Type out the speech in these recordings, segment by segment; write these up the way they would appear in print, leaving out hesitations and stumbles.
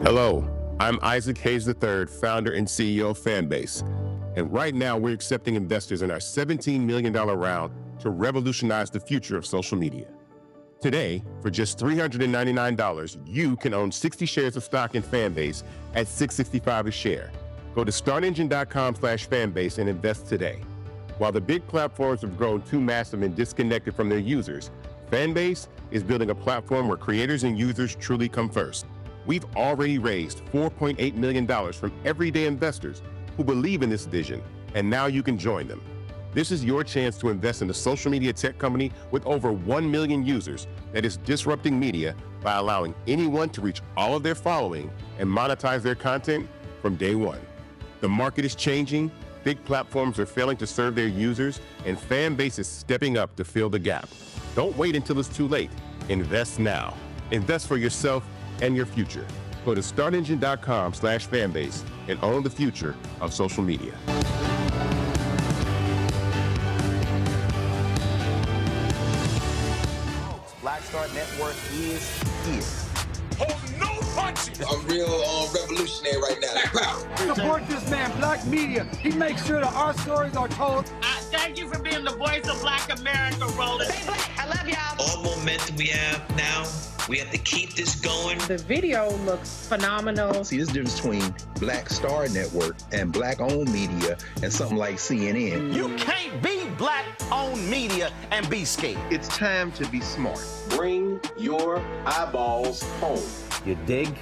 Hello, I'm Isaac Hayes III, founder and CEO of Fanbase. And right now we're accepting investors in our $17 million round to revolutionize the future of social media. Today, for just $399, you can own 60 shares of stock in Fanbase at $665 a share. Go to startengine.com/fanbase and invest today. While the big platforms have grown too massive and disconnected from their users, Fanbase is building a platform where creators and users truly come first. We've already raised $4.8 million from everyday investors who believe in this vision, and now you can join them. This is your chance to invest in a social media tech company with over 1 million users that is disrupting media by allowing anyone to reach all of their following and monetize their content from day one. The market is changing, big platforms are failing to serve their users, and Fanbase is stepping up to fill the gap. Don't wait until it's too late. Invest now. Invest for yourself and your future. Go to startengine.com/fanbase and own the future of social media. Black Star Network is here. Hold no punches. I'm real revolutionary right now. Black power. Support this man, Black Media. He makes sure that our stories are told. Thank you for being the voice of Black America, Roland. Stay black. I love y'all. All momentum we have now, we have to keep this going. The video looks phenomenal. See, this difference between Black Star Network and Black-owned media and something like CNN. You can't be Black-owned media and be scared. It's time to be smart. Bring your eyeballs home. You dig?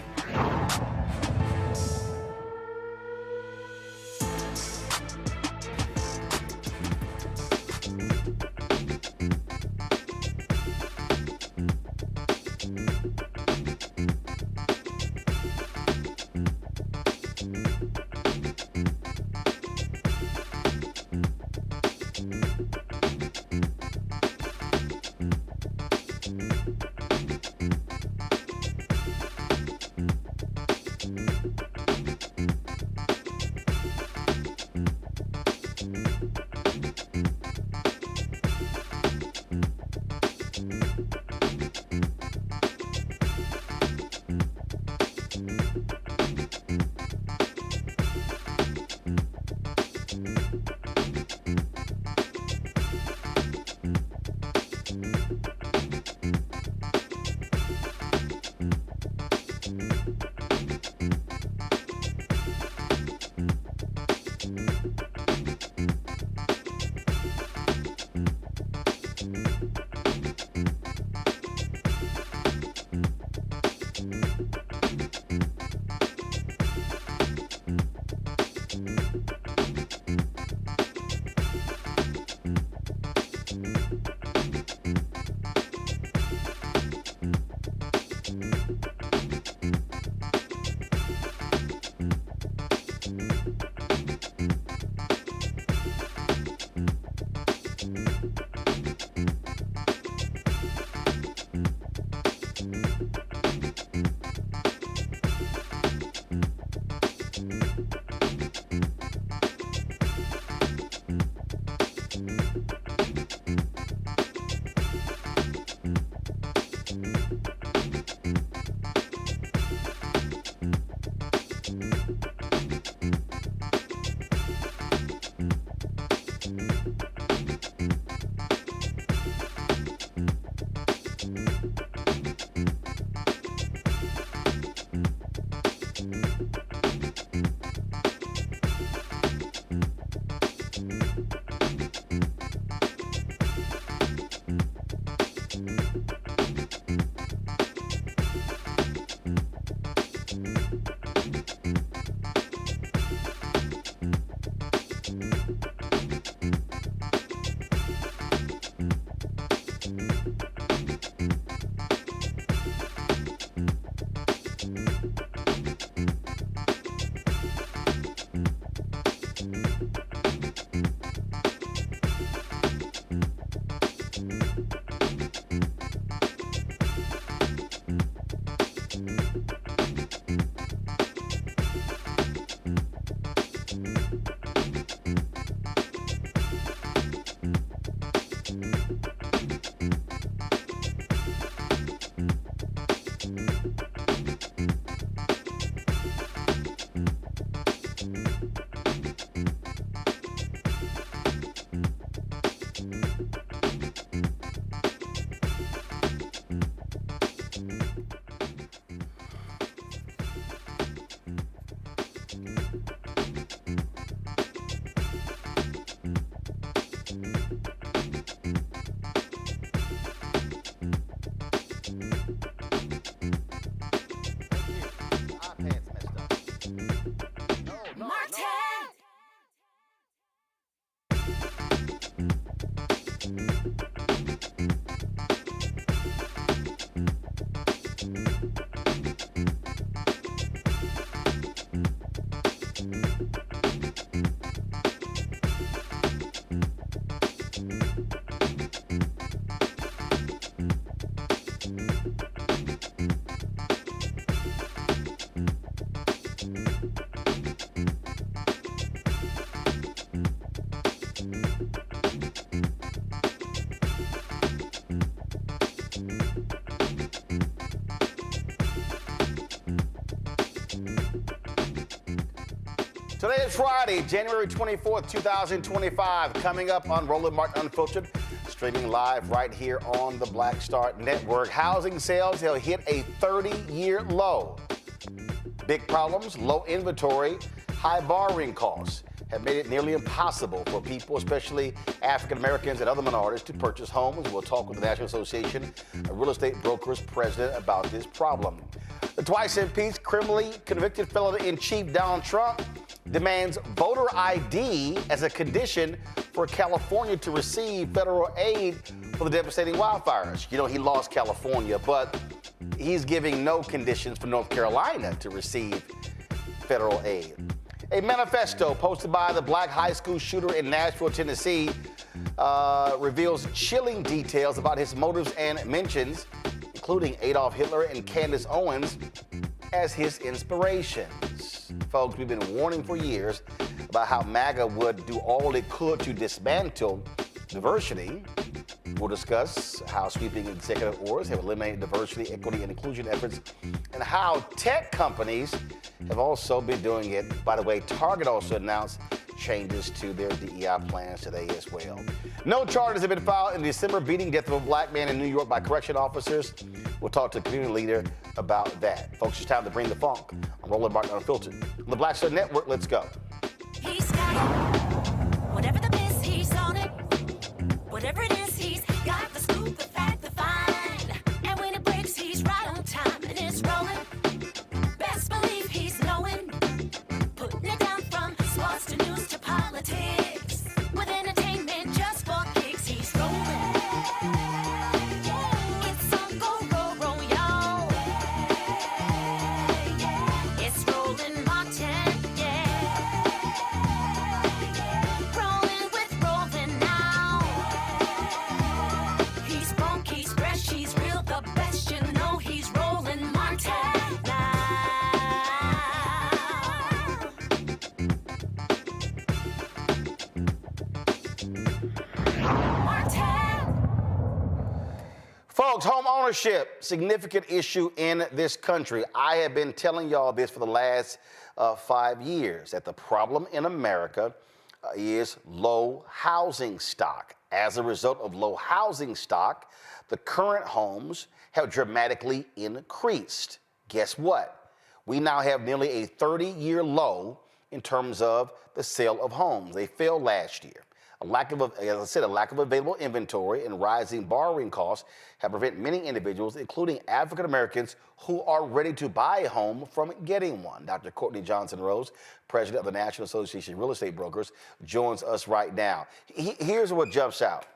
Today is Friday, January 24th, 2025. Coming up on Roland Martin Unfiltered, streaming live right here on the Black Star Network. Housing sales have hit a 30-year low. Big problems, low inventory, high borrowing costs have made it nearly impossible for people, especially African Americans and other minorities, to purchase homes. We'll talk with the National Association of Real Estate Brokers president about this problem. The twice impeached, criminally convicted felon-in-chief Donald Trump demands voter ID as a condition for California to receive federal aid for the devastating wildfires. You know, he lost California, but he's giving no conditions for North Carolina to receive federal aid. A manifesto posted by the black high school shooter in Nashville, Tennessee, reveals chilling details about his motives and mentions, including Adolf Hitler and Candace Owens, as his inspirations. Folks, we've been warning for years about how MAGA would do all it could to dismantle diversity. We'll discuss how sweeping executive orders have eliminated diversity, equity, and inclusion efforts, and how tech companies have also been doing it. By the way, Target also announced changes to their DEI plans today as well. No charges have been filed in the December beating death of a black man in New York by correction officers. We'll talk to the community leader about that. Folks, it's time to bring the funk. I'm Roland Martin Unfiltered. On the Black Star Network, let's go. He's got it. Whatever the miss, he's on it. Whatever it is, he's got the scoop, the fact, the find. And when it breaks, he's right on time and it's rolling. Best believe he's knowing. Putting it down from sports to news to politics. With entertainment just for kicks, he's rolling. It's on go, roll, roll, y'all. It's Roland Martin, yeah. Rolling with Roland now. He's funk, he's fresh, he's real, the best, you know he's Roland Martin now. Folks, home ownership, significant issue in this country. I have been telling y'all this for the last 5 years, that the problem in America is low housing stock. As a result of low housing stock, the current homes have dramatically increased. Guess what? We now have nearly a 30-year low in terms of the sale of homes. They fell last year. A lack of available inventory and rising borrowing costs have prevented many individuals, including African Americans, who are ready to buy a home from getting one. Dr. Courtney Johnson-Rose, president of the National Association of Real Estate Brokers, joins us right now. Here's what jumps out.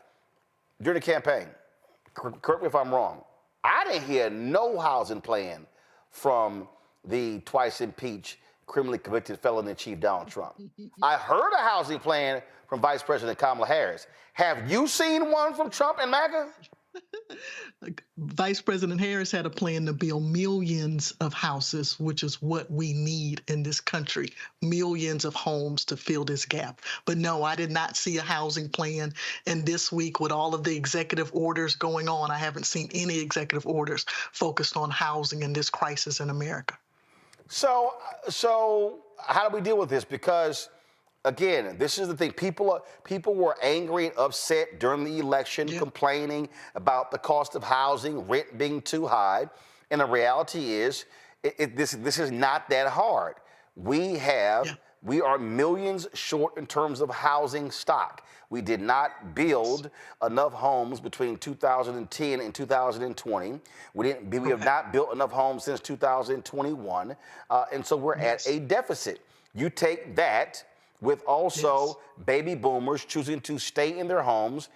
During the campaign, correct me if I'm wrong, I didn't hear no housing plan from the twice impeached, criminally convicted felon-in-chief Donald Trump. I heard a housing plan from Vice President Kamala Harris. Have you seen one from Trump and MAGA? Vice President Harris had a plan to build millions of houses, which is what we need in this country, millions of homes to fill this gap. But no, I did not see a housing plan. And this week, with all of the executive orders going on, I haven't seen any executive orders focused on housing in this crisis in America. So how do we deal with this? Because again, this is the thing. People were angry and upset during the election, complaining about the cost of housing, rent being too high. And the reality is, this is not that hard. We are millions short in terms of housing stock. We did not build enough homes between 2010 and 2020. We have not built enough homes since 2021. And so we're at a deficit. You take that with also baby boomers choosing to stay in their homes,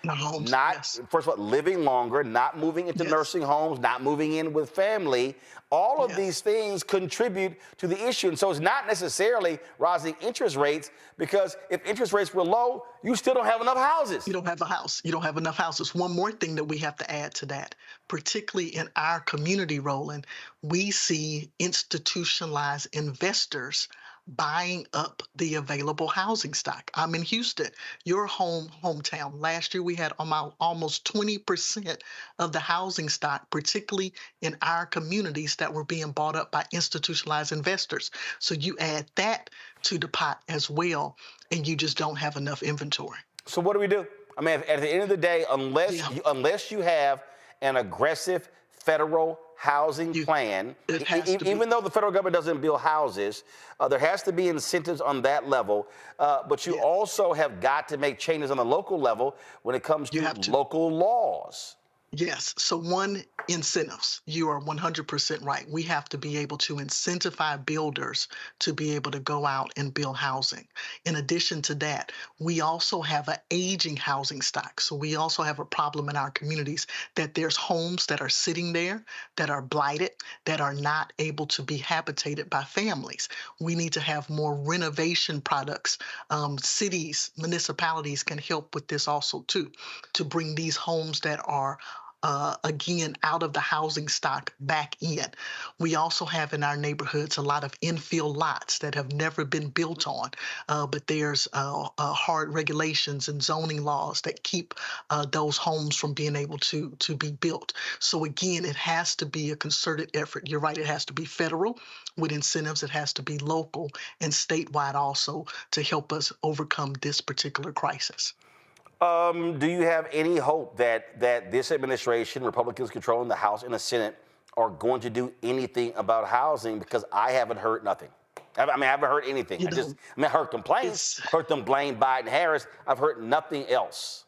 first of all, living longer, not moving into nursing homes, not moving in with family. All of these things contribute to the issue. And so it's not necessarily rising interest rates, because if interest rates were low, you still don't have enough houses. You don't have a house. You don't have enough houses. One more thing that we have to add to that, particularly in our community, Roland, we see institutionalized investors buying up the available housing stock. I'm in Houston, your hometown. Last year we had almost 20% of the housing stock, particularly in our communities, that were being bought up by institutionalized investors. So you add that to the pot as well, and you just don't have enough inventory. So what do we do? I mean, at the end of the day, unless you have an aggressive federal housing plan, even though the federal government doesn't build houses, there has to be incentives on that level. But you also have got to make changes on the local level when it comes to local laws. Yes. So one, incentives. You are 100% right. We have to be able to incentivize builders to be able to go out and build housing. In addition to that, we also have an aging housing stock. So we also have a problem in our communities that there's homes that are sitting there that are blighted, that are not able to be habitated by families. We need to have more renovation products. Cities, municipalities can help with this also too, to bring these homes that are again, out of the housing stock back in. We also have in our neighborhoods a lot of infill lots that have never been built on, but there's hard regulations and zoning laws that keep those homes from being able to be built. So again, it has to be a concerted effort. You're right, it has to be federal with incentives. It has to be local and statewide also to help us overcome this particular crisis. Do you have any hope that this administration, Republicans controlling the House and the Senate, are going to do anything about housing? Because I haven't heard nothing. I mean, I haven't heard anything. I heard complaints, heard them blame Biden-Harris. I've heard nothing else.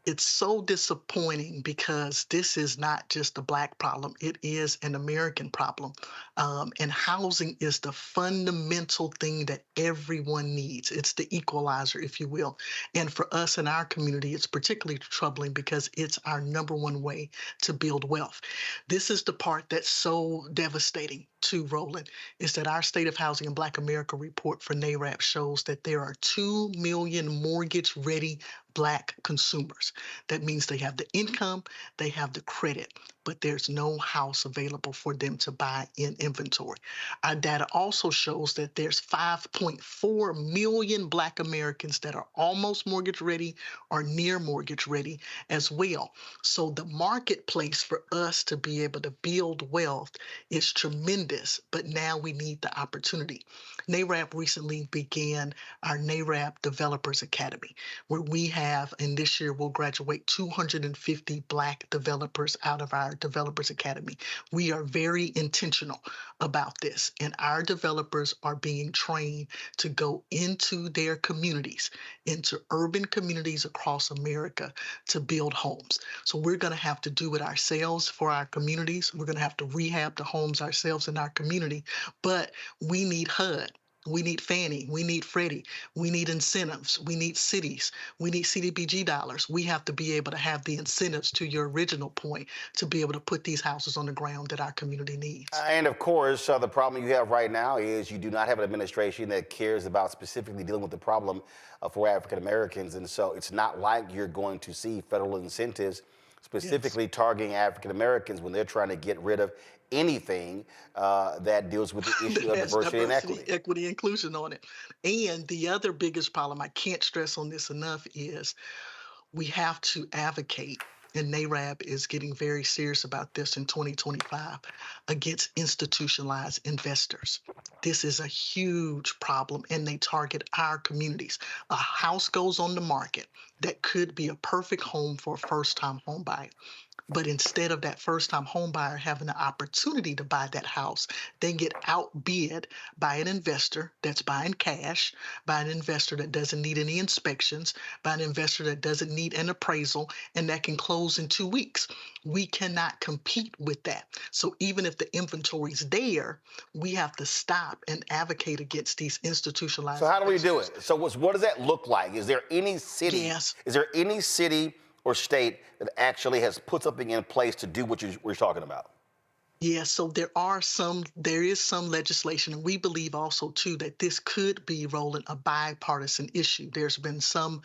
It's so disappointing because this is not just a Black problem. It is an American problem. And housing is the fundamental thing that everyone needs. It's the equalizer, if you will. And for us in our community, it's particularly troubling because it's our number one way to build wealth. This is the part that's so devastating to Roland, is that our State of Housing and Black America report for NARAP shows that there are 2 million mortgage-ready Black consumers. That means they have the income, they have the credit, but there's no house available for them to buy in inventory. Our data also shows that there's 5.4 million Black Americans that are almost mortgage ready or near mortgage ready as well. So the marketplace for us to be able to build wealth is tremendous, but now we need the opportunity. NARAP recently began our NARAP Developers Academy, where we have, and this year we'll graduate 250 Black developers out of our Developers Academy. We are very intentional about this, and our developers are being trained to go into their communities, into urban communities across America, to build homes. So we're going to have to do it ourselves for our communities. We're going to have to rehab the homes ourselves in our community, but we need HUD. We need Fannie, we need Freddie, we need incentives, we need cities, we need CDBG dollars. We have to be able to have the incentives, to your original point, to be able to put these houses on the ground that our community needs. And of course, the problem you have right now is you do not have an administration that cares about specifically dealing with the problem for African Americans. And so it's not like you're going to see federal incentives specifically targeting African Americans when they're trying to get rid of anything that deals with the issue of diversity and equity. Equity, inclusion on it. And the other biggest problem, I can't stress on this enough, is we have to advocate, and NARAB is getting very serious about this in 2025, against institutionalized investors. This is a huge problem, and they target our communities. A house goes on the market that could be a perfect home for a first-time home buyer. But instead of that first-time home buyer having the opportunity to buy that house, they get outbid by an investor that's buying cash, by an investor that doesn't need any inspections, by an investor that doesn't need an appraisal, and that can close in 2 weeks. We cannot compete with that. So even if the inventory's there, we have to stop and advocate against these institutionalized. So how do we do it? So what does that look like? Is there any city? Yes. Is there any city or state that actually has put something in place to do what we're talking about? Yes, so there is some legislation, and we believe also too that this could be, Roland, a bipartisan issue. There's been some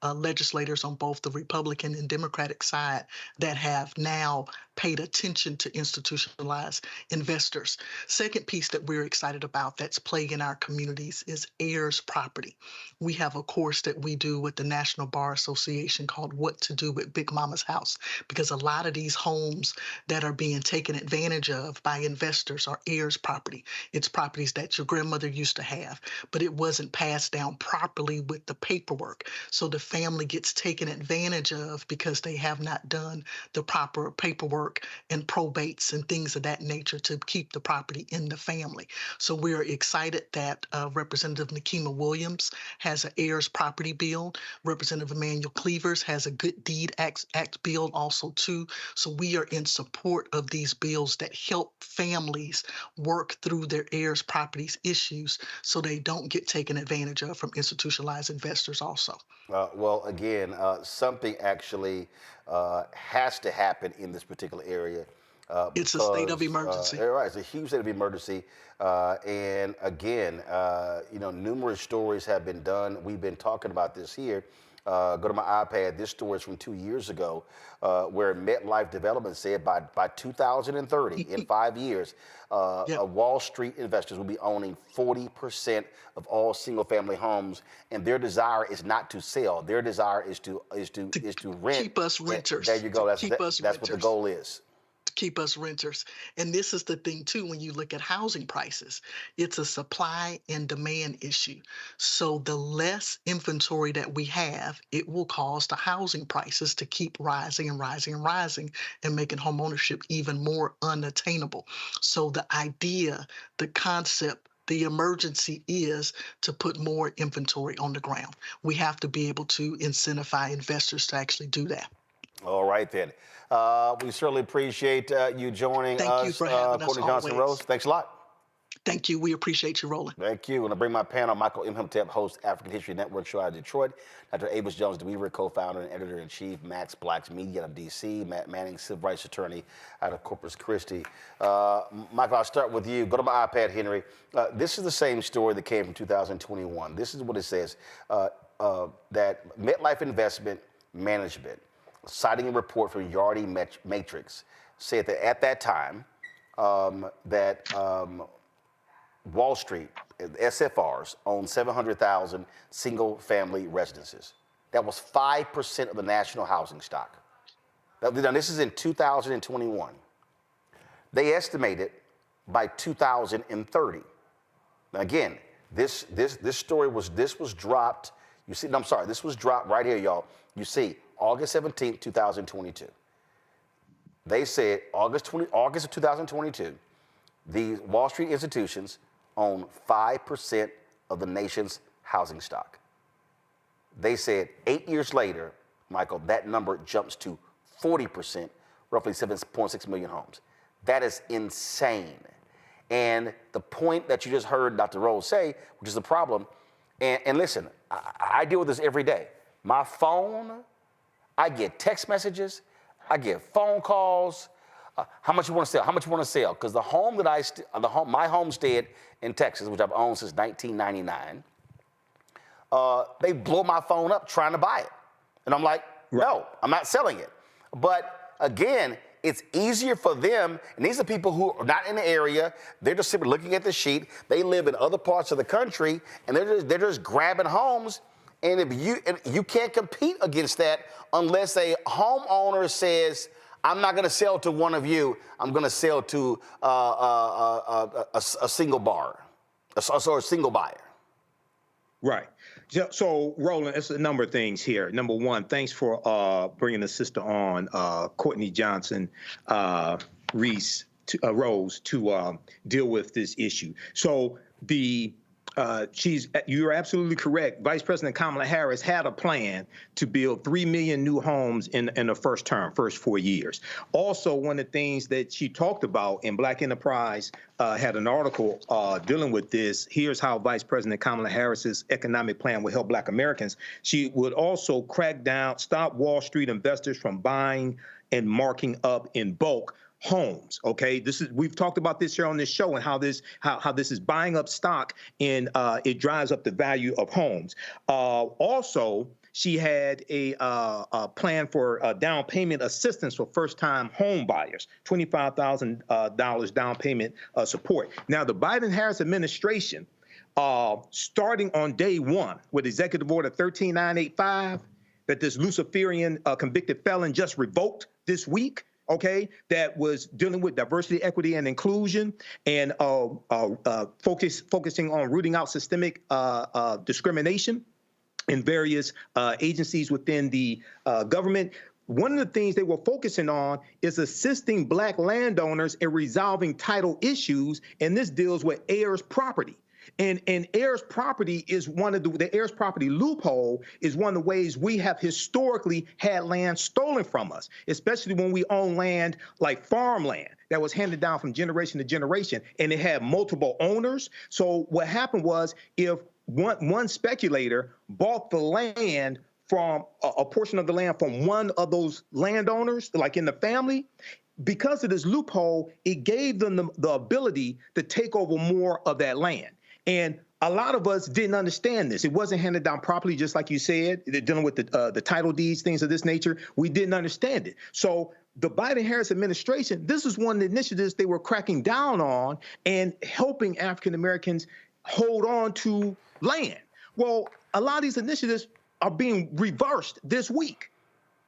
legislators on both the Republican and Democratic side that have now paid attention to institutionalized investors. Second piece that we're excited about that's plaguing our communities is heirs property. We have a course that we do with the National Bar Association called What to Do with Big Mama's House, because a lot of these homes that are being taken advantage of by investors are heirs property. It's properties that your grandmother used to have, but it wasn't passed down properly with the paperwork. So the family gets taken advantage of because they have not done the proper paperwork and probates and things of that nature to keep the property in the family. So we're excited that Representative Nikema Williams has an heirs property bill. Representative Emmanuel Cleavers has a Good Deed Act bill also too. So we are in support of these bills that help families work through their heirs properties issues so they don't get taken advantage of from institutionalized investors also. Well, again, something actually has to happen in this particular area. It's a state of emergency. Right, it's a huge state of emergency. And again, numerous stories have been done. We've been talking about this here. Go to my iPad. This story is from 2 years ago, where MetLife Development said by 2030, in 5 years, Wall Street investors will be owning 40% of all single-family homes, and their desire is not to sell. Their desire is to rent. Keep us renters. There you go. That's what the goal is. Keep us renters. And this is the thing too, when you look at housing prices, it's a supply and demand issue. So the less inventory that we have, it will cause the housing prices to keep rising and rising and rising and making home ownership even more unattainable. So the idea, the concept, the emergency is to put more inventory on the ground. We have to be able to incentivize investors to actually do that. All right, then. We certainly appreciate you joining us. Thank you for having us. Courtney Johnson-Rose. Thanks a lot. Thank you. We appreciate you, Roland. Thank you. And I bring my panel, Michael Imhotep, host African History Network show out of Detroit, Dr. Avis Jones-DeWeaver, co-founder and editor-in-chief, Max Black's Media out of D.C., Matt Manning, civil rights attorney out of Corpus Christi. Michael, I'll start with you. Go to my iPad, Henry. This is the same story that came from 2021. This is what it says, that MetLife Investment Management, citing a report from Yardi Matrix, said that at that time, Wall Street, SFRs, owned 700,000 single-family residences. That was 5% of the national housing stock. Now, this is in 2021. They estimated by 2030. Now, again, this story was dropped. You see, I'm sorry, this was dropped right here, y'all. You see, August 17th, 2022. They said August of 2022, these Wall Street institutions own 5% of the nation's housing stock. They said 8 years later, Michael, that number jumps to 40%, roughly 7.6 million homes. That is insane. And the point that you just heard Dr. Rose say, which is the problem, and listen, I deal with this every day. My phone, I get text messages, I get phone calls. How much you want to sell? How much you want to sell? Because the home that my homestead in Texas, which I've owned since 1999, they blow my phone up trying to buy it, and I'm like, no, I'm not selling it. But again, it's easier for them, and these are people who are not in the area. They're just simply looking at the sheet. They live in other parts of the country, and they're just grabbing homes. And if you can't compete against that unless a homeowner says, I'm not going to sell to one of you. I'm going to sell to a single buyer. Right. So, Roland, it's a number of things here. Number one, thanks for bringing the sister on, Courtney Johnson Rose, to deal with this issue. So you're absolutely correct. Vice President Kamala Harris had a plan to build 3 million new homes in the first 4 years. Also, one of the things that she talked about in Black Enterprise had an article dealing with this. Here's how Vice President Kamala Harris's economic plan would help Black Americans. She would also crack down, stop Wall Street investors from buying and marking up in bulk homes. Okay, we've talked about this here on this show, and how this is buying up stock, and it drives up the value of homes. Also, she had a plan for down payment assistance for first-time home buyers, $25,000 down payment support. Now, the Biden-Harris administration, starting on day one with Executive Order 13985, that this Luciferian convicted felon just revoked this week, okay, that was dealing with diversity, equity, and inclusion, and focusing on rooting out systemic discrimination in various agencies within the government. One of the things they were focusing on is assisting Black landowners in resolving title issues, and this deals with heirs' property. And heirs property is one of the heirs property loophole is one of the ways we have historically had land stolen from us, especially when we own land like farmland that was handed down from generation to generation, and it had multiple owners. So what happened was, if one speculator bought the land from a portion of the land from one of those landowners, like in the family, because of this loophole, it gave them the ability to take over more of that land. And a lot of us didn't understand this. It wasn't handed down properly, just like you said. They're dealing with the title deeds, things of this nature. We didn't understand it. So the Biden-Harris administration, this is one of the initiatives they were cracking down on and helping African Americans hold on to land. Well, a lot of these initiatives are being reversed this week.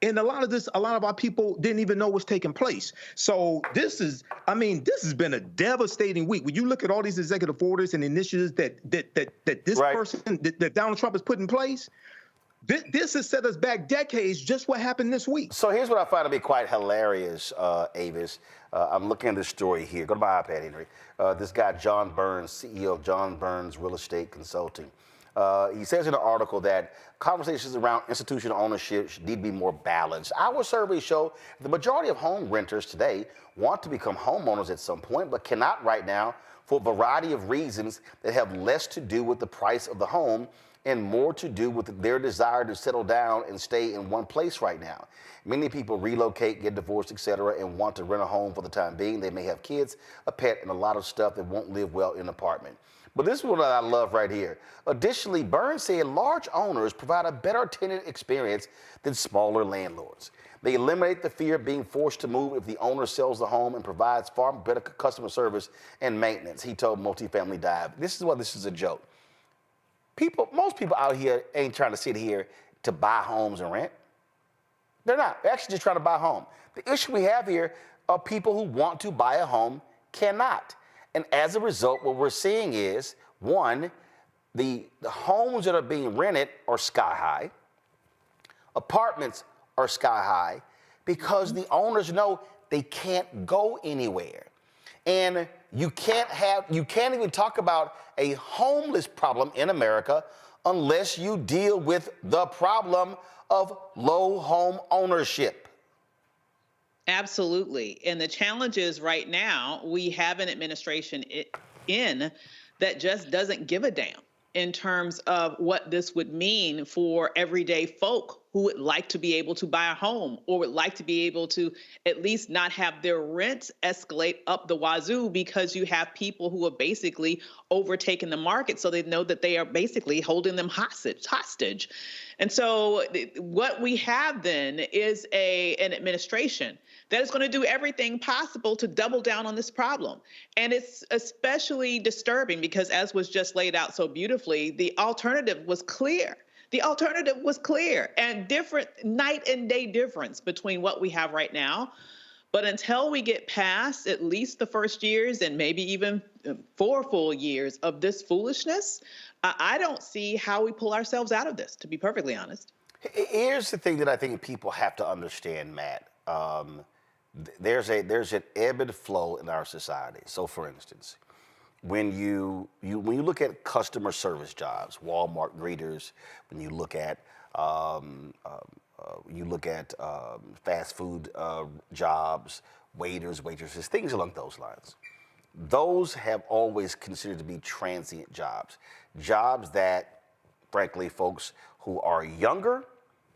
And a lot of our people didn't even know what's taking place. So this has been a devastating week. When you look at all these executive orders and initiatives that this person, that Donald Trump has put in place, this has set us back decades, just what happened this week. So here's what I find to be quite hilarious, Avis. I'm looking at this story here. Go to my iPad, Henry. This guy, John Burns, CEO of John Burns Real Estate Consulting. He says in an article that conversations around institutional ownership need to be more balanced. Our surveys show the majority of home renters today want to become homeowners at some point, but cannot right now for a variety of reasons that have less to do with the price of the home and more to do with their desire to settle down and stay in one place right now. Many people relocate, get divorced, etc., and want to rent a home for the time being. They may have kids, a pet, and a lot of stuff that won't live well in an apartment. But this is what I love right here. Additionally, Burns said large owners provide a better tenant experience than smaller landlords. They eliminate the fear of being forced to move if the owner sells the home and provides far better customer service and maintenance, he told Multifamily Dive. This is a joke. Most people out here ain't trying to sit here to buy homes and rent. They're not. They're actually just trying to buy a home. The issue we have here are people who want to buy a home cannot. And as a result, what we're seeing is, one, the homes that are being rented are sky high. Apartments are sky high because the owners know they can't go anywhere. And you can't even talk about a homeless problem in America unless you deal with the problem of low home ownership. Absolutely. And the challenge is right now, we have an administration in that just doesn't give a damn in terms of what this would mean for everyday folk who would like to be able to buy a home or would like to be able to at least not have their rents escalate up the wazoo, because you have people who are basically overtaking the market, so they know that they are basically holding them hostage. And so what we have then is an administration that is going to do everything possible to double down on this problem. And it's especially disturbing because, as was just laid out so beautifully, the alternative was clear. The alternative was clear and different, night and day difference between what we have right now. But until we get past at least the first years and maybe even 4 full years of this foolishness, I don't see how we pull ourselves out of this, to be perfectly honest. Here's the thing that I think people have to understand, Matt. There's an ebb and flow in our society. So, for instance, when you look at customer service jobs, Walmart greeters, when you look at fast food jobs, waiters, waitresses, things along those lines. Those have always considered to be transient jobs that, frankly, folks who are younger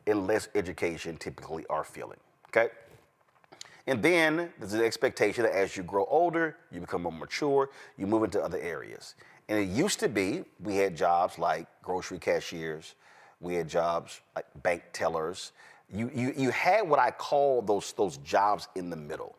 and less education typically are filling, okay? And then there's an expectation that as you grow older, you become more mature, you move into other areas. And it used to be, we had jobs like grocery cashiers, we had jobs like bank tellers. You had what I call those jobs in the middle.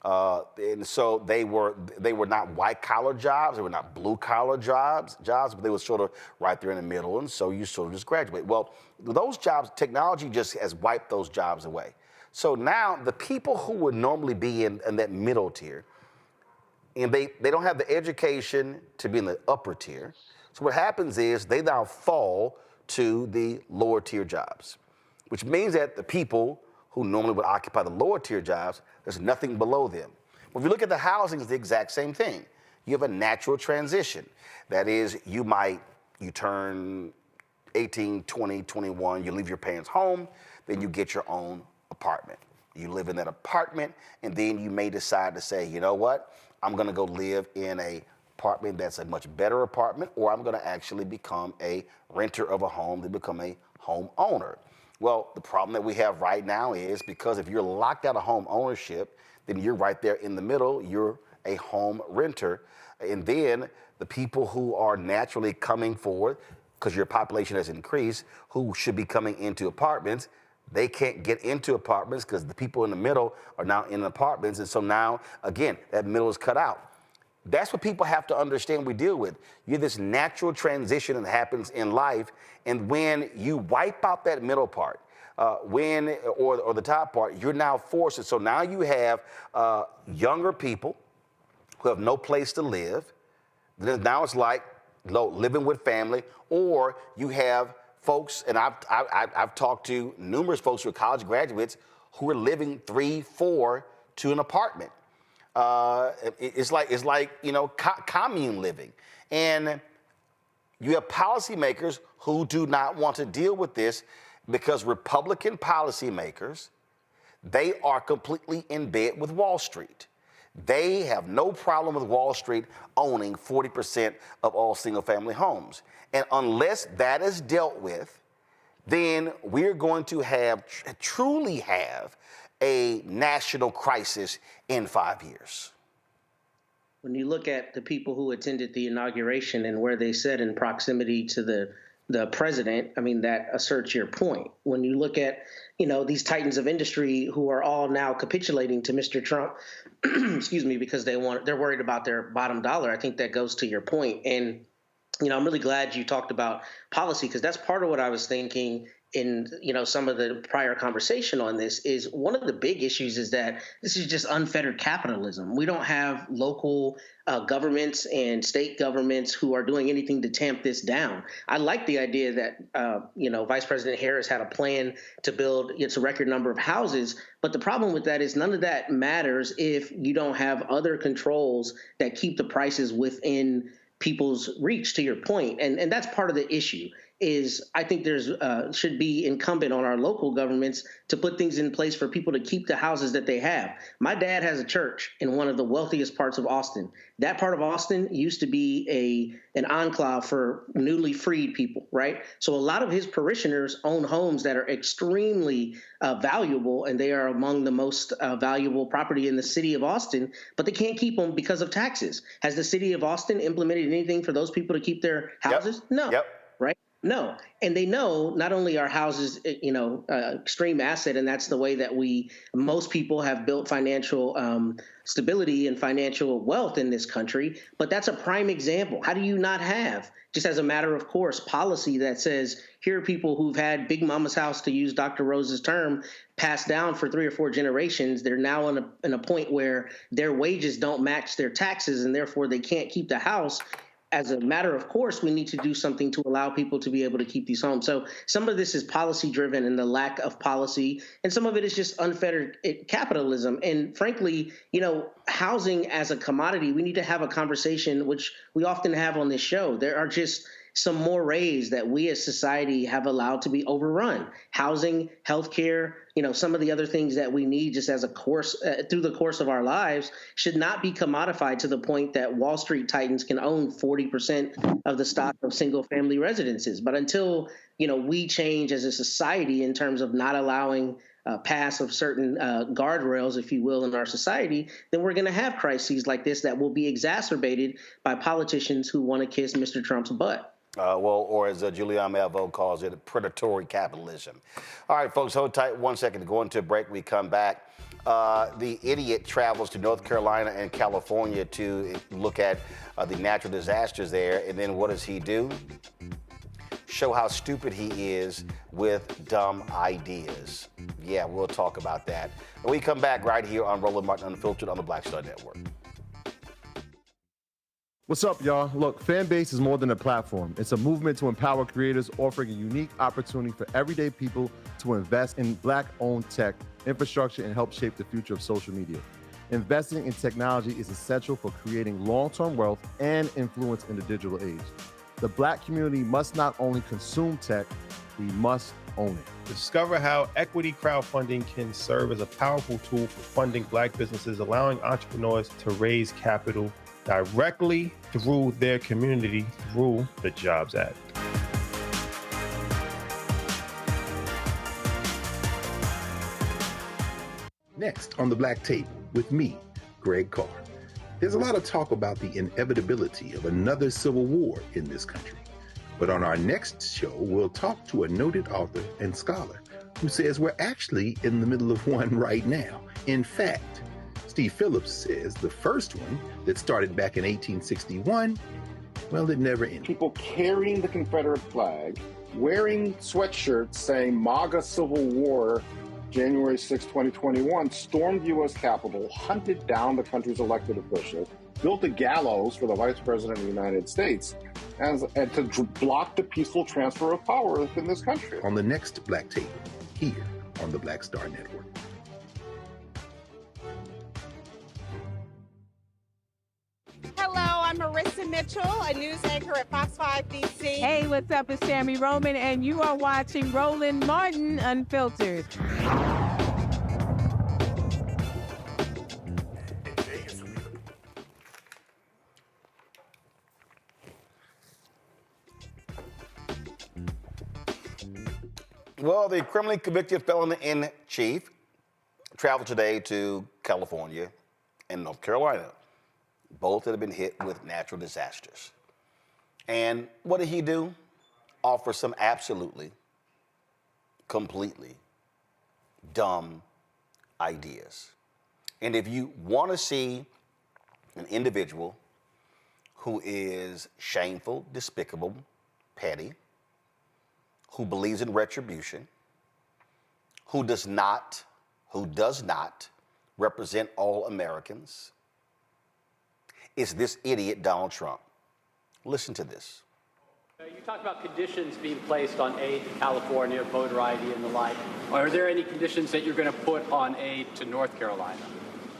And so they were not white collar jobs, they were not blue collar jobs, but they were sort of right there in the middle. And so you sort of just graduate. Well, those jobs, technology just has wiped those jobs away. So now the people who would normally be in that middle tier, and they don't have the education to be in the upper tier. So what happens is they now fall to the lower tier jobs, which means that the people who normally would occupy the lower tier jobs, there's nothing below them. Well, if you look at the housing, it's the exact same thing. You have a natural transition. That is, you turn 18, 20, 21, you leave your parents' home, then you get your own apartment. You live in that apartment, and then you may decide to say, you know what, I'm gonna go live in a apartment that's a much better apartment, or I'm gonna actually become a renter of a home, then become a homeowner. Well, the problem that we have right now is because if you're locked out of home ownership, then you're right there in the middle, you're a home renter. And then the people who are naturally coming forward, because your population has increased, who should be coming into apartments, they can't get into apartments because the people in the middle are now in apartments. And so now, again, that middle is cut out. That's what people have to understand we deal with. You have this natural transition that happens in life, and when you wipe out that middle part, or the top part, you're now forced. And so now you have younger people who have no place to live. Now it's like living with family, or you have folks, and I've talked to numerous folks who are college graduates who are living 3-4 to an apartment. It's like commune living, and you have policymakers who do not want to deal with this because Republican policymakers, they are completely in bed with Wall Street. They have no problem with Wall Street owning 40% of all single-family homes, and unless that is dealt with, then we're going to truly have a national crisis in 5 years. When you look at the people who attended the inauguration and where they sat in proximity to the president, I mean, that asserts your point. When you look at, these titans of industry who are all now capitulating to Mr. Trump, excuse me, because they're worried about their bottom dollar, I think that goes to your point. And, I'm really glad you talked about policy, because that's part of what I was thinking in some of the prior conversation on this. Is one of the big issues is that this is just unfettered capitalism. We don't have local governments and state governments who are doing anything to tamp this down. I like the idea that Vice President Harris had a plan to build a record number of houses, but the problem with that is none of that matters if you don't have other controls that keep the prices within people's reach, to your point. And that's part of the issue. Is I think there's should be incumbent on our local governments to put things in place for people to keep the houses that they have. My dad has a church in one of the wealthiest parts of Austin. That part of Austin used to be an enclave for newly freed people, right? So a lot of his parishioners own homes that are extremely valuable, and they are among the most valuable property in the city of Austin, but they can't keep them because of taxes. Has the city of Austin implemented anything for those people to keep their houses? Yep. No. Yep. Right? No. And they know not only are houses, extreme asset, and that's the way that most people have built financial stability and financial wealth in this country, but that's a prime example. How do you not have, just as a matter of course, policy that says here are people who've had Big Mama's house, to use Dr. Rose's term, passed down for 3 or 4 generations. They're now in a point where their wages don't match their taxes, and therefore they can't keep the house. as a matter of course, we need to do something to allow people to be able to keep these homes. So some of this is policy driven and the lack of policy, and some of it is just unfettered capitalism. And frankly, housing as a commodity, we need to have a conversation, which we often have on this show. There are just some mores that we as society have allowed to be overrun. Housing, healthcare, some of the other things that we need just as a course through the course of our lives should not be commodified to the point that Wall Street titans can own 40% of the stock of single family residences. But until, we change as a society in terms of not allowing pass of certain guardrails, if you will, in our society, then we're going to have crises like this that will be exacerbated by politicians who want to kiss Mr. Trump's butt. Or as Julian Melville calls it, predatory capitalism. All right, folks, hold tight 1 second to go into a break. We come back. The idiot travels to North Carolina and California to look at the natural disasters there. And then what does he do? Show how stupid he is with dumb ideas. Yeah, we'll talk about that. When we come back right here on Roland Martin Unfiltered on the Black Star Network. What's up, y'all? Look, Fanbase is more than a platform. It's a movement to empower creators, offering a unique opportunity for everyday people to invest in Black-owned tech, infrastructure, and help shape the future of social media. Investing in technology is essential for creating long-term wealth and influence in the digital age. The Black community must not only consume tech, we must own it. Discover how equity crowdfunding can serve as a powerful tool for funding Black businesses, allowing entrepreneurs to raise capital directly through their community through the Jobs Act. Next on the Black Table with me, Greg Carr. There's a lot of talk about the inevitability of another civil war in this country. But on our next show, we'll talk to a noted author and scholar who says we're actually in the middle of one right now. In fact, Steve Phillips says the first one that started back in 1861, well, it never ended. People carrying the Confederate flag, wearing sweatshirts saying MAGA Civil War, January 6, 2021, stormed the U.S. Capitol, hunted down the country's elected officials, built a gallows for the Vice President of the United States, and to block the peaceful transfer of power within this country. On the next Black Table, here on the Black Star Network. Hello, I'm Marissa Mitchell, a news anchor at Fox 5 DC. Hey, what's up? It's Tammy Roman, and you are watching Roland Martin Unfiltered. Well, the criminally convicted felon-in-chief traveled today to California and North Carolina, both that have been hit with natural disasters. And what did he do? Offer some absolutely, completely dumb ideas. And if you want to see an individual who is shameful, despicable, petty, who believes in retribution, who does not represent all Americans, is this idiot Donald Trump. Listen to this. You talked about conditions being placed on aid to California, voter ID and the like. Are there any conditions that you're going to put on aid to North Carolina?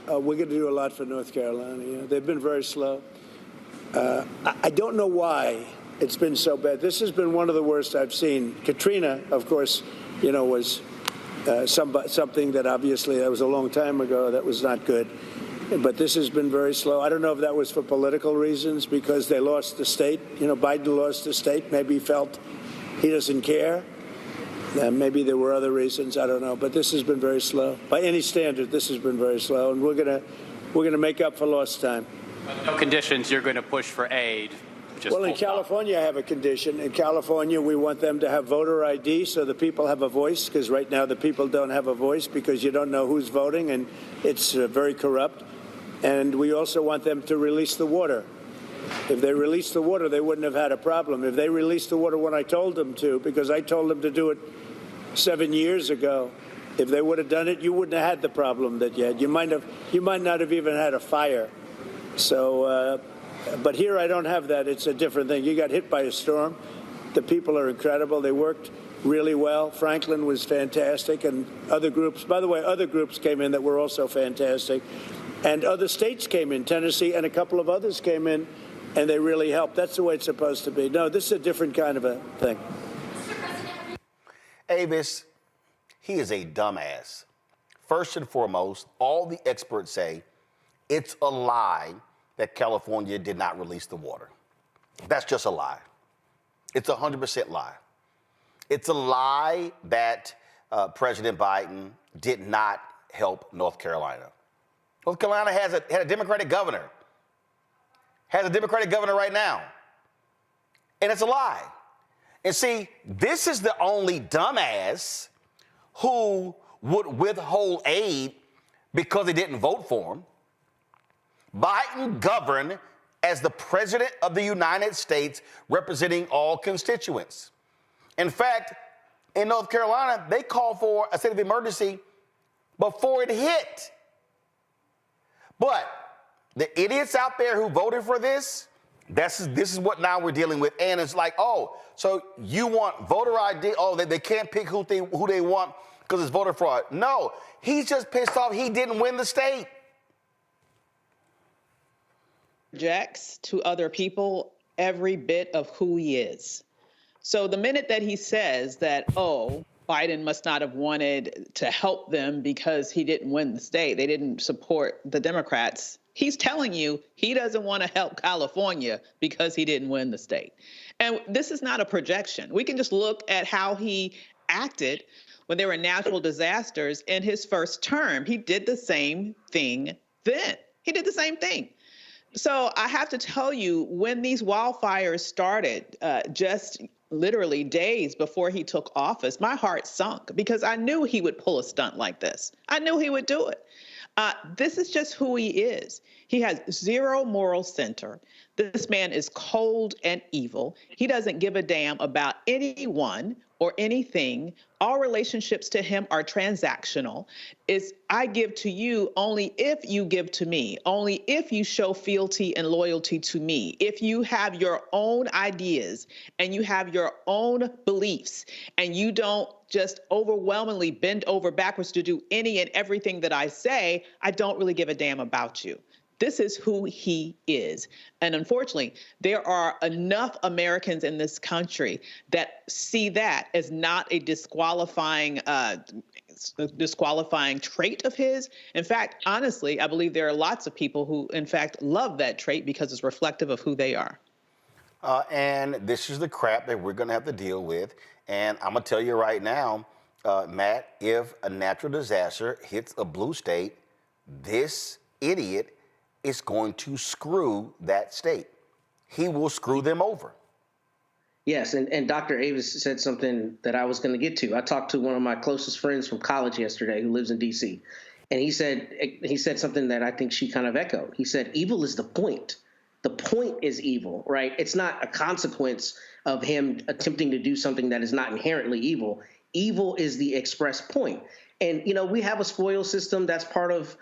We're going to do a lot for North Carolina. Yeah. They've been very slow. I don't know why it's been so bad. This has been one of the worst I've seen. Katrina, of course, was something that obviously that was a long time ago. That was not good. But this has been very slow. I don't know if that was for political reasons because they lost the state. Biden lost the state. Maybe he felt he doesn't care. Maybe there were other reasons. I don't know. But this has been very slow. By any standard, this has been very slow. And we're gonna make up for lost time. No conditions. You're going to push for aid. Well, in California, I have a condition. In California, we want them to have voter ID so the people have a voice, because right now the people don't have a voice because you don't know who's voting, and it's very corrupt. And we also want them to release the water. If they released the water, they wouldn't have had a problem. If they released the water when I told them to, because I told them to do it 7 years ago, if they would have done it, you wouldn't have had the problem that you had. You might not have even had a fire. So But here I don't have that. It's a different thing. You got hit by a storm. The people are incredible. They worked really well. Franklin was fantastic, and other groups. By the way, other groups came in that were also fantastic. And other states came in. Tennessee and a couple of others came in, and they really helped. That's the way it's supposed to be. No, this is a different kind of a thing. Avis, he is a dumbass. First and foremost, all the experts say it's a lie that California did not release the water. That's just a lie. It's 100% lie. It's a lie that President Biden did not help North Carolina. North Carolina had a Democratic governor. Has a Democratic governor right now. And it's a lie. And see, this is the only dumbass who would withhold aid because they didn't vote for him. Biden governed as the president of the United States, representing all constituents. In fact, in North Carolina, they called for a state of emergency before it hit. But the idiots out there who voted for this, this is what now we're dealing with. And it's like, oh, so you want voter ID? Oh, they can't pick who they want because it's voter fraud. No, he's just pissed off he didn't win the state. Projects to other people every bit of who he is. So the minute that he says that, oh, Biden must not have wanted to help them because he didn't win the state, they didn't support the Democrats, he's telling you he doesn't want to help California because he didn't win the state. And this is not a projection. We can just look at how he acted when there were natural disasters in his first term. He did the same thing then. He did the same thing. So I have to tell you, when these wildfires started, just literally days before he took office, my heart sunk because I knew he would pull a stunt like this. I knew he would do it. This is just who he is. He has zero moral center. This man is cold and evil. He doesn't give a damn about anyone or anything. All relationships to him are transactional. It's I give to you only if you give to me, only if you show fealty and loyalty to me. If you have your own ideas and you have your own beliefs and you don't just overwhelmingly bend over backwards to do any and everything that I say, I don't really give a damn about you. This is who he is. And unfortunately, there are enough Americans in this country that see that as not a disqualifying trait of his. In fact, honestly, I believe there are lots of people who, in fact, love that trait because it's reflective of who they are. And this is the crap that we're going to have to deal with. And I'm going to tell you right now, Matt, if a natural disaster hits a blue state, this idiot is going to screw that state. He will screw them over. Yes, and Dr. Avis said something that I was going to get to. I talked to one of my closest friends from college yesterday who lives in D.C., and he said something that I think she kind of echoed. He said, evil is the point. The point is evil, right? It's not a consequence of him attempting to do something that is not inherently evil. Evil is the express point. And, you know, we have a spoil system that's part of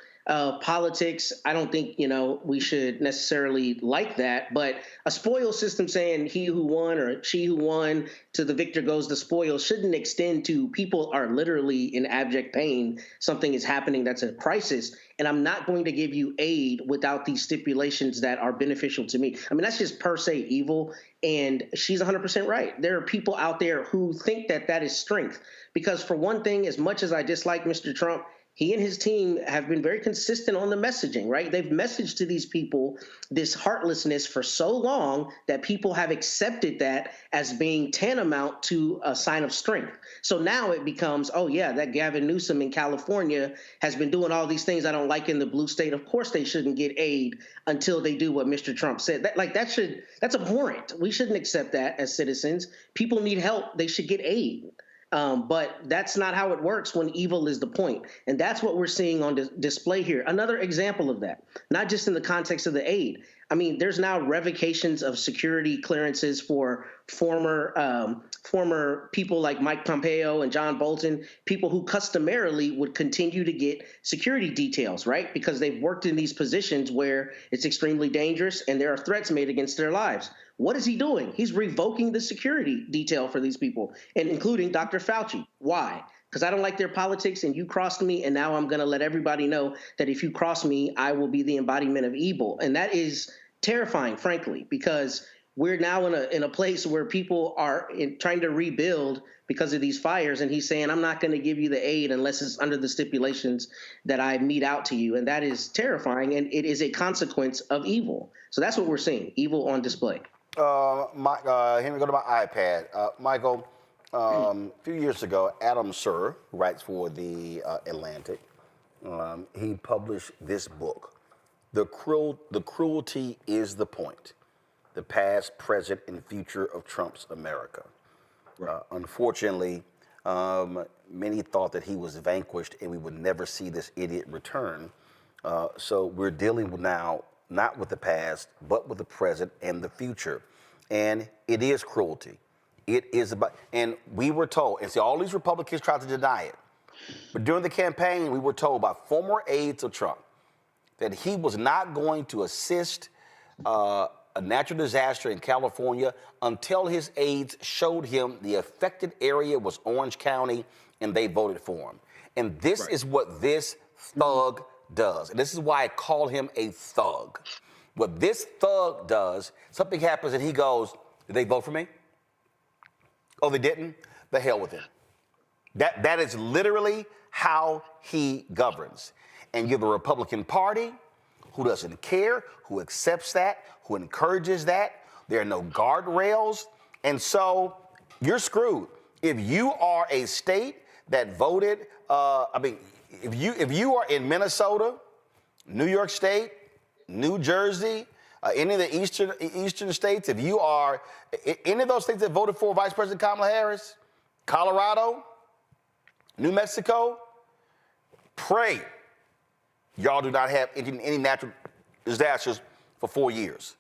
politics. I don't think, we should necessarily like that, but a spoil system saying he who won or she who won to the victor goes the spoil shouldn't extend to people are literally in abject pain. Something is happening that's a crisis, and I'm not going to give you aid without these stipulations that are beneficial to me. I mean, that's just per se evil, and she's 100% right. There are people out there who think that that is strength because, for one thing, as much as I dislike Mr. Trump, he and his team have been very consistent on the messaging, right? They've messaged to these people this heartlessness for so long that people have accepted that as being tantamount to a sign of strength. So now it becomes, oh, yeah, that Gavin Newsom in California has been doing all these things I don't like in the blue state. Of course they shouldn't get aid until they do what Mr. Trump said. That's abhorrent. We shouldn't accept that as citizens. People need help. They should get aid. But that's not how it works when evil is the point. And that's what we're seeing on display here. Another example of that, not just in the context of the aid. I mean, there's now revocations of security clearances for former people like Mike Pompeo and John Bolton, people who customarily would continue to get security details, right? Because they've worked in these positions where it's extremely dangerous and there are threats made against their lives. What is he doing? He's revoking the security detail for these people, and including Dr. Fauci. Why? Because I don't like their politics and you crossed me, and now I'm going to let everybody know that if you cross me, I will be the embodiment of evil. And that is terrifying, frankly, because we're now in a place where people are trying to rebuild because of these fires, and he's saying, I'm not going to give you the aid unless it's under the stipulations that I mete out to you. And that is terrifying, and it is a consequence of evil. So that's what we're seeing, evil on display. Henry, go to my iPad. Michael, a few years ago, Adam Sir, who writes for the Atlantic, he published this book, The Cruelty is the Point, the Past, Present, and Future of Trump's America. Unfortunately, many thought that he was vanquished and we would never see this idiot return. So we're dealing with now not with the past, but with the present and the future. And it is cruelty. It is about, and we were told, and see, all these Republicans tried to deny it, but during the campaign, we were told by former aides of Trump that he was not going to assist a natural disaster in California until his aides showed him the affected area was Orange County and they voted for him. And this is what this thug does. And this is why I call him a thug. What this thug does, something happens and he goes, did they vote for me? Oh, they didn't? The hell with him. That is literally how he governs. And you have a Republican Party who doesn't care, who accepts that, who encourages that. There are no guardrails. And so you're screwed. If you are a state that voted, if you are in Minnesota, New York State, New Jersey, any of the eastern states, if you are any of those states that voted for Vice President Kamala Harris, Colorado, New Mexico, pray y'all do not have any natural disasters for 4 years,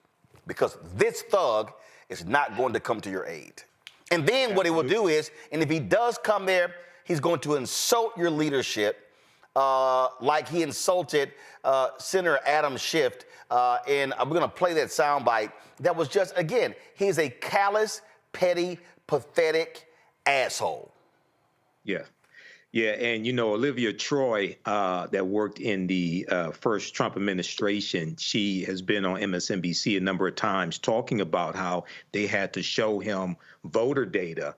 because this thug is not going to come to your aid. And then what he will do is, and if he does come there, he's going to insult your leadership like he insulted Senator Adam Schiff. And I'm going to play that soundbite. That was just, again, he's a callous, petty, pathetic asshole. Yeah. Yeah, and you know, Olivia Troy, that worked in the first Trump administration, she has been on MSNBC a number of times talking about how they had to show him voter data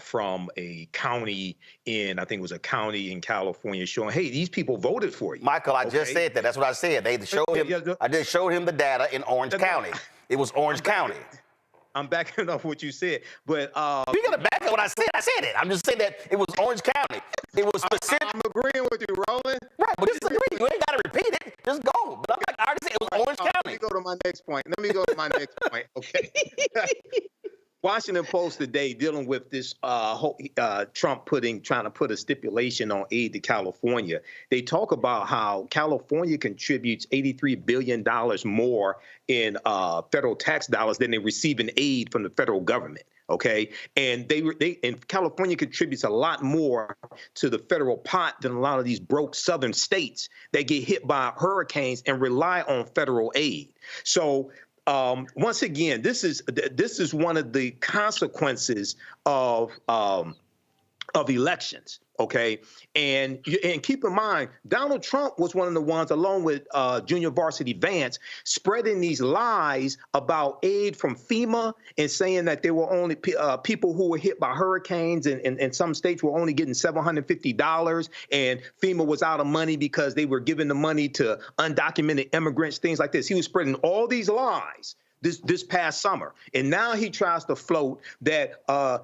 from a county I think it was a county in California, showing, hey, these people voted for you. Michael, I just said that. That's what I said. They showed him. I just showed him the data in Orange County. It was Orange County. I'm backing up what you said, but you gotta back up what I said. I said it. I'm just saying that it was Orange County. It was specific. I'm agreeing with you, Roland. Right, but disagree. You ain't gotta repeat it. Just go. But I already said it was Orange County. Let me go to my next point. Okay. Washington Post today dealing with this Trump trying to put a stipulation on aid to California. They talk about how California contributes $83 billion more in federal tax dollars than they receive in aid from the federal government. Okay, and and California contributes a lot more to the federal pot than a lot of these broke southern states that get hit by hurricanes and rely on federal aid. So once again, this is one of the consequences of elections. Okay, and keep in mind, Donald Trump was one of the ones, along with Junior Varsity Vance, spreading these lies about aid from FEMA and saying that there were only people who were hit by hurricanes, and some states were only getting $750, and FEMA was out of money because they were giving the money to undocumented immigrants, things like this. He was spreading all these lies this past summer, and now he tries to float that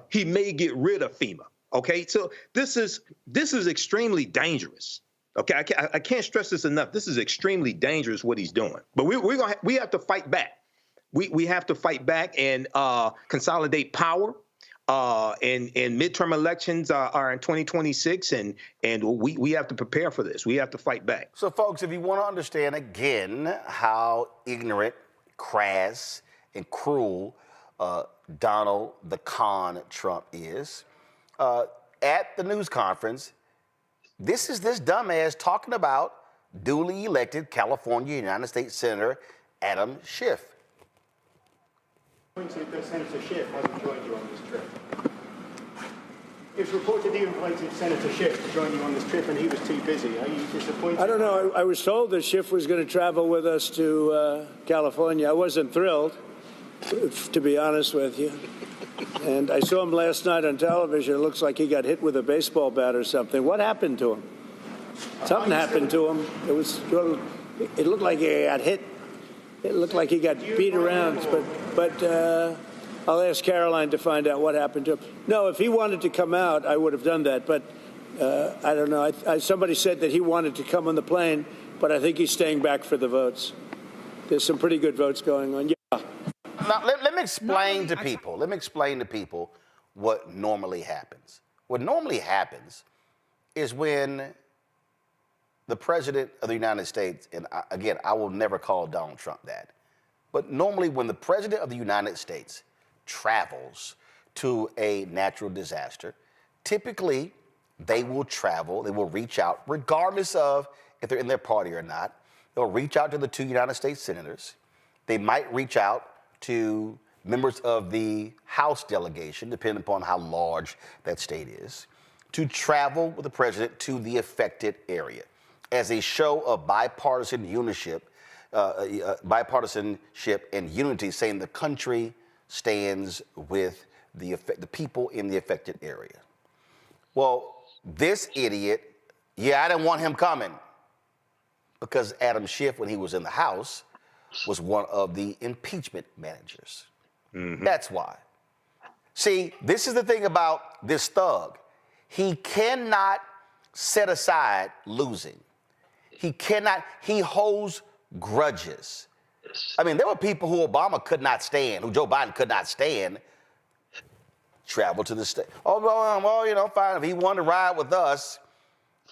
he may get rid of FEMA. Okay, so this is extremely dangerous. Okay, I can't stress this enough. This is extremely dangerous what he's doing. But we have to fight back. We have to fight back and consolidate power. And midterm elections are in 2026, and we have to prepare for this. We have to fight back. So, folks, if you want to understand again how ignorant, crass, and cruel Donald the Con Trump is, at the news conference, this is this dumbass talking about duly elected California United States Senator Adam Schiff. Senator Schiff hasn't joined you on this trip. It's reported you invited Senator Schiff to join you on this trip and he was too busy. Are you disappointed? I don't know. I was told that Schiff was going to travel with us to California. I wasn't thrilled, to be honest with you. And I saw him last night on television. It looks like he got hit with a baseball bat or something. What happened to him? Something happened to him. It looked like he got hit. It looked like he got beat around. But I'll ask Caroline to find out what happened to him. No, if he wanted to come out, I would have done that. But I don't know. Somebody said that he wanted to come on the plane, but I think he's staying back for the votes. There's some pretty good votes going on. Yeah. Now, let me explain to people. Let me explain to people what normally happens. What normally happens is when the President of the United States, and again, I will never call Donald Trump that, but normally when the President of the United States travels to a natural disaster, typically they will travel, they will reach out, regardless of if they're in their party or not. They'll reach out to the 2 United States senators. They might reach out to members of the House delegation, depending upon how large that state is, to travel with the president to the affected area as a show of bipartisan bipartisanship and unity, saying the country stands with the people in the affected area. Well, this idiot, I didn't want him coming because Adam Schiff, when he was in the House, was one of the impeachment managers. Mm-hmm. That's why. See, this is the thing about this thug. He cannot set aside losing. He holds grudges. I mean, there were people who Obama could not stand, who Joe Biden could not stand, travel to the state. Oh, well, fine, if he wanted to ride with us.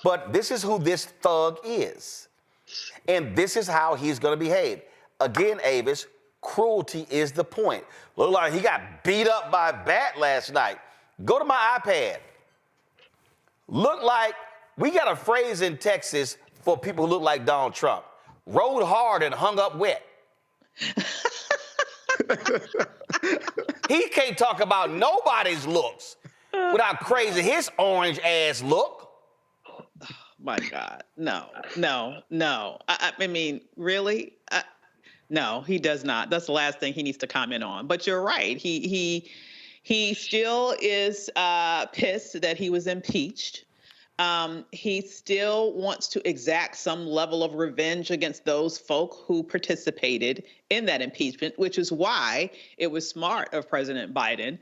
But this is who this thug is. And this is how he's going to behave. Again, Avis, cruelty is the point. Look like he got beat up by a bat last night. Go to my iPad. Look like, we got a phrase in Texas for people who look like Donald Trump. Rode hard and hung up wet. He can't talk about nobody's looks without crazy his orange ass look. My God, no. I mean, really? No, he does not. That's the last thing he needs to comment on. But you're right. He still is pissed that he was impeached. He still wants to exact some level of revenge against those folk who participated in that impeachment, which is why it was smart of President Biden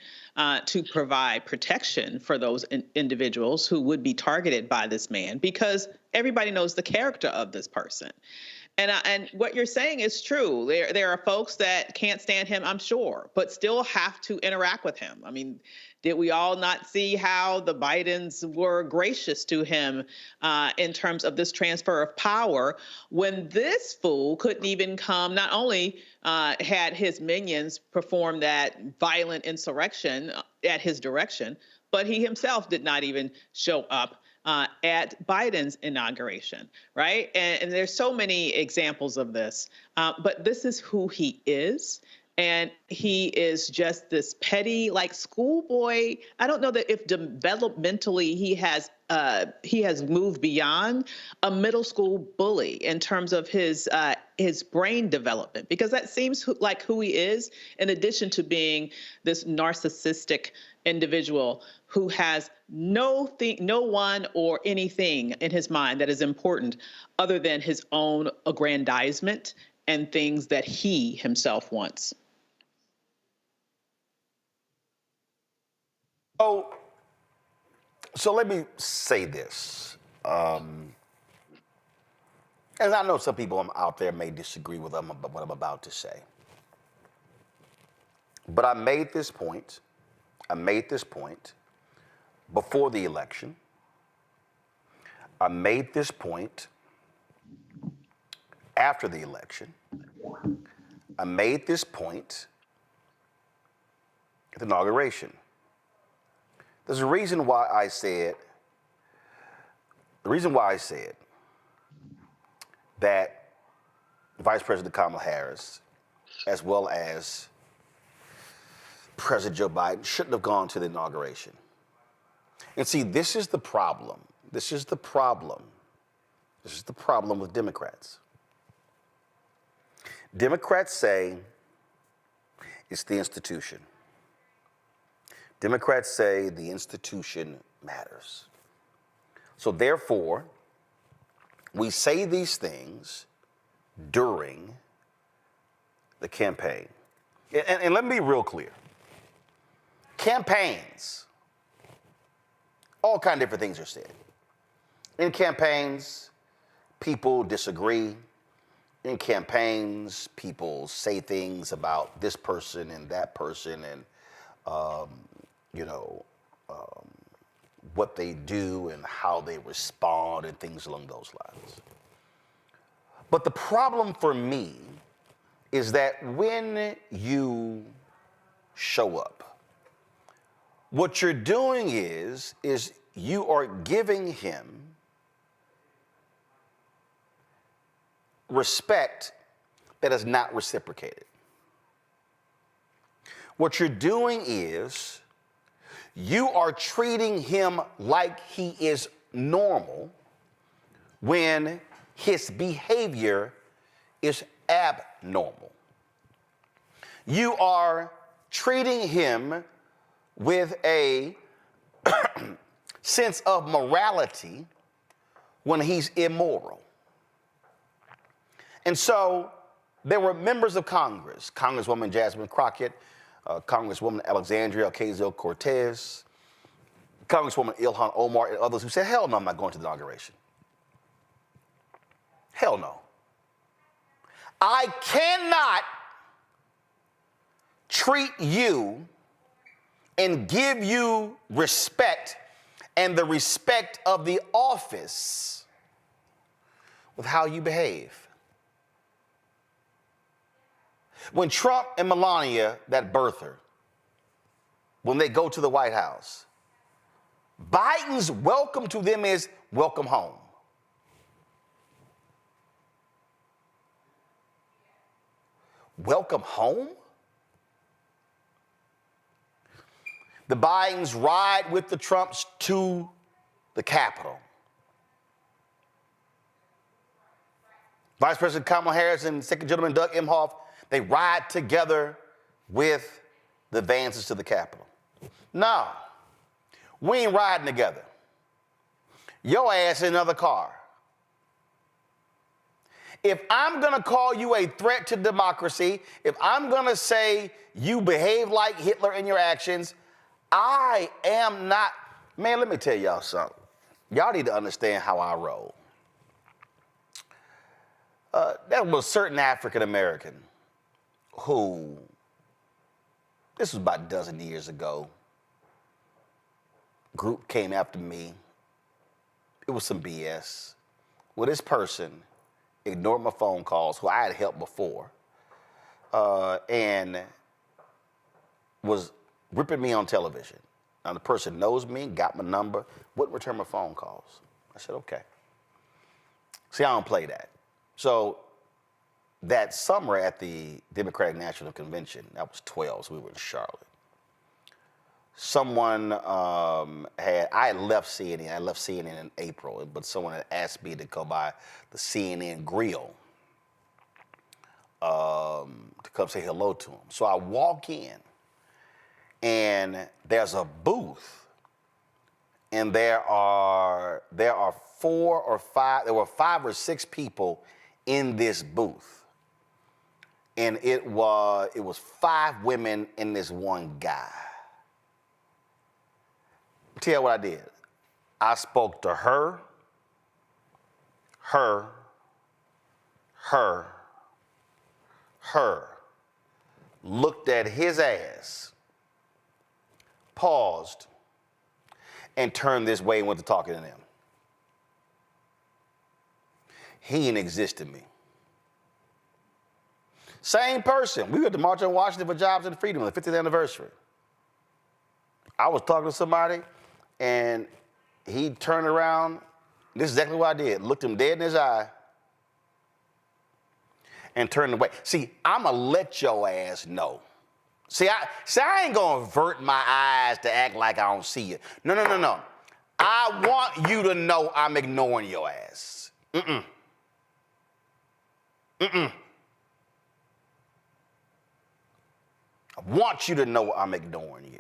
to provide protection for those individuals who would be targeted by this man, because everybody knows the character of this person. And what you're saying is true. There are folks that can't stand him, I'm sure, but still have to interact with him. I mean, did we all not see how the Bidens were gracious to him in terms of this transfer of power when this fool couldn't even come, not only had his minions perform that violent insurrection at his direction, but he himself did not even show up at Biden's inauguration, right? And there's so many examples of this, but this is who he is. And he is just this petty, like schoolboy. I don't know that if developmentally he has moved beyond a middle school bully in terms of his brain development, because that seems like who he is, in addition to being this narcissistic individual who has no one or anything in his mind that is important other than his own aggrandizement and things that he himself wants. So let me say this. And I know some people out there may disagree with what I'm about to say. But I made this point I made this point before the election. I made this point after the election. I made this point at the inauguration. There's a reason why I said, that Vice President Kamala Harris, as well as President Joe Biden, shouldn't have gone to the inauguration. And see, this is the problem. This is the problem. This is the problem with Democrats. Democrats say it's the institution. Democrats say the institution matters. So therefore, we say these things during the campaign. And let me be real clear. Campaigns, all kinds of different things are said. In campaigns, people disagree. In campaigns, people say things about this person and that person and, what they do and how they respond and things along those lines. But the problem for me is that when you show up, what you're doing is you are giving him respect that is not reciprocated. What you're doing is you are treating him like he is normal when his behavior is abnormal. You are treating him with a sense of morality when he's immoral. And so there were members of Congress, Congresswoman Jasmine Crockett, Congresswoman Alexandria Ocasio-Cortez, Congresswoman Ilhan Omar, and others who said, hell no, I'm not going to the inauguration. Hell no. I cannot treat you and give you respect and the respect of the office with how you behave. When Trump and Melania, that birther, when they go to the White House, Biden's welcome to them is welcome home. Welcome home? The Bidens ride with the Trumps to the Capitol. Vice President Kamala Harris and Second Gentleman Doug Emhoff, they ride together with the Vances to the Capitol. No, we ain't riding together. Your ass in another car. If I'm going to call you a threat to democracy, if I'm going to say you behave like Hitler in your actions, I am not. Man, let me tell y'all something. Y'all need to understand how I roll. There was a certain African American who, this was about a dozen years ago, group came after me. It was some BS. Well, this person ignored my phone calls, who I had helped before, and was ripping me on television. Now, the person knows me, got my number, wouldn't return my phone calls. I said, okay. See, I don't play that. So that summer at the Democratic National Convention, that was 12, so we were in Charlotte. Someone I had left CNN. I left CNN in April, but someone had asked me to go by the CNN grill to come say hello to him. So I walk in, and there's a booth, and there were 5 or 6 people in this booth. And it was 5 women and this one guy. Tell you what I did. I spoke to her, looked at his ass, paused and turned this way and went to talking to them. He didn't exist in me. Same person. We were at the March on Washington for Jobs and Freedom on the 50th anniversary. I was talking to somebody, and he turned around. This is exactly what I did. Looked him dead in his eye and turned away. See, I'ma let your ass know. See, I ain't gonna avert my eyes to act like I don't see you. No. I want you to know I'm ignoring your ass. I want you to know I'm ignoring you.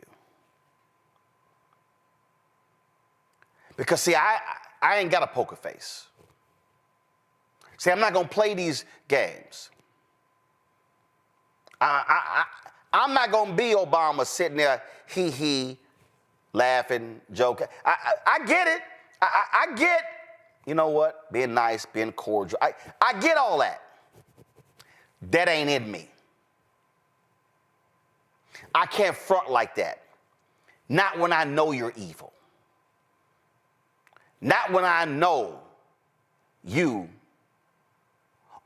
Because, see, I ain't got a poker face. See, I'm not going to play these games. I'm not going to be Obama sitting there, laughing, joking. I get it. I get, you know what, being nice, being cordial. I get all that. That ain't in me. I can't front like that. Not when I know you're evil. Not when I know you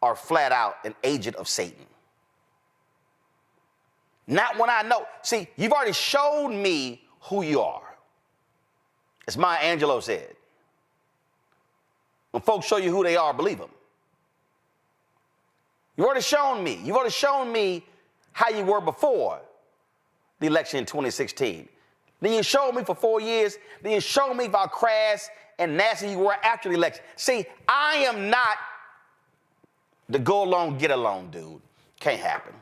are flat out an agent of Satan. Not when I know. See, you've already shown me who you are. As Maya Angelou said. When folks show you who they are, believe them. You've already shown me. You've already shown me how you were before the election in 2016. Then you showed me for 4 years. Then you showed me how crass and nasty you were after the election. See, I am not the go along, get along dude. Can't happen.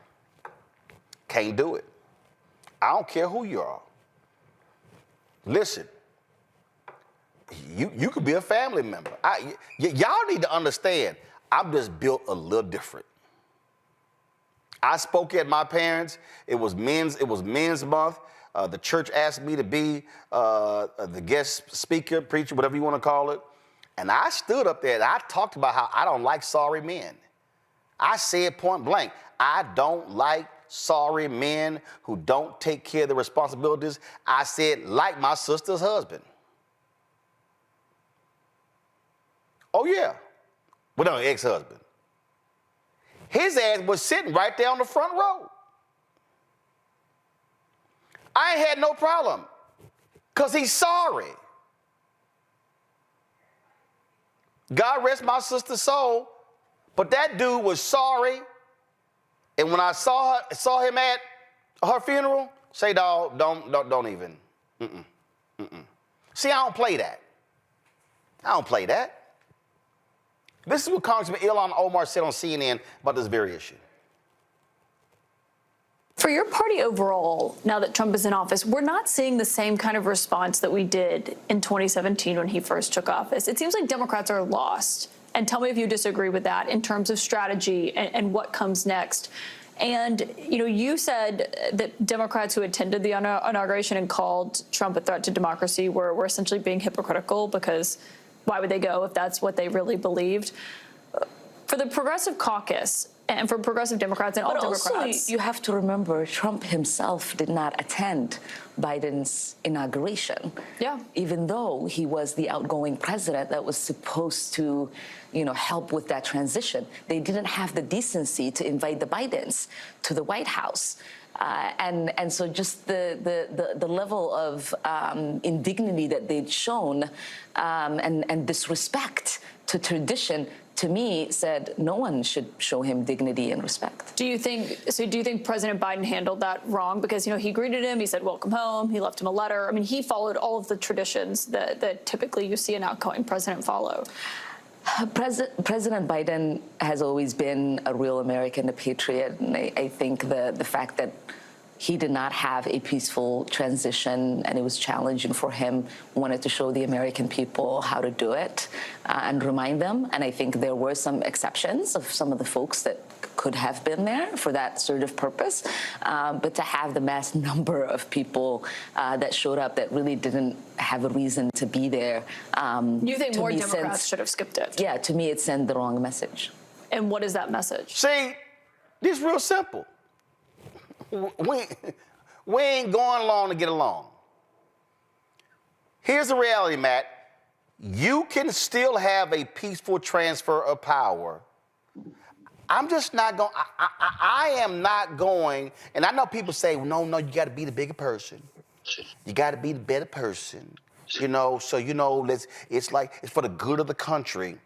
Can't do it. I don't care who you are. Listen, you could be a family member. Y'all need to understand, I'm just built a little different. I spoke at my parents'. It was men's month. The church asked me to be the guest speaker, preacher, whatever you want to call it. And I stood up there and I talked about how I don't like sorry men. I said point blank, I don't like sorry men who don't take care of their responsibilities. I said, like my sister's husband. Oh, yeah. Well, no, ex-husband. His ass was sitting right there on the front row. I ain't had no problem because he's sorry. God rest my sister's soul, but that dude was sorry. And when I saw him at her funeral, say, dog, don't even. See, I don't play that. I don't play that. This is what Congressman Ilhan Omar said on CNN about this very issue. For your party overall, now that Trump is in office, we're not seeing the same kind of response that we did in 2017 when he first took office. It seems like Democrats are lost. And tell me if you disagree with that in terms of strategy and what comes next. And, you said that Democrats who attended the inauguration and called Trump a threat to democracy were essentially being hypocritical because why would they go if that's what they really believed? For the Progressive Caucus and for progressive Democrats and all Democrats. But also, you have to remember, Trump himself did not attend Biden's inauguration. Yeah. Even though he was the outgoing president that was supposed to, help with that transition. They didn't have the decency to invite the Bidens to the White House. And so just the level of indignity that they'd shown and disrespect to tradition, to me, said no one should show him dignity and respect. Do you think President Biden handled that wrong? Because, he greeted him, he said, welcome home, he left him a letter. I mean, he followed all of the traditions that typically you see an outgoing president follow. President Biden has always been a real American, a patriot, and I think the fact that he did not have a peaceful transition and it was challenging for him, wanted to show the American people how to do it and remind them. And I think there were some exceptions of some of the folks that could have been there for that sort of purpose. But to have the mass number of people that showed up that really didn't have a reason to be there. You think more Democrats should have skipped it? Yeah, to me, it sent the wrong message. And what is that message? See, this is real simple. We ain't going along to get along. Here's the reality, Matt. You can still have a peaceful transfer of power. I'm just not going, I am not going, and I know people say, no, you got to be the bigger person. You got to be the better person. You know, so, you know, it's like, it's for the good of the country.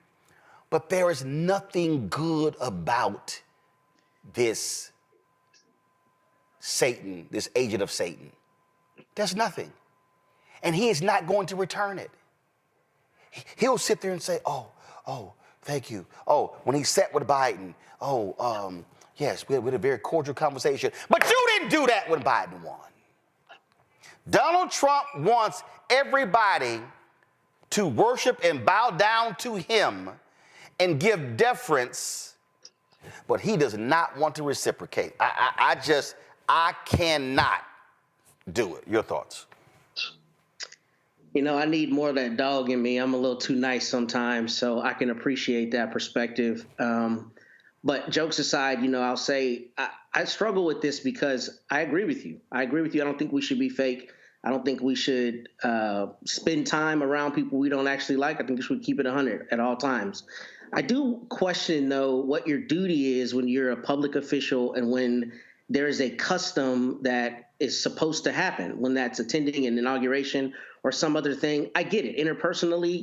But there is nothing good about this Satan, this agent of Satan. There's nothing. And he is not going to return it. He'll sit there and say, oh, thank you. Oh, when he sat with Biden, yes, we had a very cordial conversation. But you didn't do that when Biden won. Donald Trump wants everybody to worship and bow down to him and give deference, but he does not want to reciprocate. I cannot do it. Your thoughts? You know, I need more of that dog in me. I'm a little too nice sometimes, so I can appreciate that perspective. But jokes aside, you know, I'll say I struggle with this because I agree with you. I don't think we should be fake. I don't think we should spend time around people we don't actually like. I think we should keep it 100 at all times. I do question, though, what your duty is when you're a public official and when there is a custom that is supposed to happen, when that's attending an inauguration or some other thing. I get it. Interpersonally,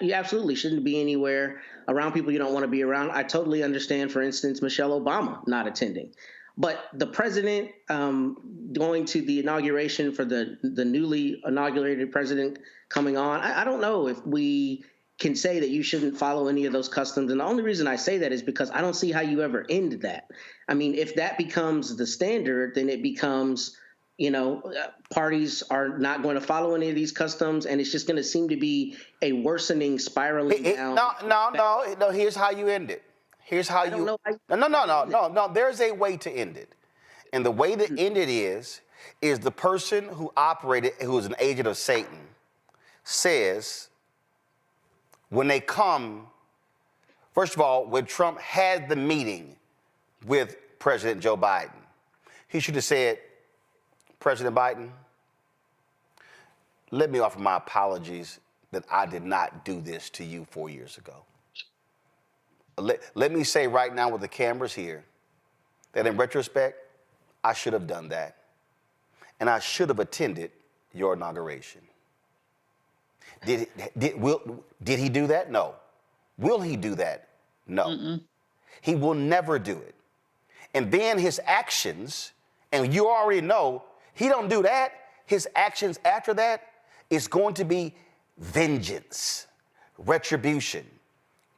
you absolutely shouldn't be anywhere around people you don't want to be around. I totally understand, for instance, Michelle Obama not attending. But the president going to the inauguration for the newly inaugurated president coming on, I don't know if we can say that you shouldn't follow any of those customs. And the only reason I say that is because I don't see how you ever end that. I mean, if that becomes the standard, then it becomes, you know, parties are not going to follow any of these customs, and it's just going to seem to be a worsening, spiraling down. No. Here's how you end it. Here's how you. No. There's a way to end it, and the way to end it is the person who is an agent of Satan, says when they come. First of all, when Trump had the meeting with President Joe Biden, he should have said, President Biden, let me offer my apologies that I did not do this to you 4 years ago. Let me say right now with the cameras here that in retrospect, I should have done that. And I should have attended your inauguration. Did he do that? No. Will he do that? No. Mm-mm. He will never do it. And then his actions, and you already know, he don't do that. His actions after that is going to be vengeance, retribution.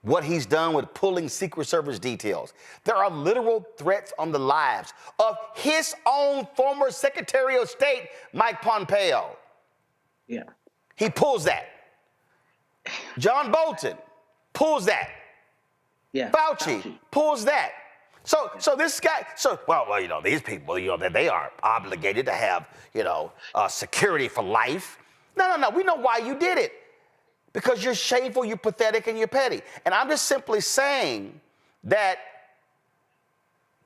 What he's done with pulling Secret Service details. There are literal threats on the lives of his own former Secretary of State, Mike Pompeo. Yeah. He pulls that. John Bolton pulls that. Yeah. Fauci pulls that. So this guy, well, you know, these people, you know, that they are obligated to have, you know, security for life. No. We know why you did it. Because you're shameful, you're pathetic, and you're petty. And I'm just simply saying that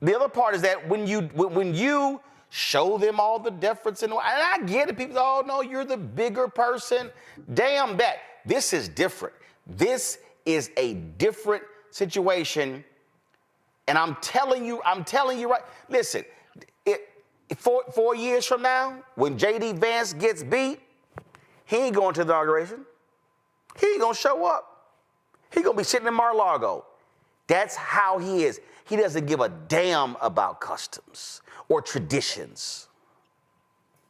the other part is that when you show them all the deference and I get it, people say, oh no, you're the bigger person. Damn that. This is different. This is a different situation. And I'm telling you right. Listen, 4 years from now, when J.D. Vance gets beat, he ain't going to the inauguration. He ain't gonna show up. He gonna be sitting in Mar-a-Lago. That's how he is. He doesn't give a damn about customs or traditions.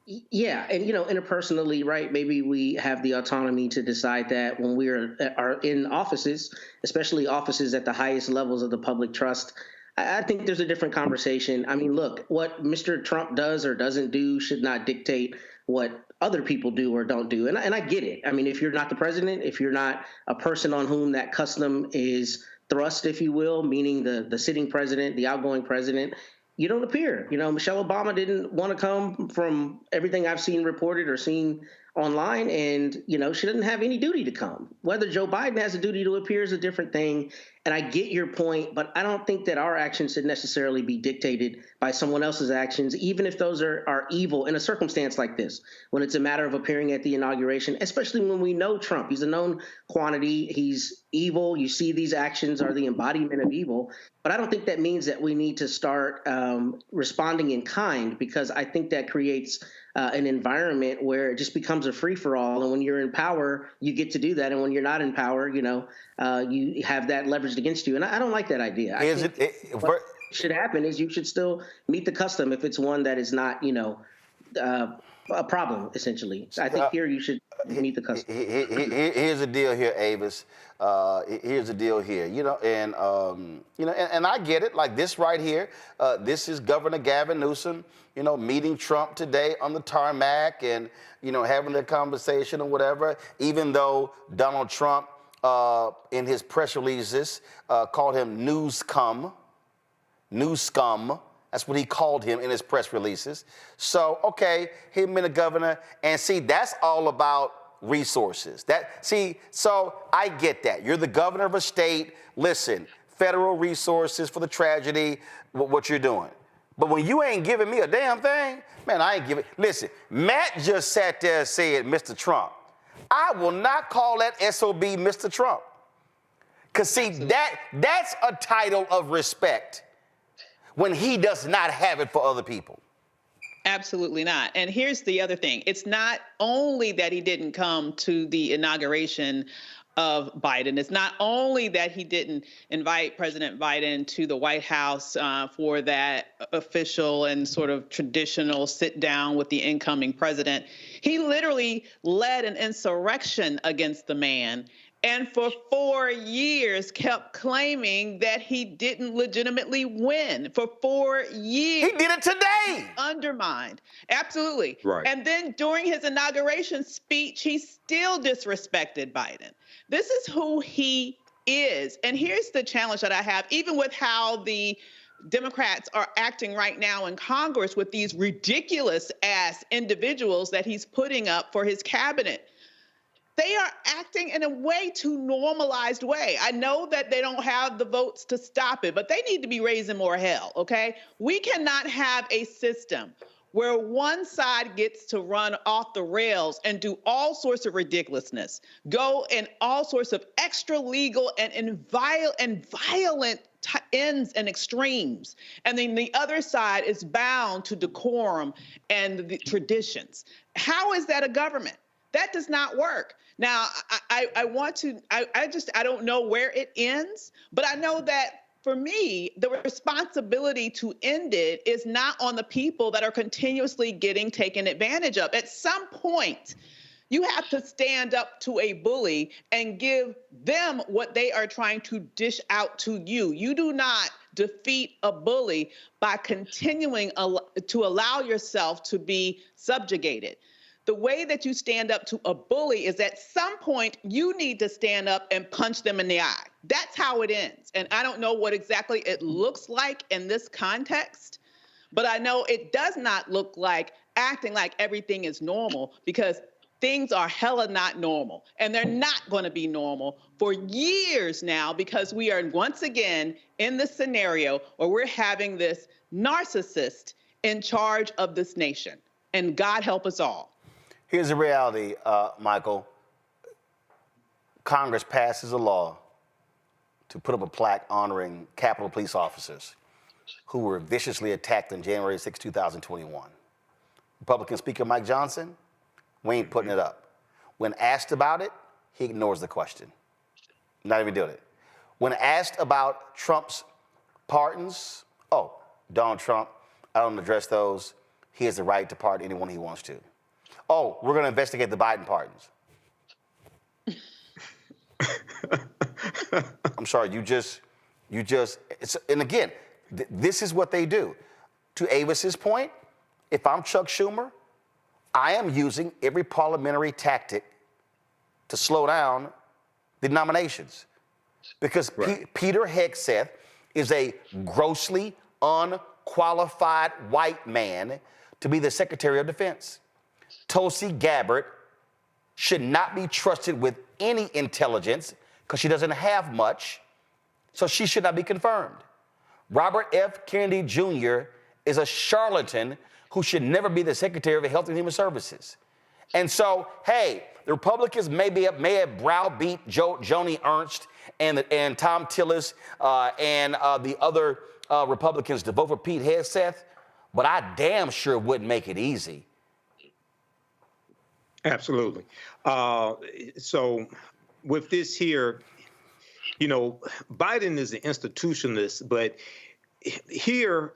Yeah, and you know, interpersonally, right? Maybe we have the autonomy to decide that when we are in offices, especially offices at the highest levels of the public trust. I think there's a different conversation. I mean, look, what Mr. Trump does or doesn't do should not dictate what other people do or don't do. And I get it. I mean, if you're not the president, if you're not a person on whom that custom is thrust, if you will, meaning the sitting president, the outgoing president, you don't appear. You know, Michelle Obama didn't want to come from everything I've seen reported or seen online, and she doesn't have any duty to come. Whether Joe Biden has a duty to appear is a different thing. And I get your point, but I don't think that our actions should necessarily be dictated by someone else's actions, even if those are evil in a circumstance like this, when it's a matter of appearing at the inauguration, especially when we know Trump. He's a known quantity. He's evil. You see these actions are the embodiment of evil. But I don't think that means that we need to start responding in kind, because I think that creates an environment where it just becomes a free-for-all. And when you're in power, you get to do that. And when you're not in power, you have that leveraged against you. And I don't like that idea. What should happen is you should still meet the custom if it's one that is not, a problem, essentially. I think here you should meet the custom. Here's the deal here, Avis. Here's the deal here. And I get it. Like this right here. This is Governor Gavin Newsom, meeting Trump today on the tarmac and, having a conversation or whatever, even though Donald Trump, in his press releases, called him news scum. That's what he called him in his press releases. So, okay, him and the governor, and see, that's all about resources. So I get that. You're the governor of a state. Listen, federal resources for the tragedy, what you're doing. But when you ain't giving me a damn thing, man, I ain't giving. Listen, Matt just sat there and said, Mr. Trump. I will not call that SOB Mr. Trump. Because, see, that's a title of respect when he does not have it for other people. Absolutely not. And here's the other thing. It's not only that he didn't come to the inauguration of Biden. It's not only that he didn't invite President Biden to the White House for that official and sort of traditional sit down with the incoming president. He literally led an insurrection against the man, and for 4 years kept claiming that he didn't legitimately win. For 4 years. He did it today. Undermined. Absolutely. Right. And then during his inauguration speech, he still disrespected Biden. This is who he is. And here's the challenge that I have, even with how the Democrats are acting right now in Congress with these ridiculous ass individuals that he's putting up for his cabinet. They are acting in a way too normalized way. I know that they don't have the votes to stop it, but they need to be raising more hell, okay? We cannot have a system where one side gets to run off the rails and do all sorts of ridiculousness, go in all sorts of extra legal and violent ends and extremes. And then the other side is bound to decorum and the traditions. How is that a government? That does not work. Now, I don't know where it ends, but I know that for me, the responsibility to end it is not on the people that are continuously getting taken advantage of. At some point, you have to stand up to a bully and give them what they are trying to dish out to you. You do not defeat a bully by continuing to allow yourself to be subjugated. The way that you stand up to a bully is at some point you need to stand up and punch them in the eye. That's how it ends. And I don't know what exactly it looks like in this context, but I know it does not look like acting like everything is normal, because things are hella not normal. And they're not going to be normal for years now, because we are once again in this scenario where we're having this narcissist in charge of this nation. And God help us all. Here's the reality, Michael. Congress passes a law to put up a plaque honoring Capitol Police officers who were viciously attacked on January 6, 2021. Republican Speaker Mike Johnson, we ain't putting it up. When asked about it, he ignores the question. Not even doing it. When asked about Trump's pardons, Donald Trump, I don't address those. He has the right to pardon anyone he wants to. We're going to investigate the Biden pardons. I'm sorry, and again, this is what they do. To Avis's point, if I'm Chuck Schumer, I am using every parliamentary tactic to slow down the nominations. Because Peter Hegseth is a grossly unqualified white man to be the Secretary of Defense. Tulsi Gabbard should not be trusted with any intelligence because she doesn't have much, so she should not be confirmed. Robert F. Kennedy Jr. is a charlatan who should never be the Secretary of Health and Human Services. And so, hey, the Republicans may have browbeat Joni Ernst and Tom Tillis and the other Republicans to vote for Pete Hegseth, but I damn sure wouldn't make it easy. Absolutely. So with this here, you know, Biden is an institutionalist, but here,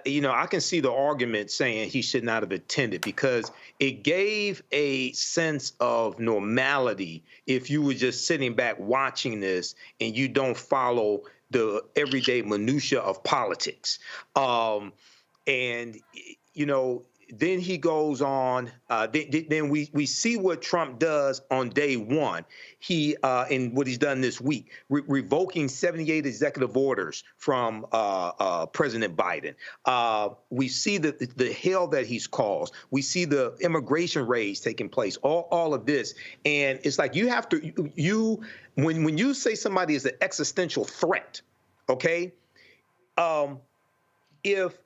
you know, I can see the argument saying he should not have attended because it gave a sense of normality if you were just sitting back watching this and you don't follow the everyday minutia of politics. And, you know, then he goes on. Then we see what Trump does on day one. He and what he's done this week, revoking 78 executive orders from President Biden. We see the hell that he's caused. We see the immigration raids taking place. All of this, and it's like you have to when you say somebody is an existential threat, okay? If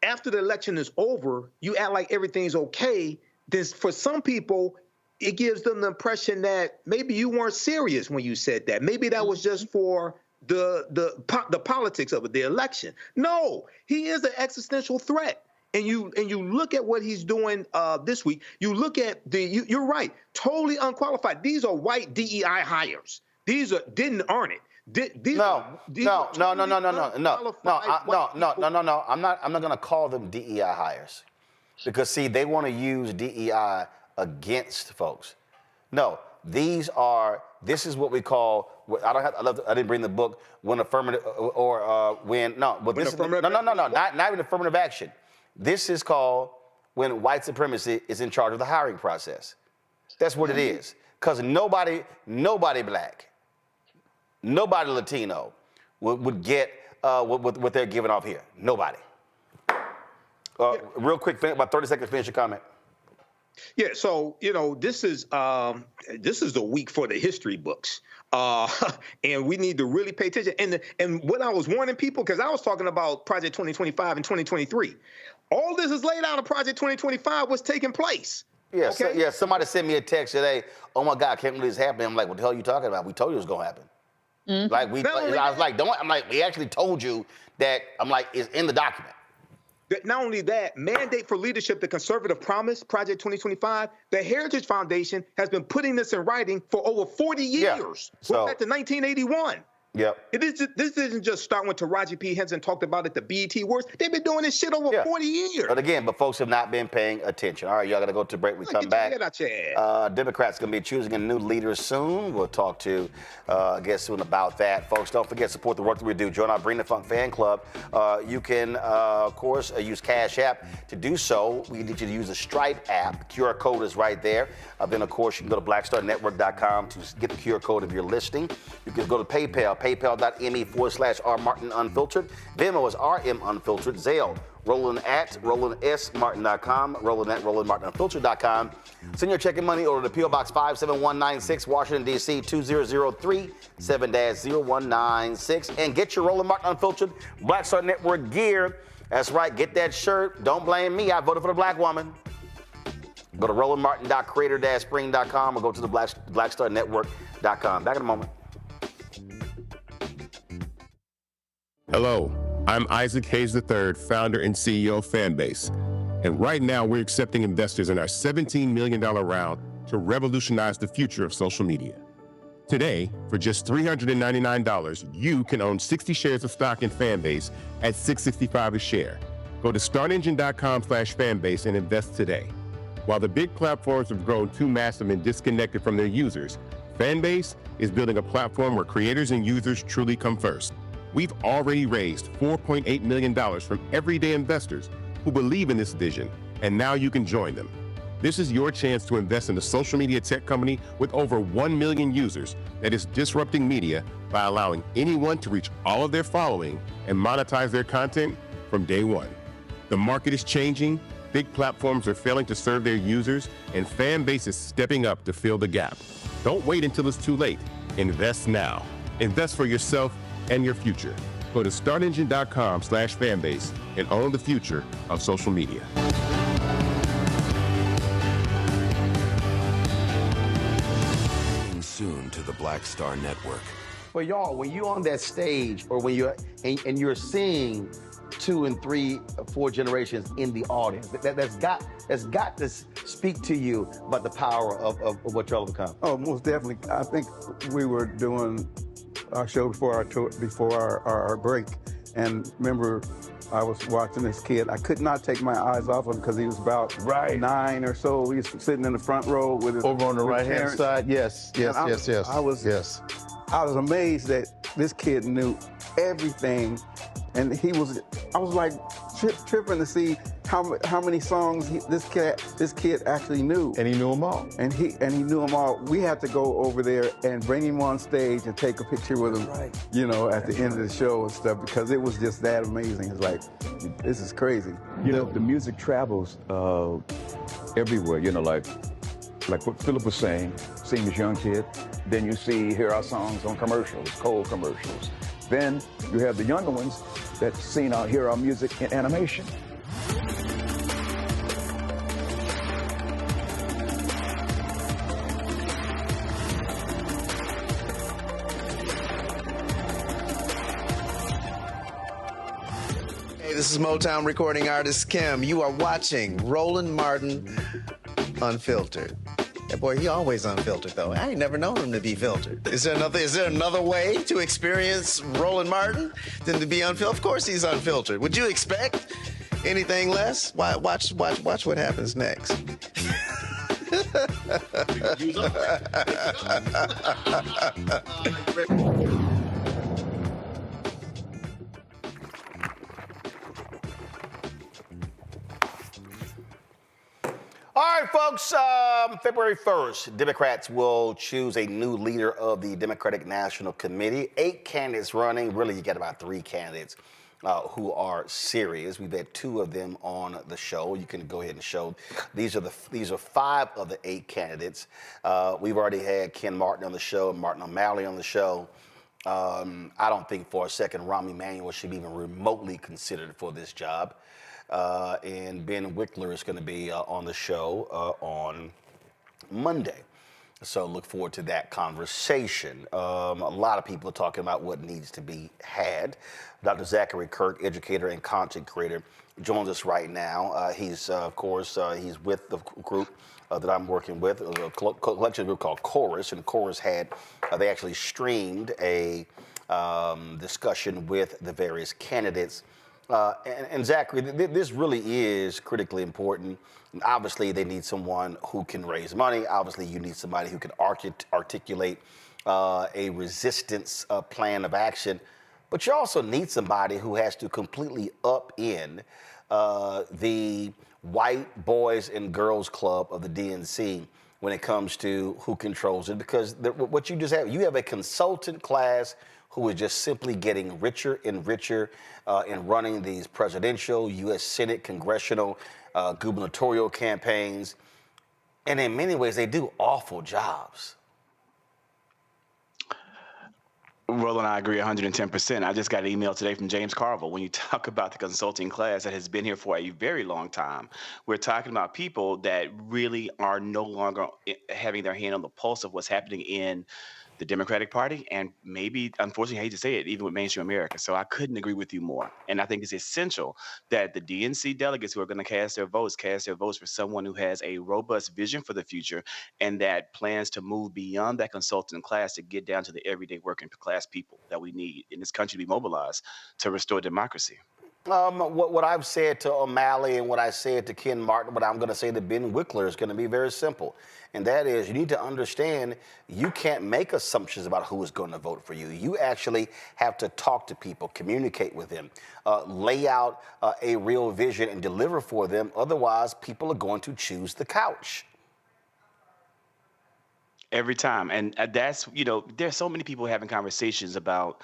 after the election is over, you act like everything's okay, then for some people, it gives them the impression that maybe you weren't serious when you said that. Maybe that was just for the politics of it, the election. No, he is an existential threat. And you look at what he's doing this week. You look at you're right, totally unqualified. These are white DEI hires. These didn't earn it. No. I'm not going to call them DEI hires because, see, they want to use DEI against folks. No, this is what we call, I didn't bring the book, when affirmative, not even affirmative action. This is called when white supremacy is in charge of the hiring process. That's what it is. Because nobody black, nobody Latino would get what they're giving off here. Nobody. Real quick, about 30 seconds, finish your comment. Yeah, so, you know, this is the week for the history books. And we need to really pay attention. And what I was warning people, because I was talking about Project 2025 and 2023. All this is laid out in Project 2025 was taking place. Yeah, okay? Somebody sent me a text today, oh my God, I can't believe this happening. I'm like, what the hell are you talking about? We told you it was gonna happen. Mm-hmm. We actually told you that, it's in the document. Not only that, Mandate for Leadership, the Conservative Promise, Project 2025, the Heritage Foundation has been putting this in writing for over 40 years. Yeah. Going back to 1981. Yep. This isn't just starting when Taraji P. Henson talked about it, the BET Awards. They've been doing this shit over 40 years. But folks have not been paying attention. All right, y'all got to go to break. We come back. Democrats going to be choosing a new leader soon. We'll talk to, soon about that. Folks, don't forget, support the work that we do. Join our Bring the Funk fan club. You can, of course, use Cash App to do so. We need you to use the Stripe app. QR code is right there. Then, of course, you can go to blackstarnetwork.com to get the QR code if you're listening. You can go to PayPal. PayPal.me/RMartinUnfiltered. Venmo is RM Unfiltered. Zelle, Roland@RolandSMartin.com. Roland@RolandMartinUnfiltered.com. Send your check and money order to P.O. Box 57196, Washington, D.C. 2003 7-0196. And get your Roland Martin Unfiltered Black Star Network gear. That's right, get that shirt. Don't blame me. I voted for the black woman. Go to RolandMartin.creator-spring.com or go to the BlackStarNetwork.com. Back in a moment. Hello, I'm Isaac Hayes III, founder and CEO of Fanbase. And right now we're accepting investors in our $17 million round to revolutionize the future of social media. Today, for just $399, you can own 60 shares of stock in Fanbase at $665 a share. Go to startengine.com/fanbase and invest today. While the big platforms have grown too massive and disconnected from their users, Fanbase is building a platform where creators and users truly come first. We've already raised $4.8 million from everyday investors who believe in this vision, and now you can join them. This is your chance to invest in a social media tech company with over 1 million users that is disrupting media by allowing anyone to reach all of their following and monetize their content from day one. The market is changing, Big platforms are failing to serve their users, and fan base is stepping up to fill the gap. Don't wait until it's too late. Invest now. Invest for yourself and your future. Go to startengine.com/fanbase and own the future of social media. Soon to the Black Star Network. Well, y'all, when you're on that stage or when you're and you're seeing 2 and 3, 4 generations in the audience, that's got to speak to you about the power of what y'all have become. Oh, most definitely. I think we were doing our show before our tour, before our break, and remember, I was watching this kid. I could not take my eyes off him because he was about 9 or so. He was sitting in the front row with his over on the right-hand parents. side. Yes. I was amazed that this kid knew everything, and I was like tripping to see how many songs this kid actually knew. And he knew them all. And he knew them all. We had to go over there and bring him on stage and take a picture with him, you know, at the end of the show and stuff, because it was just that amazing. It's like, this is crazy. You know, the music travels everywhere, you know, like what Philip was saying, seeing this young kid, then you hear our songs on commercials, cold commercials. Then you have the younger ones that hear our music in animation. Hey, this is Motown recording artist Kim. You are watching Roland Martin Unfiltered. Yeah, boy, he always unfiltered, though. I ain't never known him to be filtered. Is there another way to experience Roland Martin than to be unfiltered? Of course he's unfiltered. Would you expect anything less? Watch what happens next. All right, folks, February 1st, Democrats will choose a new leader of the Democratic National Committee. 8 candidates running. Really, you got about 3 candidates who are serious. We've had 2 of them on the show. You can go ahead and show. These are 5 of the 8 candidates. We've already had Ken Martin on the show, Martin O'Malley on the show. I don't think for a second Rahm Emanuel should be even remotely considered for this job. And Ben Wickler is going to be on the show on Monday. So look forward to that conversation. A lot of people are talking about what needs to be had. Dr. Zachary Kirk, educator and content creator, joins us right now. He's, of course, he's with the group that I'm working with, a collection group called Chorus. And Chorus they actually streamed a discussion with the various candidates. And Zachary, this really is critically important. And obviously, they need someone who can raise money. Obviously, you need somebody who can articulate a resistance plan of action. But you also need somebody who has to completely upend the white boys and girls club of the DNC when it comes to who controls it. Because what you have a consultant class who is just simply getting richer and richer in running these presidential, U.S. Senate, congressional, gubernatorial campaigns. And in many ways, they do awful jobs. Roland, I agree 110%. I just got an email today from James Carville. When you talk about the consulting class that has been here for a very long time, we're talking about people that really are no longer having their hand on the pulse of what's happening in the Democratic Party, and maybe, unfortunately, I hate to say it, even with mainstream America. So I couldn't agree with you more. And I think it's essential that the DNC delegates who are going to cast their votes for someone who has a robust vision for the future and that plans to move beyond that consultant class to get down to the everyday working class people that we need in this country to be mobilized to restore democracy. What I've said to O'Malley and what I said to Ken Martin, what I'm going to say to Ben Wickler is going to be very simple. And that is, you need to understand you can't make assumptions about who is going to vote for you. You actually have to talk to people, communicate with them, lay out a real vision and deliver for them. Otherwise, people are going to choose the couch. Every time. And that's, there's so many people having conversations about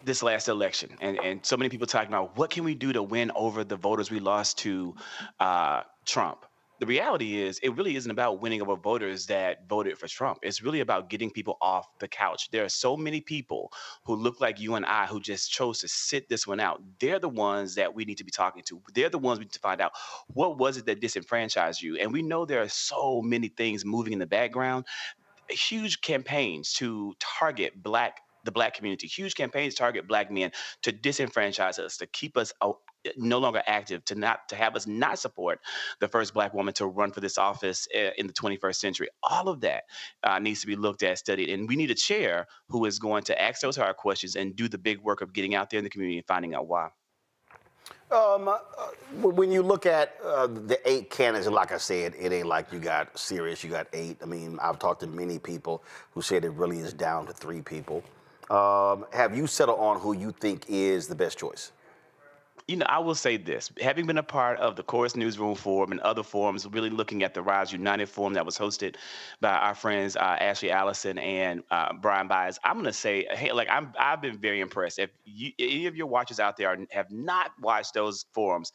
this last election, and so many people talking about what can we do to win over the voters we lost to Trump. The reality is, it really isn't about winning over voters that voted for Trump. It's really about getting people off the couch. There are so many people who look like you and I who just chose to sit this one out. They're the ones that we need to be talking to. They're the ones we need to find out what was it that disenfranchised you. And we know there are so many things moving in the background. Huge campaigns to target the black community, huge campaigns target black men to disenfranchise us, to keep us no longer active, to have us not support the first black woman to run for this office in the 21st century. All of that needs to be looked at, studied, and we need a chair who is going to ask those hard questions and do the big work of getting out there in the community and finding out why. When you look at the 8 candidates, and like I said, it ain't like you got serious, you got 8. I mean, I've talked to many people who said it really is down to 3 people. Have you settled on who you think is the best choice? You know, I will say this, having been a part of the Chorus Newsroom Forum and other forums, really looking at the Rise United Forum that was hosted by our friends Ashley Allison and Brian Byers, I'm going to say, hey, like I've been very impressed. If any of your watchers out there have not watched those forums,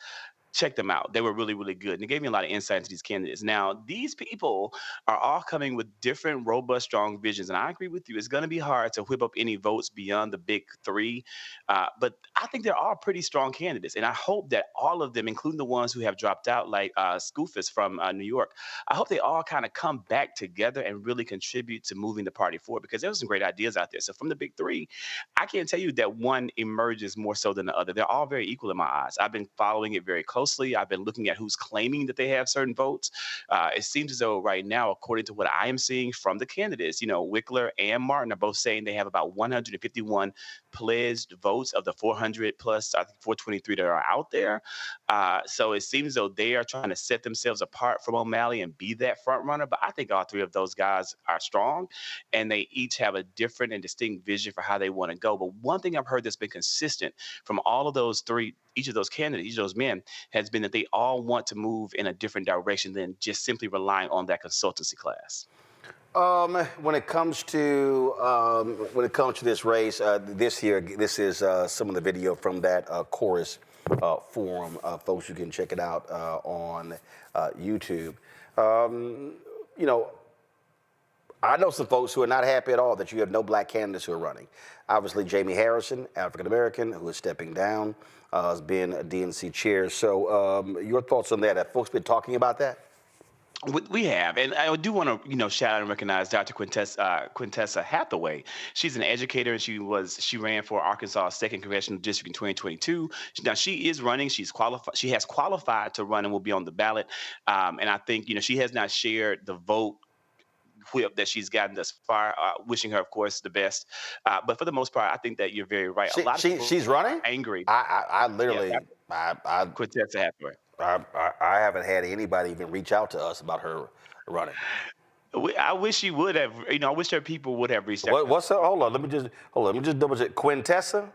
check them out. They were really, really good. And it gave me a lot of insight into these candidates. Now, these people are all coming with different, robust, strong visions. And I agree with you. It's going to be hard to whip up any votes beyond the big 3. But I think they're all pretty strong candidates. And I hope that all of them, including the ones who have dropped out, like Scoofus from New York, I hope they all kind of come back together and really contribute to moving the party forward, because there were some great ideas out there. So from the big 3, I can't tell you that one emerges more so than the other. They're all very equal in my eyes. I've been following it very closely. I've been looking at who's claiming that they have certain votes. It seems as though right now, according to what I am seeing from the candidates, you know, Wickler and Martin are both saying they have about 151 pledged votes of the 400 plus, I think 423 that are out there. So it seems as though they are trying to set themselves apart from O'Malley and be that front runner. But I think all 3 of those guys are strong, and they each have a different and distinct vision for how they want to go. But one thing I've heard that's been consistent from all of those 3, each of those candidates, each of those men, has been that they all want to move in a different direction than just simply relying on that consultancy class. When it comes to this race, this is some of the video from that Chorus forum. Folks, you can check it out on YouTube. You know, I know some folks who are not happy at all that you have no black candidates who are running. Obviously, Jamie Harrison, African American, who is stepping down, has been a DNC chair. So, your thoughts on that? Have folks been talking about that? We have, and I do want to, shout out and recognize Dr. Quintessa Hathaway. She's an educator, and she ran for Arkansas' 2nd congressional district in 2022. Now she is running. She's qualified. She has qualified to run and will be on the ballot. And I think she has not shared the vote whip that she's gotten thus far. Wishing her, of course, the best. But for the most part, I think that you're very right. She's running? Angry. I literally, Quintessa Hathaway. I haven't had anybody even reach out to us about her running. I wish she would have. I wish her people would have reached out. What's her? Hold on. Let me just double check. Quintessa?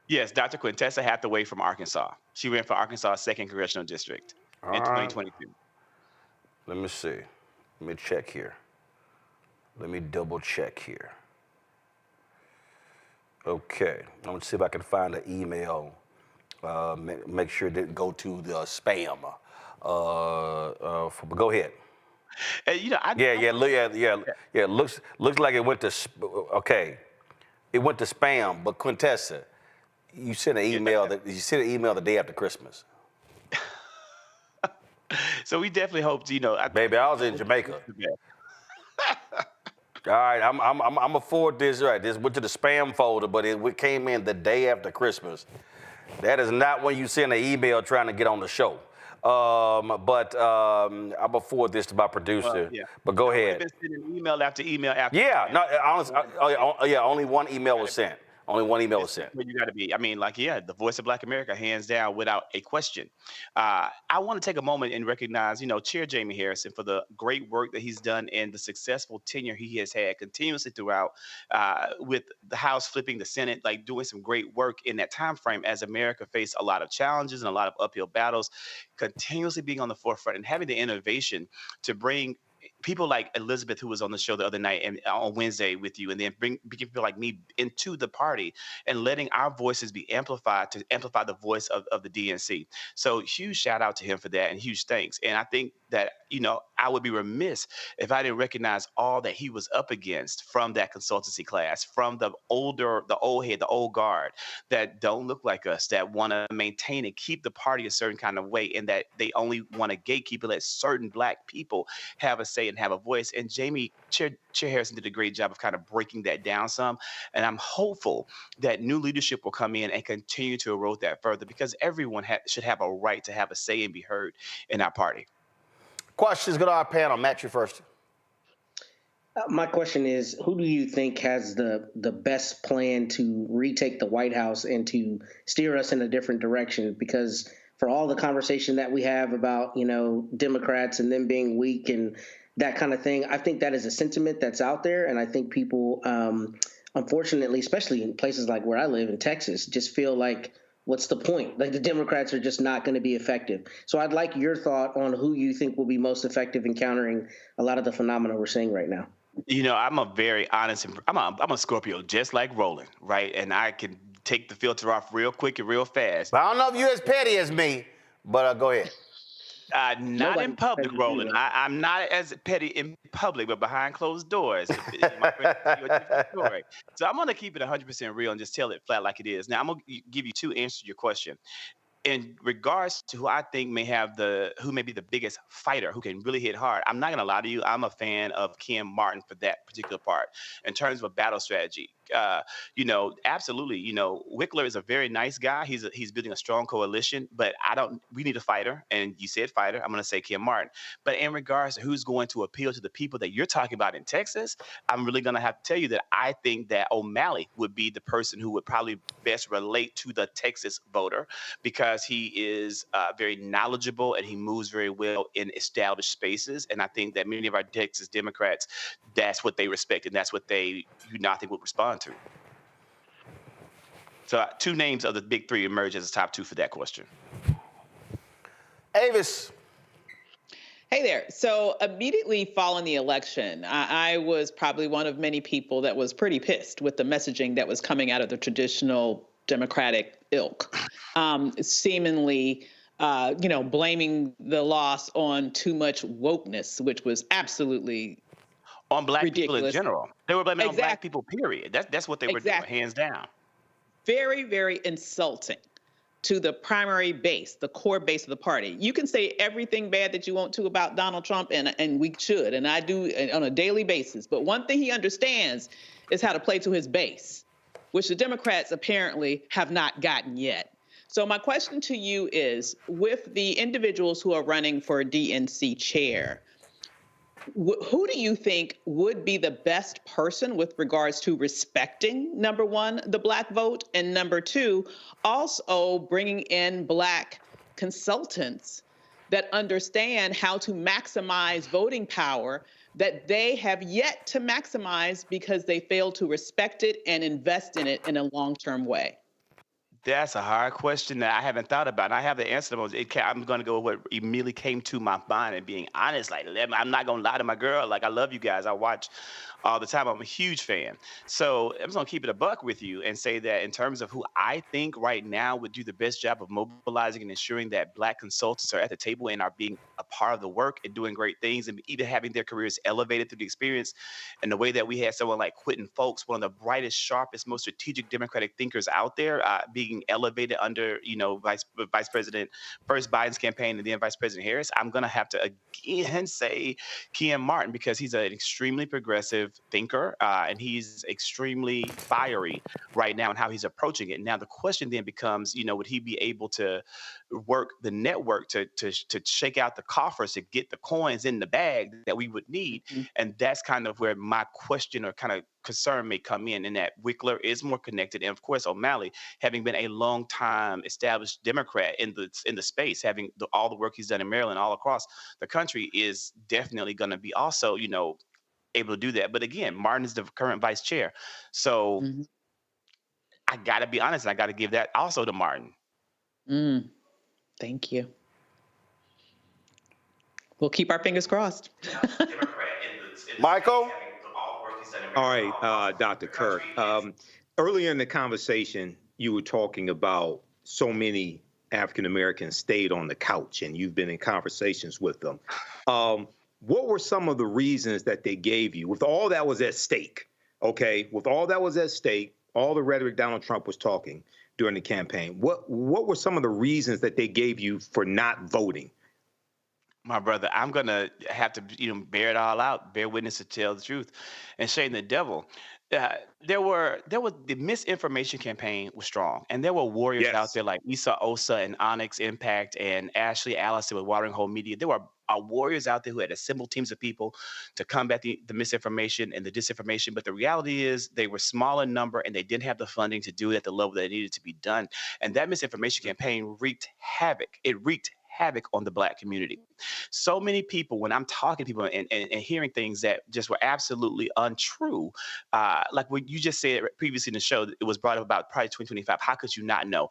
Yes, Dr. Quintessa Hathaway from Arkansas. She ran for Arkansas' 2nd congressional district in 2022. Let me see. Let me check here. Let me double check here. Okay. I'm gonna see if I can find an email. Make sure it didn't go to the spam. Go ahead. Looks like it went to. Okay, it went to spam. But Quintessa, you sent an email the day after Christmas. So we definitely hope Baby, I was in Jamaica. All right, I'm gonna forward this. Right, this went to the spam folder, but it came in the day after Christmas. That is not when you send an email trying to get on the show. I'm gonna forward this to my producer. But go ahead. Been sending email after email after. Only one email was sent. Only one email was sent. Where you got to be. I mean, the voice of Black America, hands down, without a question. I want to take a moment and recognize, Chair Jamie Harrison for the great work that he's done and the successful tenure he has had continuously throughout, with the House flipping the Senate, doing some great work in that time frame as America faced a lot of challenges and a lot of uphill battles, continuously being on the forefront and having the innovation to bring people like Elizabeth, who was on the show the other night and on Wednesday with you, and then bring people like me into the party and letting our voices be amplified to amplify the voice of the DNC. So huge shout out to him for that and huge thanks. And I think that, I would be remiss if I didn't recognize all that he was up against from that consultancy class, from the old head, the old guard that don't look like us, that want to maintain and keep the party a certain kind of way, and that they only want to gatekeep and let certain Black people have a say and have a voice. And Chair Harrison did a great job of kind of breaking that down some. And I'm hopeful that new leadership will come in and continue to erode that further, because everyone should have a right to have a say and be heard in our party. Questions go to our panel. Matt, you first. My question is, who do you think has the best plan to retake the White House and to steer us in a different direction? Because for all the conversation that we have about, Democrats and them being weak and that kind of thing, I think that is a sentiment that's out there. And I think people, unfortunately, especially in places like where I live in Texas, just feel like, what's the point? Like, the Democrats are just not going to be effective. So I'd like your thought on who you think will be most effective in countering a lot of the phenomena we're seeing right now. I'm a very honest, I'm a Scorpio, just like Roland, right? And I can take the filter off real quick and real fast. But I don't know if you're as petty as me, but go ahead. Not in public, Roland. I'm not as petty in public, but behind closed doors. My friend, a different story. So I'm going to keep it 100% real and just tell it flat like it is. Now, I'm going to give you two answers to your question. In regards to who I think may be the biggest fighter, who can really hit hard, I'm not going to lie to you. I'm a fan of Ken Martin for that particular part. In terms of a battle strategy, absolutely. Wickler is a very nice guy. He's building a strong coalition, but we need a fighter. And you said fighter, I'm going to say Ken Martin. But in regards to who's going to appeal to the people that you're talking about in Texas, I'm really going to have to tell you that I think that O'Malley would be the person who would probably best relate to the Texas voter, because he is very knowledgeable and he moves very well in established spaces. And I think that many of our Texas Democrats, that's what they respect, and that's what they, I think, would respond to. So two names of the big three emerge as the top two for that question. Avis. Hey there. So immediately following the election, I was probably one of many people that was pretty pissed with the messaging that was coming out of the traditional Democratic ilk, seemingly, blaming the loss on too much wokeness, which was absolutely on Black ridiculous. People in general. They were blaming on Black people, period. That's what they were doing, hands down. Very, very insulting to the primary base, the core base of the party. You can say everything bad that you want to about Donald Trump, and we should, and I do on a daily basis. But one thing he understands is how to play to his base, which the Democrats apparently have not gotten yet. So my question to you is, with the individuals who are running for DNC chair, who do you think would be the best person with regards to respecting, number one, the Black vote, and number two, also bringing in Black consultants that understand how to maximize voting power that they have yet to maximize because they fail to respect it and invest in it in a long-term way? That's a hard question that I haven't thought about. And I have the answer to it. I'm going to go with what immediately came to my mind, and being honest. Like, I'm not going to lie to my girl. Like, I love you guys. I watch all the time. I'm a huge fan. So I'm just going to keep it a buck with you and say that in terms of who I think right now would do the best job of mobilizing and ensuring that Black consultants are at the table and are being a part of the work and doing great things and even having their careers elevated through the experience, and the way that we had someone like Quentin Folks, one of the brightest, sharpest, most strategic Democratic thinkers out there, being elevated under, Vice President, first Biden's campaign and then Vice President Harris, I'm going to have to again say Ken Martin, because he's an extremely progressive thinker, and he's extremely fiery right now in how he's approaching it. Now, the question then becomes, would he be able to work the network to shake out the coffers to get the coins in the bag that we would need? Mm-hmm. And that's kind of where my question or kind of concern may come in that Wickler is more connected. And of course, O'Malley, having been a long time established Democrat in the space, having all the work he's done in Maryland, all across the country, is definitely going to be also, able to do that. But again, Martin is the current vice chair. So I got to be honest, and I got to give that also to Martin. Thank you. We'll keep our fingers crossed. Michael? All right, Dr. Kirk. Earlier in the conversation, you were talking about so many African Americans stayed on the couch, and you've been in conversations with them. What were some of the reasons that they gave you, with all that was at stake? Okay, with all that was at stake, all the rhetoric Donald Trump was talking during the campaign, what were some of the reasons that they gave you for not voting? My brother, I'm going to have to, bear it all out, bear witness to tell the truth and shame the devil. The misinformation campaign was strong, and there were warriors out there like Issa Osa and Onyx Impact and Ashley Allison with Watering Hole Media. There were warriors out there who had assembled teams of people to combat the misinformation and the disinformation. But the reality is they were small in number and they didn't have the funding to do it at the level that it needed to be done. And that misinformation campaign wreaked havoc. It wreaked havoc on the Black community. So many people, when I'm talking to people and hearing things that just were absolutely untrue, like what you just said previously in the show, it was brought up about Project 2025. How could you not know?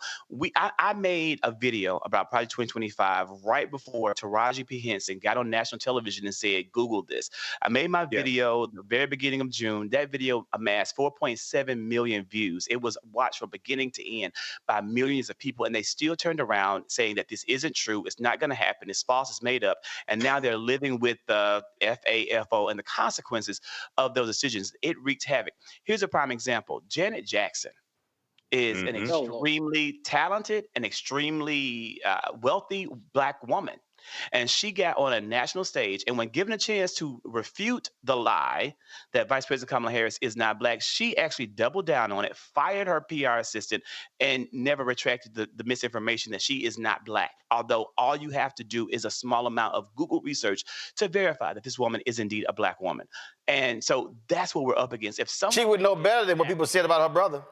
I made a video about Project 2025 right before Taraji P. Henson got on national television and said, Google this. I made my video at the very beginning of June. That video amassed 4.7 million views. It was watched from beginning to end by millions of people, and they still turned around saying that this isn't true. It's not going to happen. It's false. It's made up. And now they're living with the FAFO and the consequences of those decisions. It wreaked havoc. Here's a prime example. Janet Jackson is an extremely talented and extremely wealthy Black woman. And she got on a national stage, and when given a chance to refute the lie that Vice President Kamala Harris is not Black, she actually doubled down on it, fired her PR assistant, and never retracted the misinformation that she is not Black. Although all you have to do is a small amount of Google research to verify that this woman is indeed a Black woman. And so that's what we're up against. If someone, she would know better than what people said about her brother.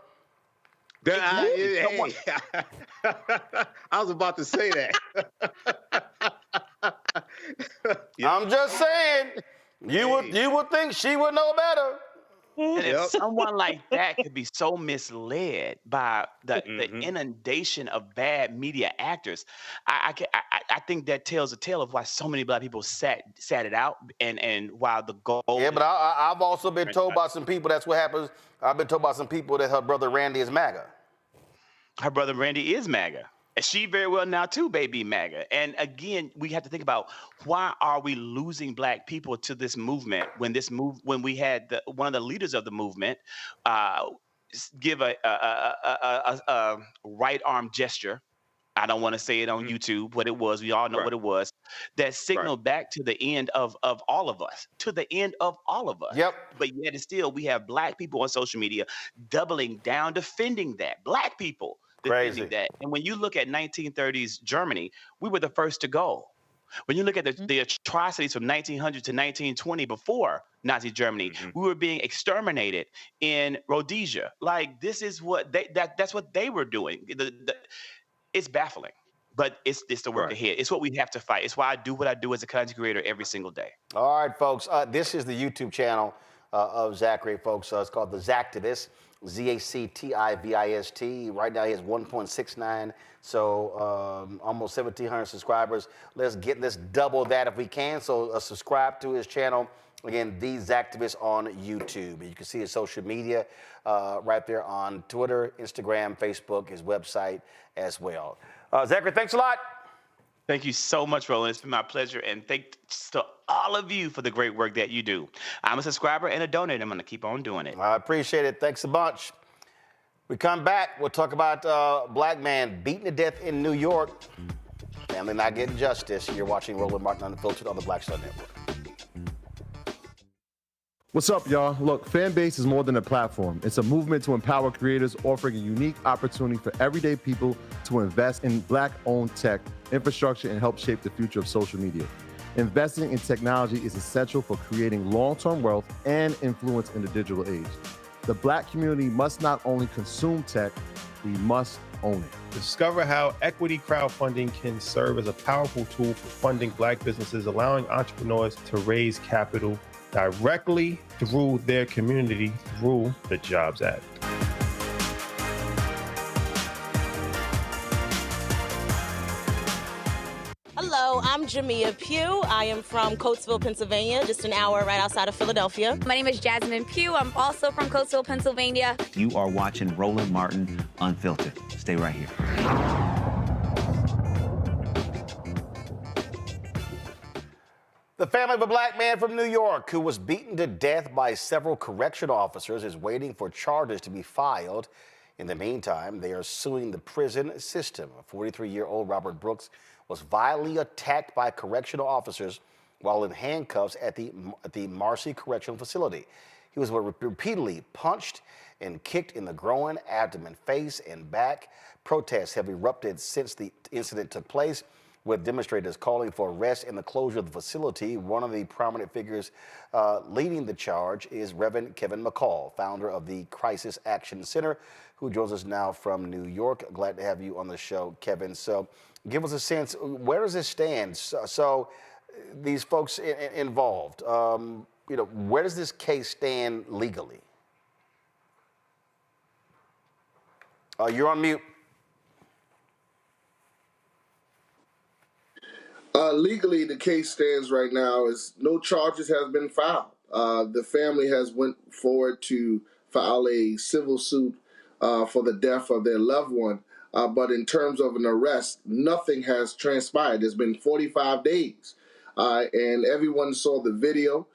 I was about to say that. I'm just saying, you would think she would know better. And if someone like that could be so misled by the inundation of bad media actors, I think that tells a tale of why so many Black people sat it out, and why the goal. Yeah, but I've also been told by some people that's what happens. I've been told by some people that her brother Randy is MAGA. Her brother Randy is MAGA. And she very well now too, baby MAGA. And again, we have to think about, why are we losing Black people to this movement when we had one of the leaders of the movement give a right arm gesture. I don't want to say it on YouTube what it was. We all know what it was. That signaled back to the end of all of us. To the end of all of us. Yep. But yet and still, we have Black people on social media doubling down, defending that. Black people defending that. And when you look at 1930s Germany, we were the first to go. When you look at the atrocities from 1900 to 1920 before Nazi Germany, we were being exterminated in Rhodesia. Like, this is what that's what they were doing. It's baffling, but it's the work ahead. It's what we have to fight. It's why I do what I do as a content creator every single day. All right, folks. This is the YouTube channel of Zachary, folks. It's called The Zactivist, Zactivist. Right now, he has 1.69, so almost 1,700 subscribers. Let's double that if we can. So subscribe to his channel. Again, The Zactivist on YouTube. You can see his social media right there on Twitter, Instagram, Facebook, his website as well. Zachary, thanks a lot. Thank you so much, Roland. It's been my pleasure. And thanks to all of you for the great work that you do. I'm a subscriber and a donor. I'm going to keep on doing it. I appreciate it. Thanks a bunch. We come back. We'll talk about Black man beaten to death in New York. Family not getting justice. You're watching Roland Martin Unfiltered on the Black Star Network. What's up, y'all? Look, Fanbase is more than a platform. It's a movement to empower creators, offering a unique opportunity for everyday people to invest in Black-owned tech, infrastructure, and help shape the future of social media. Investing in technology is essential for creating long-term wealth and influence in the digital age. The Black community must not only consume tech, we must own it. Discover how equity crowdfunding can serve as a powerful tool for funding Black businesses, allowing entrepreneurs to raise capital directly through their community through the Jobs Act. Hello, I'm Jamia Pugh. I am from Coatesville, Pennsylvania, just an hour right outside of Philadelphia. My name is Jasmine Pugh. I'm also from Coatesville, Pennsylvania. You are watching Roland Martin Unfiltered. Stay right here. The family of a black man from New York who was beaten to death by several correction officers is waiting for charges to be filed. In the meantime, they are suing the prison system. 43-year-old Robert Brooks was violently attacked by correctional officers while in handcuffs at the Marcy Correctional Facility. He was repeatedly punched and kicked in the groin, abdomen, face, and back. Protests have erupted since the incident took place, with demonstrators calling for arrest and the closure of the facility. One of the prominent figures leading the charge is Reverend Kevin McCall, founder of the Crisis Action Center, who joins us now from New York. Glad to have you on the show, Kevin. So give us a sense, where does this stand? So these folks involved, where does this case stand legally? You're on mute. Legally, the case stands right now is no charges have been filed. The family has went forward to file a civil suit for the death of their loved one. But in terms of an arrest, nothing has transpired. It's been 45 days. And everyone saw the video.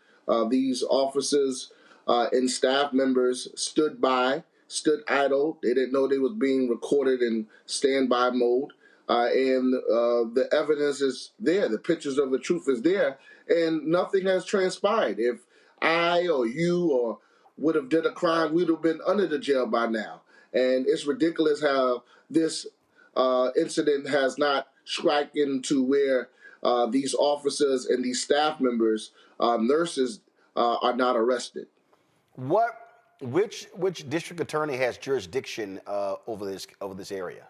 These officers and staff members stood idle. They didn't know they was being recorded in standby mode. And the evidence is there. The pictures of the truth is there. And nothing has transpired. If I or you or would have did a crime, we'd have been under the jail by now. And it's ridiculous how this incident has not struck into where these officers and these staff members, nurses, are not arrested. Which district attorney has jurisdiction over this area?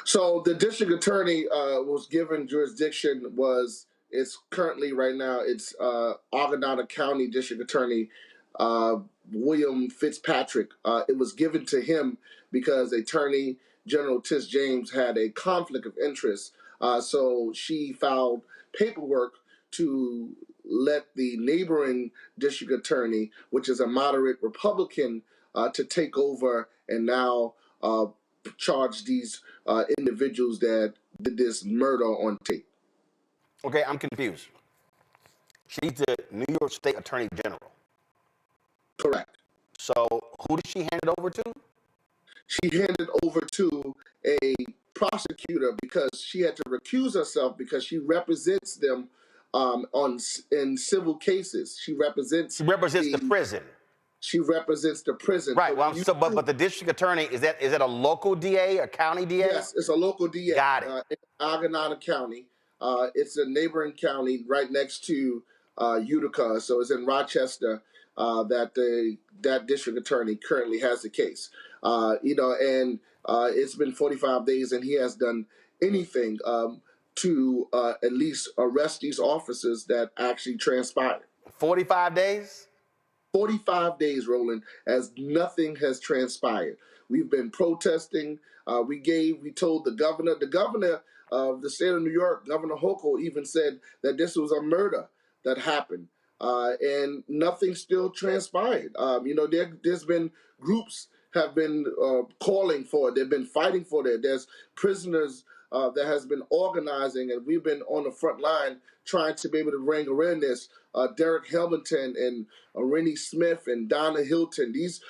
So the district attorney was given jurisdiction. It's currently right now it's Argonauta County District Attorney William Fitzpatrick. It was given to him because Attorney General Tish James had a conflict of interest. So she filed paperwork to let the neighboring district attorney, which is a moderate Republican, to take over and now charge these individuals that did this murder on tape. Okay, I'm confused. She's the New York State Attorney General. Correct. So who did she hand it over to? She handed over to a prosecutor because she had to recuse herself because she represents them in civil cases. She represents the prison. She represents the prison. Right. Well, but the district attorney, is that a local DA, a county DA? Yes, it's a local DA. Got it. In Argonauta County. It's a neighboring county right next to Utica. So it's in Rochester that district attorney currently has the case. And it's been 45 days and he has done anything to at least arrest these officers that actually transpired. 45 days? 45 days, Roland, as nothing has transpired. We've been protesting. We told the governor of the state of New York, Governor Hochul, even said that this was a murder that happened. And nothing still transpired. There's been groups have been calling for it. They've been fighting for it. There's prisoners that has been organizing, and we've been on the front line trying to be able to bring awareness. Derek Helmington and Rennie Smith and Donna Hilton. These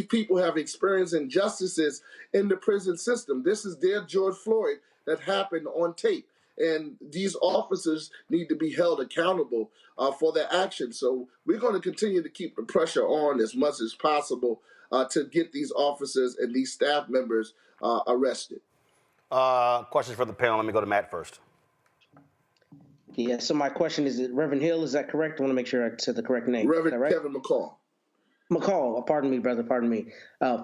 people have experienced injustices in the prison system. This is their George Floyd that happened on tape. And these officers need to be held accountable for their actions. So we're going to continue to keep the pressure on as much as possible to get these officers and these staff members arrested. Questions for the panel. Let me go to Matt first. Yeah, so my question is, Reverend Hill, is that correct? I want to make sure I said the correct name. Reverend right? Kevin McCall. McCall, pardon me, brother, pardon me.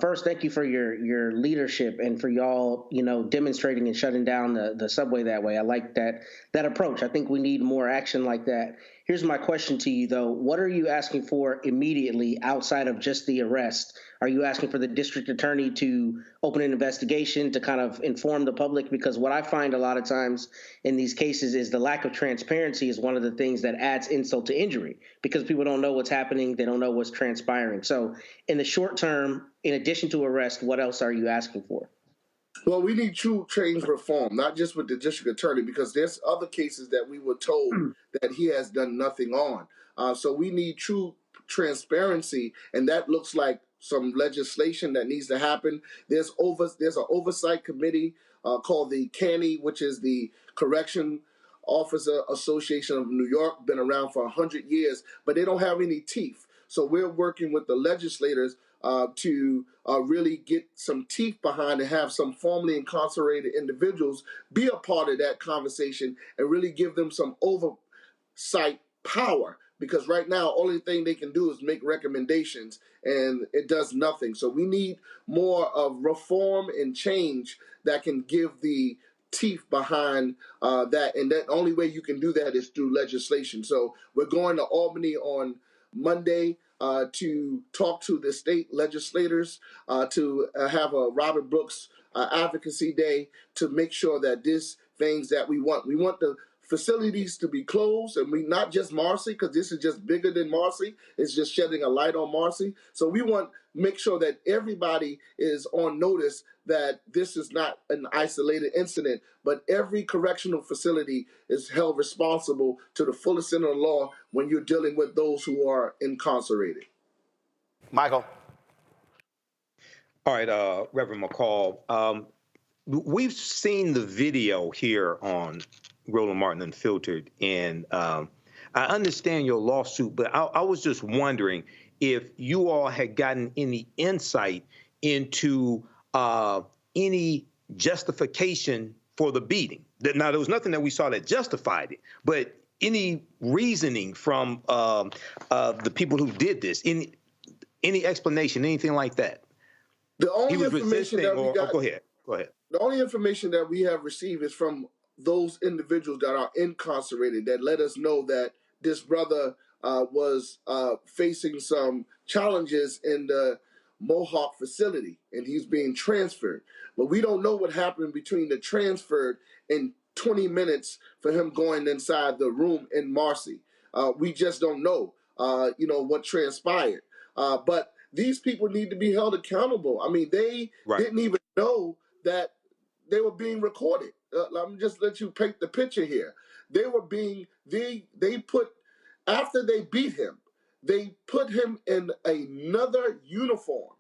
First, thank you for your leadership and for y'all, demonstrating and shutting down the subway that way. I like that approach. I think we need more action like that Here's my question to you, though. What are you asking for immediately outside of just the arrest? Are you asking for the district attorney to open an investigation to kind of inform the public? Because what I find a lot of times in these cases is the lack of transparency is one of the things that adds insult to injury, because people don't know what's happening. They don't know what's transpiring. So in the short term, in addition to arrest, what else are you asking for? Well, we need true change reform, not just with the district attorney, because there's other cases that we were told that he has done nothing on. So we need true transparency, and that looks like some legislation that needs to happen. There's an oversight committee called the CANI, which is the Correction Officer Association of New York, been around for 100 years, but they don't have any teeth. So we're working with the legislators to really get some teeth behind and have some formerly incarcerated individuals be a part of that conversation and really give them some oversight power. Because right now, only thing they can do is make recommendations, and it does nothing. So we need more of reform and change that can give the teeth behind that. And the only way you can do that is through legislation. So we're going to Albany on Monday to talk to the state legislators, to have a Robert Brooks advocacy day to make sure that these things that we want the facilities to be closed, and we not just Marcy, because this is just bigger than Marcy. It's just shedding a light on Marcy. So we want to make sure that everybody is on notice that this is not an isolated incident, but every correctional facility is held responsible to the fullest extent of the law when you're dealing with those who are incarcerated. Michael. All right, Reverend McCall, we've seen the video here on Roland Martin Unfiltered, and I understand your lawsuit, but I was just wondering if you all had gotten any insight into any justification for the beating. Now, there was nothing that we saw that justified it, but any reasoning from the people who did this, any explanation, anything like that? The only information that we got. Go ahead. The only information that we have received is from those individuals that are incarcerated that let us know that this brother was facing some challenges in the Mohawk facility, and he's being transferred. But we don't know what happened between the transferred and 20 minutes for him going inside the room in Marcy. We just don't know, what transpired. But these people need to be held accountable. I mean, they didn't even know that they were being recorded. Let me just let you paint the picture here. They were being, they put, after they beat him, they put him in another uniform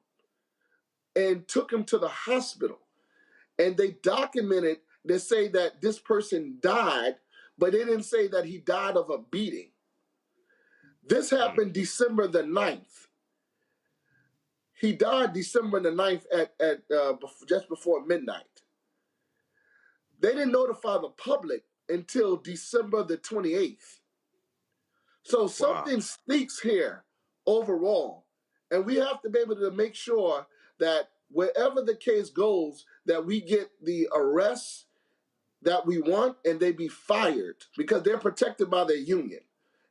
and took him to the hospital. And they documented, they say that this person died, but they didn't say that he died of a beating. This happened December the 9th. He died December the 9th at just before midnight. They didn't notify the public until December the 28th. So something speaks here overall. And we have to be able to make sure that wherever the case goes, that we get the arrests that we want and they be fired, because they're protected by their union.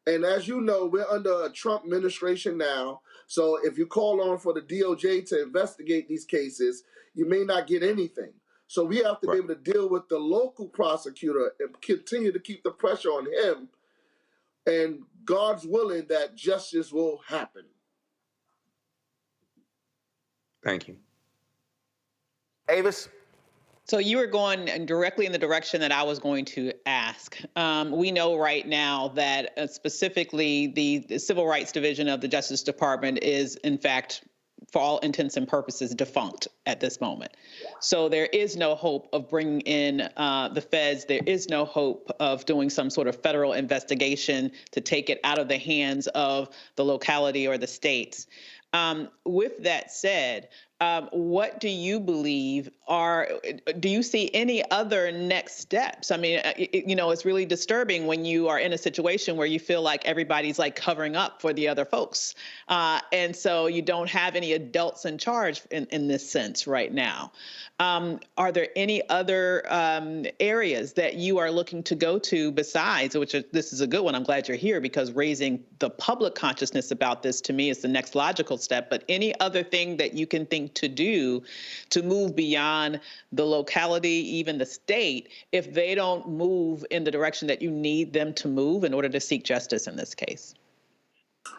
And as you know, we're under a Trump administration now. So if you call on for the DOJ to investigate these cases, you may not get anything. So we have to be able to deal with the local prosecutor and continue to keep the pressure on him. And God's willing that justice will happen. Thank you. Avis? So you were going directly in the direction that I was going to ask. We know right now that specifically the Civil Rights Division of the Justice Department is, in fact, for all intents and purposes, defunct at this moment. So there is no hope of bringing in the feds. There is no hope of doing some sort of federal investigation to take it out of the hands of the locality or the states. With that said, What do you believe do you see any other next steps? I mean, it's really disturbing when you are in a situation where you feel like everybody's like covering up for the other folks. And so you don't have any adults in charge in this sense right now. Are there any other areas that you are looking to go to besides, this is a good one, I'm glad you're here, because raising the public consciousness about this to me is the next logical step, but any other thing that you can think to do to move beyond the locality, even the state, if they don't move in the direction that you need them to move in order to seek justice in this case?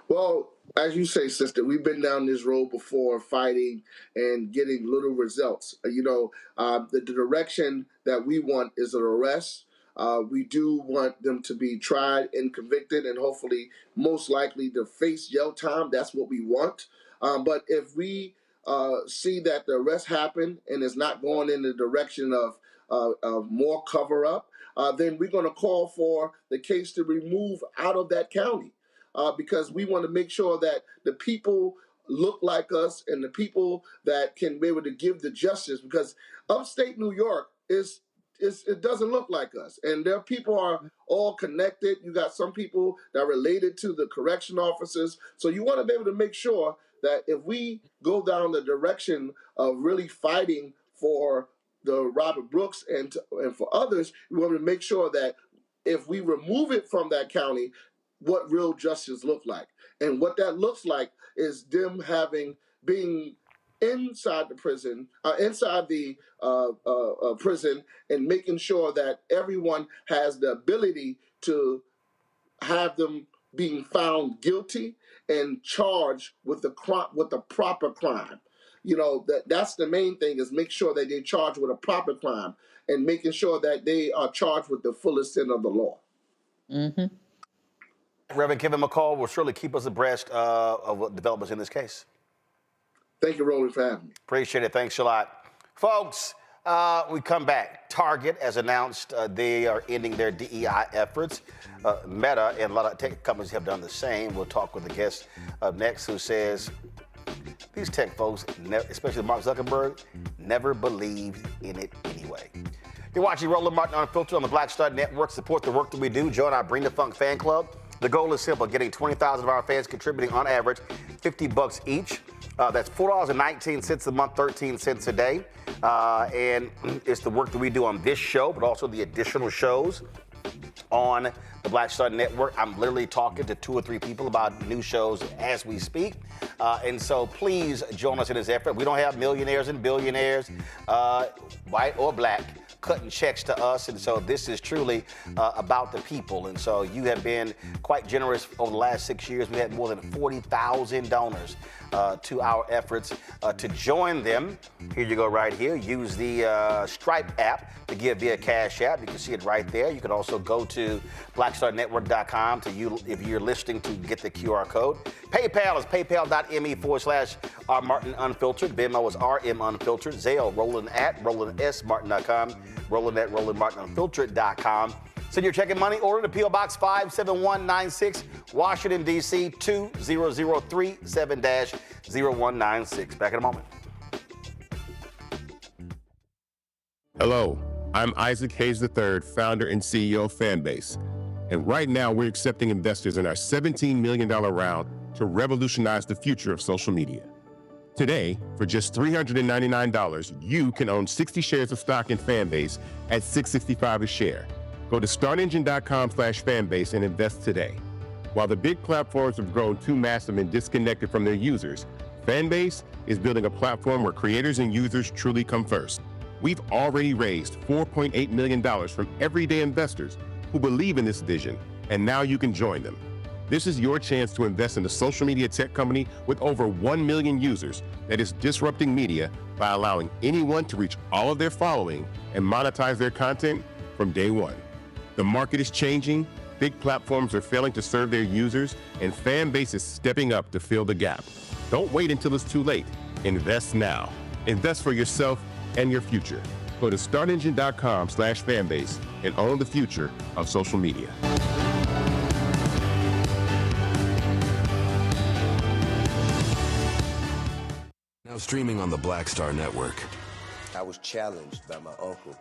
Well, as you say, sister, we've been down this road before, fighting and getting little results. The direction that we want is an arrest. We do want them to be tried and convicted and hopefully most likely to face jail time. That's what we want. But if we see that the arrest happened and is not going in the direction of more cover up, then we're going to call for the case to be moved out of that county. Because we want to make sure that the people look like us and the people that can be able to give the justice, because upstate New York it doesn't look like us. And their people are all connected. You got some people that are related to the correction officers. So you want to be able to make sure that if we go down the direction of really fighting for the Robert Brooks and for others, we want to make sure that if we remove it from that county, what real justice look like. And what that looks like is them being inside the prison, prison, and making sure that everyone has the ability to have them being found guilty and charged with the proper crime. That's the main thing, is make sure that they're charged with a proper crime and making sure that they are charged with the full extent of the law. Mm-hmm. Reverend Kevin McCall will surely keep us abreast of what developments in this case. Thank you, Roland, for having me. Appreciate it. Thanks a lot. Folks, we come back. Target has announced they are ending their DEI efforts. Meta and a lot of tech companies have done the same. We'll talk with the guest up next who says these tech folks, especially Mark Zuckerberg, never believed in it anyway. You're watching Roland Martin Unfiltered on the Black Star Network. Support the work that we do. Join our Bring the Funk fan club. The goal is simple, getting 20,000 of our fans contributing on average $50 each. That's $4.19 a month, 13 cents a day. And it's the work that we do on this show, but also the additional shows on the Black Star Network. I'm literally talking to 2 or 3 people about new shows as we speak. And so please join us in this effort. We don't have millionaires and billionaires, white or black, cutting checks to us, and so this is truly about the people. And so you have been quite generous over the last 6 years. We had more than 40,000 donors to our efforts. To join them, here you go right here. Use the Stripe app to give via Cash App. You can see it right there. You can also go to blackstarnetwork.com if you're listening to get the QR code. PayPal is paypal.me/RMartin Unfiltered. Venmo is RM Unfiltered. Zelle, Roland@RolandSMartin.com. Roland@RolandMartinUnfiltered.com. Send your check and money order to P.O. Box 57196, Washington, D.C. 20037-0196. Back in a moment. Hello, I'm Isaac Hayes III, founder and CEO of Fanbase. And right now, we're accepting investors in our $17 million round to revolutionize the future of social media. Today, for just $399, you can own 60 shares of stock in Fanbase at $665 a share. Go to startengine.com/fanbase and invest today. While the big platforms have grown too massive and disconnected from their users, Fanbase is building a platform where creators and users truly come first. We've already raised $4.8 million from everyday investors who believe in this vision, and now you can join them. This is your chance to invest in a social media tech company with over 1 million users that is disrupting media by allowing anyone to reach all of their following and monetize their content from day one. The market is changing, big platforms are failing to serve their users, and Fanbase is stepping up to fill the gap. Don't wait until it's too late. Invest now. Invest for yourself and your future. Go to startengine.com/fanbase and own the future of social media. Now Streaming on the Black Star Network. I was challenged by my uncle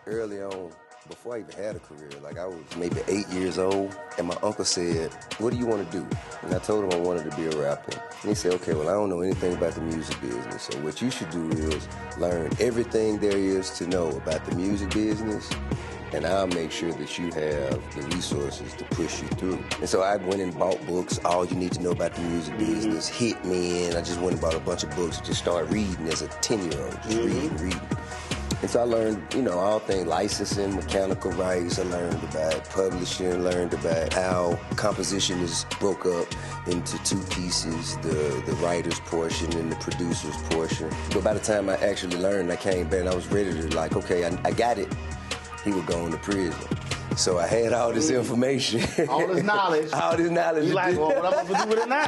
early on, before I even had a career. Like, I was maybe 8 years old, and my uncle said, "What do you want to do?" And I told him I wanted to be a rapper. And he said, "Okay, well, I don't know anything about the music business, so what you should do is learn everything there is to know about the music business, and I'll make sure that you have the resources to push you through." And so I went and bought books, All You Need to Know About the Music Business, Hit Me In. I just went and bought a bunch of books and just started reading as a 10-year-old, just reading. And so I learned, all things licensing, mechanical rights. I learned about publishing, learned about how composition is broke up into two pieces, the writer's portion and the producer's portion. But by the time I actually learned, I came back and I was ready to okay, I got it. He would go into prison. So I had all this information. All this knowledge. All this knowledge. You're like, well, what am I supposed to do with it now?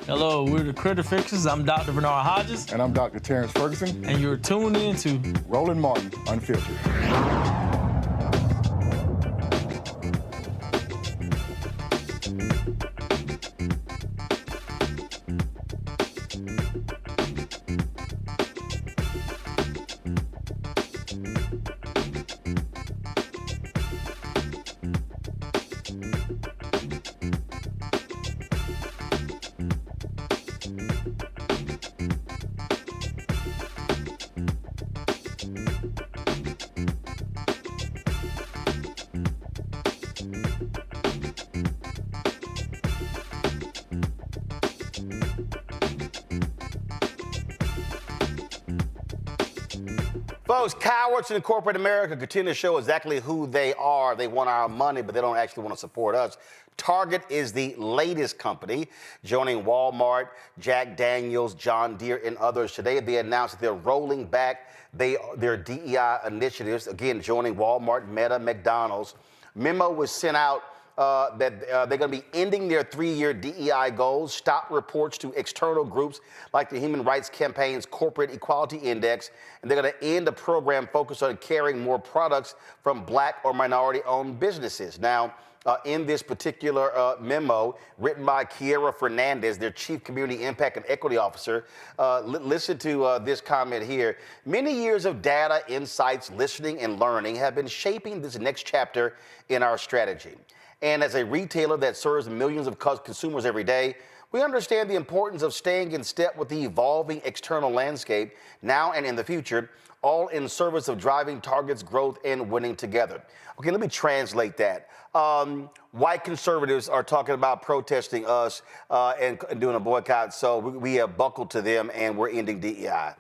Hello, we're the Critter Fixers. I'm Dr. Bernard Hodges. And I'm Dr. Terrence Ferguson. And you're tuned in to Roland Martin Unfiltered. Folks, cowards in corporate America continue to show exactly who they are. They want our money, but they don't actually want to support us. Target is the latest company, joining Walmart, Jack Daniels, John Deere, and others. Today, they announced that they're rolling back their DEI initiatives, again, joining Walmart, Meta, McDonald's. Memo was sent out that they're going to be ending their 3-year DEI goals, stop reports to external groups like the Human Rights Campaign's Corporate Equality Index, and they're going to end a program focused on carrying more products from Black or minority-owned businesses. Now, in this particular memo, written by Kiera Fernandez, their Chief Community Impact and Equity Officer, listen to this comment here. Many years of data, insights, listening, and learning have been shaping this next chapter in our strategy. And as a retailer that serves millions of consumers every day, we understand the importance of staying in step with the evolving external landscape now and in the future, all in service of driving Target's growth and winning together. Okay, let me translate that. White conservatives are talking about protesting us and doing a boycott, so we have buckled to them and we're ending DEI.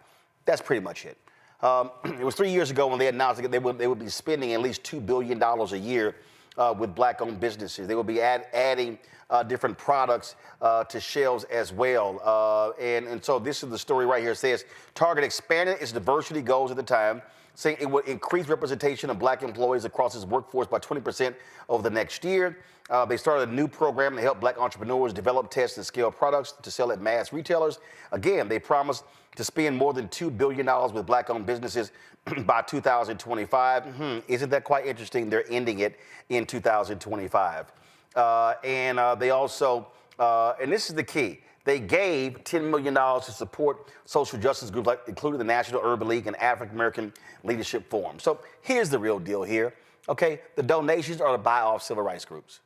That's pretty much it. It was 3 years ago when they announced that they would be spending at least $2 billion a year with Black-owned businesses. They will be adding different products to shelves as well. And so this is the story right here. It says, Target expanded its diversity goals at the time, saying it would increase representation of Black employees across its workforce by 20% over the next year. They started a new program to help Black entrepreneurs develop, test, and scale products to sell at mass retailers. Again, they promised to spend more than $2 billion with Black-owned businesses by 2025. Isn't that quite interesting? They're ending it in 2025. And they also, and this is the key, they gave $10 million to support social justice groups, like including the National Urban League and African American Leadership Forum. So here's the real deal here. Okay, the donations are to buy off civil rights groups.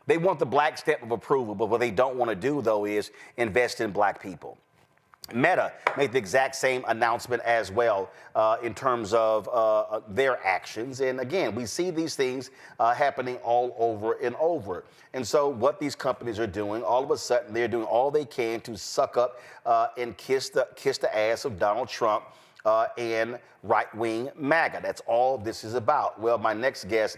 They want the Black stamp of approval, but what they don't want to do, though, is invest in Black people. Meta made the exact same announcement as well in terms of their actions. And again, we see these things happening all over and over. And so what these companies are doing, all of a sudden, they're doing all they can to suck up and kiss the ass of Donald Trump and right-wing MAGA. That's all this is about. Well, my next guest,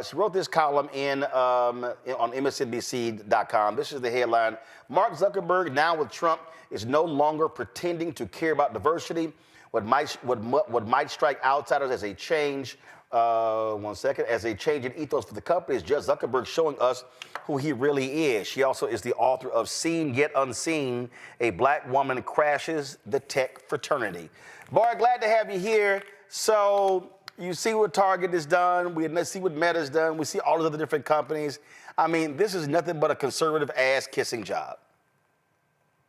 she wrote this column on MSNBC.com. This is the headline: Mark Zuckerberg, now with Trump, is no longer pretending to care about diversity. what might strike outsiders as a change. As a change in ethos for the company is just Zuckerberg showing us who he really is. She also is the author of Seen Yet Unseen, A Black Woman Crashes the Tech Fraternity. Boy, glad to have you here. So you see what Target has done. We see what Meta's done. We see all the other different companies. I mean, this is nothing but a conservative ass-kissing job.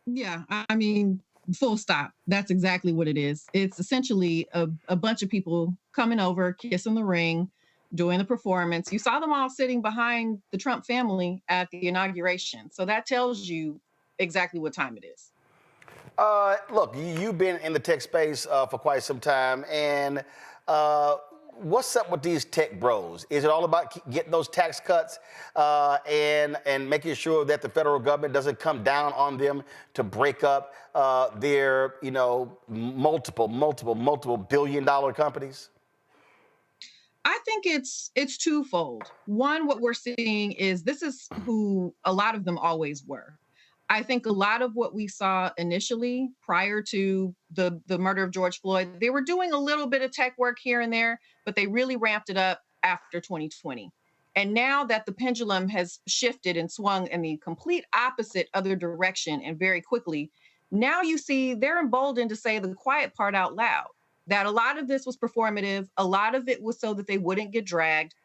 Yeah, I mean, full stop. That's exactly what it is. It's essentially a bunch of people coming over, kissing the ring, doing the performance. You saw them all sitting behind the Trump family at the inauguration. So that tells you exactly what time it is. Look, you've been in the tech space for quite some time, and what's up with these tech bros? Is it all about getting those tax cuts and making sure that the federal government doesn't come down on them to break up their, multiple billion-dollar companies? I think it's twofold. One, what we're seeing is this is who a lot of them always were. I think a lot of what we saw initially prior to the murder of George Floyd, they were doing a little bit of tech work here and there, but they really ramped it up after 2020. And now that the pendulum has shifted and swung in the complete opposite other direction and very quickly, now you see they're emboldened to say the quiet part out loud, that a lot of this was performative, a lot of it was so that they wouldn't get dragged.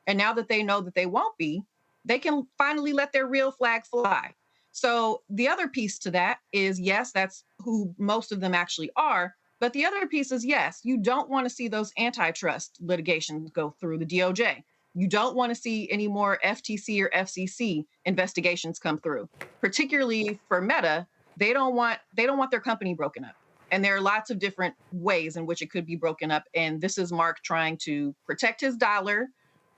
And now that they know that they won't be, they can finally let their real flag fly. So the other piece to that is, yes, that's who most of them actually are. But the other piece is, yes, you don't want to see those antitrust litigations go through the DOJ. You don't want to see any more FTC or FCC investigations come through, particularly for Meta. They don't want their company broken up. And there are lots of different ways in which it could be broken up. And this is Mark trying to protect his dollar,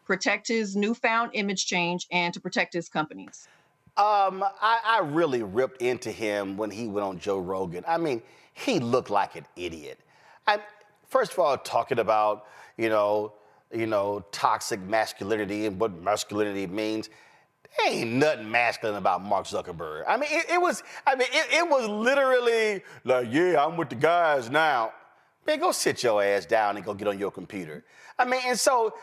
protect his newfound image change, and to protect his companies. I really ripped into him when he went on Joe Rogan. I mean, he looked like an idiot. First of all, talking about, toxic masculinity and what masculinity means. There ain't nothing masculine about Mark Zuckerberg. I mean, it was literally like, yeah, I'm with the guys now. Man, go sit your ass down and go get on your computer. I mean, and so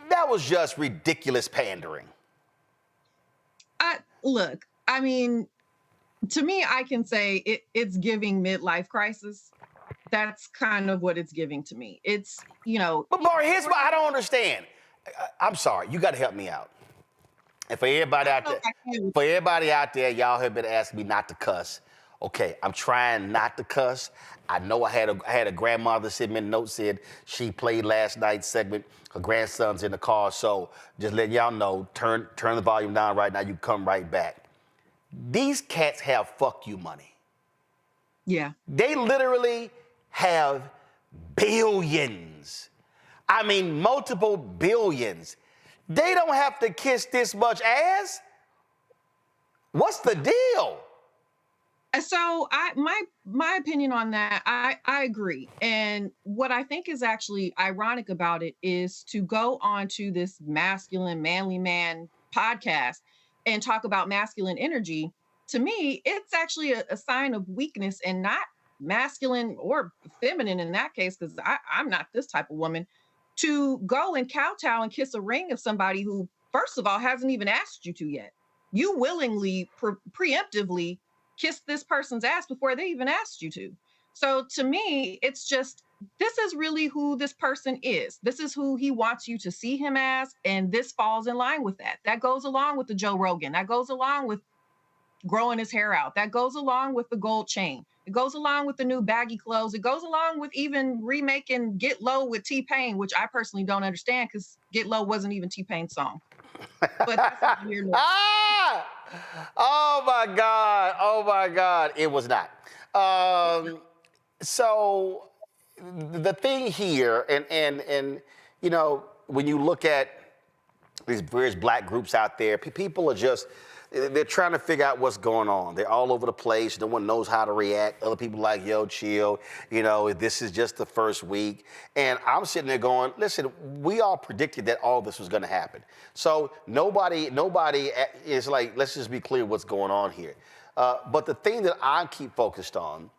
that was just ridiculous pandering. Look, I mean, to me, I can say it's giving midlife crisis. That's kind of what it's giving to me. It's, But Maury, here's what I don't understand. I'm sorry, you got to help me out. And for everybody out there, y'all have been asking me not to cuss. Okay, I'm trying not to cuss. I know I had a grandmother send me a note, said she played last night's segment. Her grandson's in the car, so just letting y'all know, turn the volume down right now. You come right back. These cats have fuck you money. Yeah. They literally have billions. I mean, multiple billions. They don't have to kiss this much ass. What's the deal? So my opinion on that, I agree. And what I think is actually ironic about it is to go on to this masculine, manly man podcast and talk about masculine energy. To me, it's actually a sign of weakness and not masculine or feminine in that case, because I'm not this type of woman, to go and kowtow and kiss a ring of somebody who, first of all, hasn't even asked you to yet. You willingly, preemptively kiss this person's ass before they even asked you to. So to me, it's just, this is really who this person is. This is who he wants you to see him as, and this falls in line with that. That goes along with the Joe Rogan. That goes along with growing his hair out. That goes along with the gold chain. It goes along with the new baggy clothes. It goes along with even remaking Get Low with T-Pain, which I personally don't understand because Get Low wasn't even T-Pain's song. But that's weird. Oh my God. Oh my God. It was not. So the thing here, and when you look at these various black groups out there, people are just, they're trying to figure out what's going on. They're all over the place. No one knows how to react. Other people like, yo, chill. This is just the first week. And I'm sitting there going, listen, we all predicted that all this was going to happen. So nobody is like, let's just be clear what's going on here. But the thing that I keep focused on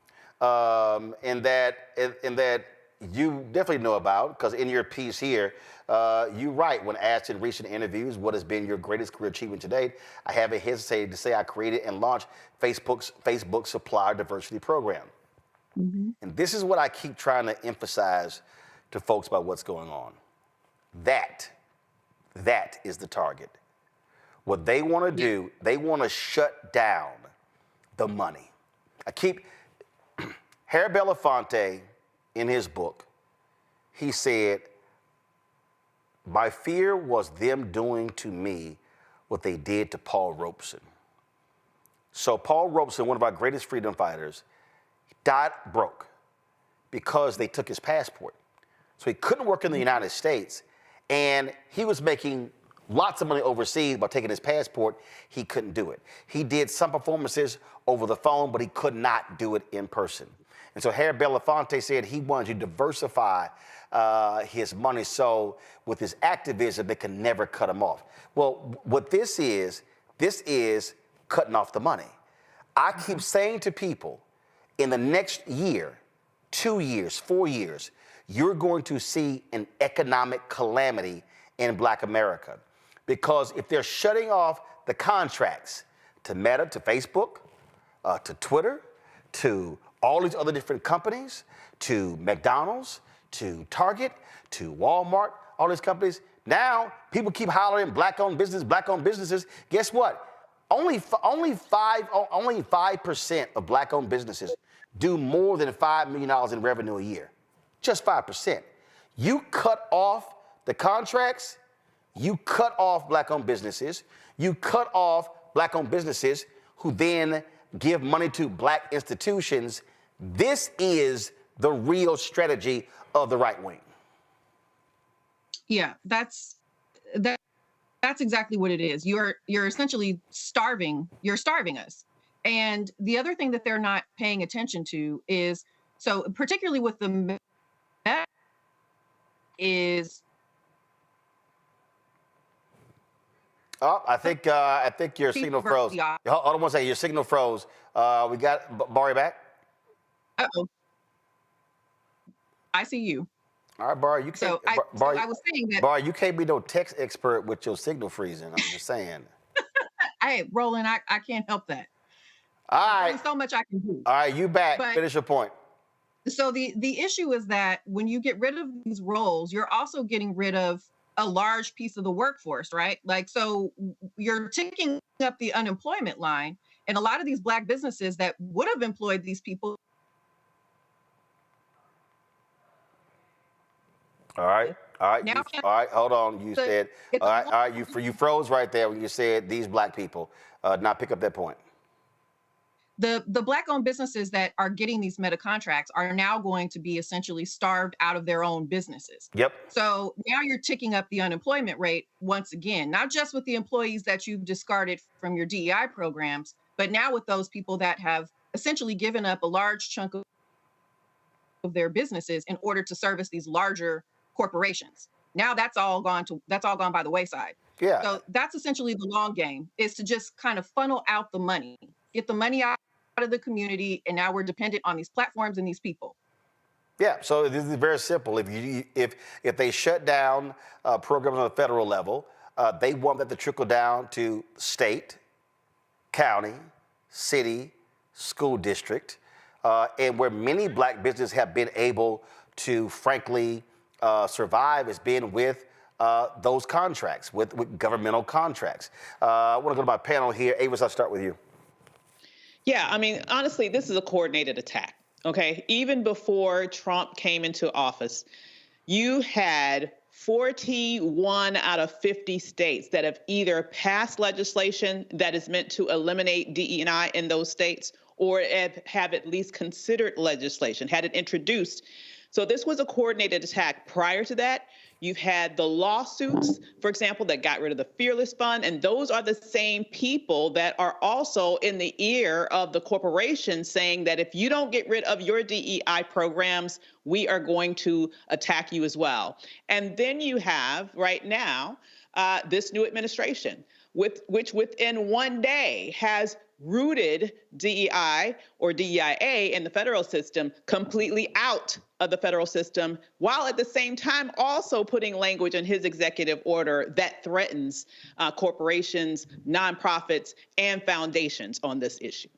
and that you definitely know about, because in your piece here, you write, when asked in recent interviews what has been your greatest career achievement to date, I haven't hesitated to say I created and launched Facebook Supplier Diversity Program. And this is what I keep trying to emphasize to folks about what's going on. That is the target. What they want to do, they want to shut down the money. Harry Belafonte, in his book, he said, my fear was them doing to me what they did to Paul Robeson. So Paul Robeson, one of our greatest freedom fighters, died broke because they took his passport. So he couldn't work in the United States, and he was making lots of money overseas by taking his passport. He couldn't do it. He did some performances over the phone, but he could not do it in person. And so Harry Belafonte said he wanted to diversify his money, so with his activism, they can never cut him off. Well, what this is cutting off the money. I keep saying to people, in the next year, 2 years, 4 years, you're going to see an economic calamity in Black America. Because if they're shutting off the contracts to Meta, to Facebook, to Twitter, to all these other different companies, to McDonald's, to Target, to Walmart, all these companies, now people keep hollering black-owned businesses. Guess what? Only 5% of black-owned businesses do more than $5 million in revenue a year. Just 5%. You cut off the contracts, you cut off black-owned businesses, you cut off black-owned businesses who then give money to black institutions. This is the real strategy of the right wing. Yeah, that's exactly what it is. You're essentially starving us. And the other thing that they're not paying attention to is, so particularly with the is. Oh, I think your signal froze. Hold on one second. Your signal froze. We got Barry back. Uh-oh. I see you. All right, Barry, you can't. I was saying that. Barry, you can't be no tech expert with your signal freezing. I'm just saying. Hey, Roland, I can't help that. All right. There's so much I can do. All right, you back. Finish your point. So the issue is that when you get rid of these roles, you're also getting rid of a large piece of the workforce, right? Like, so you're ticking up the unemployment line, and a lot of these Black businesses that would have employed these people. All right. Now, all right. Hold on. You said. All right. You froze right there when you said these Black people. Now pick up that point. The Black-owned businesses that are getting these meta contracts are now going to be essentially starved out of their own businesses. Yep. So now you're ticking up the unemployment rate once again, not just with the employees that you've discarded from your DEI programs, but now with those people that have essentially given up a large chunk of their businesses in order to service these larger corporations. Now that's all gone by the wayside. Yeah. So that's essentially the long game, is to just kind of funnel out the money, get the money out of the community, and now we're dependent on these platforms and these people. Yeah, so this is very simple. If they shut down programs on the federal level, they want that to trickle down to state, county, city, school district, and where many Black businesses have been able to, frankly, survive has been with those contracts, with governmental contracts. I want to go to my panel here. Avis, I'll start with you. Yeah, I mean, honestly, this is a coordinated attack, okay? Even before Trump came into office, you had 41 out of 50 states that have either passed legislation that is meant to eliminate DE&I in those states, or have at least considered legislation, had it introduced. So this was a coordinated attack. Prior to that, you've had the lawsuits, for example, that got rid of the Fearless Fund, and those are the same people that are also in the ear of the corporation saying that if you don't get rid of your DEI programs, we are going to attack you as well. And then you have, right now, this new administration, which within one day has rooted DEI or DEIA in the federal system completely out of the federal system, while at the same time also putting language in his executive order that threatens corporations, nonprofits, and foundations on this issue.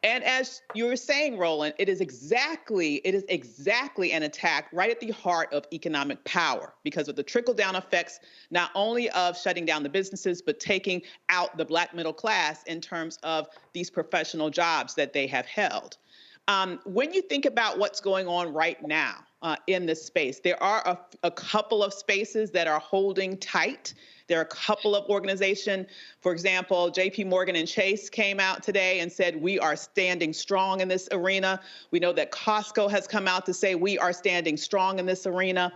And as you were saying, Roland, it is exactly an attack right at the heart of economic power because of the trickle-down effects, not only of shutting down the businesses, but taking out the Black middle class in terms of these professional jobs that they have held. When you think about what's going on right now in this space, there are a couple of spaces that are holding tight. There are a couple of organizations, for example, JP Morgan and Chase came out today and said, we are standing strong in this arena. We know that Costco has come out to say we are standing strong in this arena.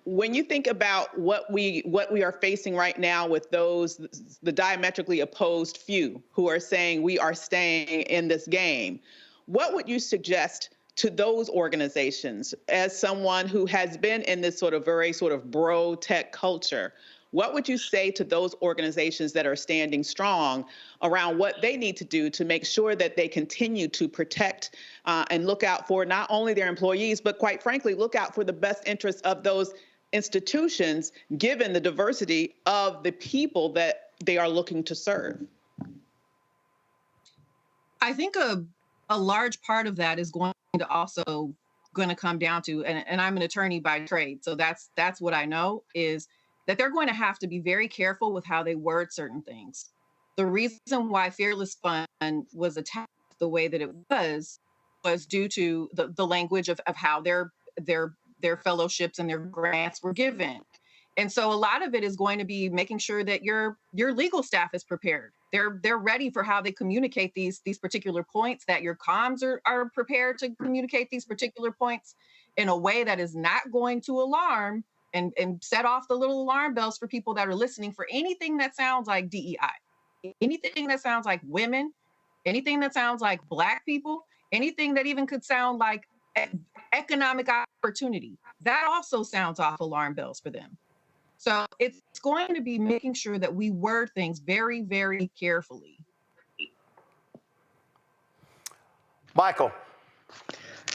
When you think about what we are facing right now with the diametrically opposed few who are saying we are staying in this game, what would you suggest to those organizations as someone who has been in this very bro tech culture? What would you say to those organizations that are standing strong around what they need to do to make sure that they continue to protect and look out for not only their employees, but quite frankly, look out for the best interests of those institutions, given the diversity of the people that they are looking to serve? I think a large part of that is going to come down to, and I'm an attorney by trade, so that's what I know, is that they're going to have to be very careful with how they word certain things. The reason why Fearless Fund was attacked the way that it was due to the language of how their fellowships and their grants were given. And so a lot of it is going to be making sure that your legal staff is prepared. They're ready for how they communicate these particular points, that your comms are prepared to communicate these particular points in a way that is not going to alarm and set off the little alarm bells for people that are listening for anything that sounds like DEI, anything that sounds like women, anything that sounds like Black people, anything that even could sound like economic opportunity. That also sounds off alarm bells for them. So it's going to be making sure that we word things very, very carefully. Michael.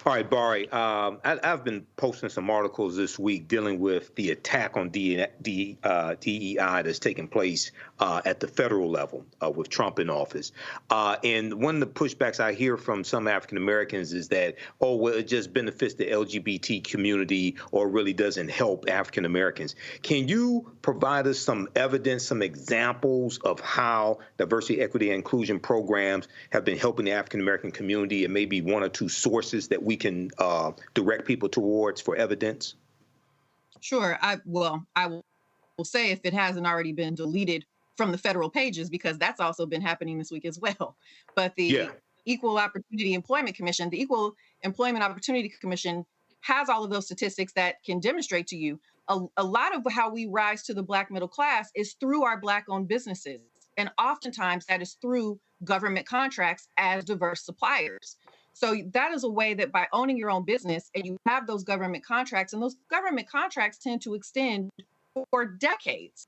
All right, Barry. I've been posting some articles this week dealing with the attack on DEI that's taking place at the federal level with Trump in office. And one of the pushbacks I hear from some African Americans is that, oh, well, it just benefits the LGBT community or really doesn't help African Americans. Can you provide us some evidence, some examples of how diversity, equity, and inclusion programs have been helping the African American community, and maybe one or two sources that we can direct people towards for evidence? Sure. I will say, if it hasn't already been deleted from the federal pages, because that's also been happening this week as well. But the Equal Opportunity Employment Commission, the Equal Employment Opportunity Commission, has all of those statistics that can demonstrate to you a lot of how we rise to the Black middle class is through our Black-owned businesses. And oftentimes that is through government contracts as diverse suppliers. So that is a way that by owning your own business and you have those government contracts, and those government contracts tend to extend for decades.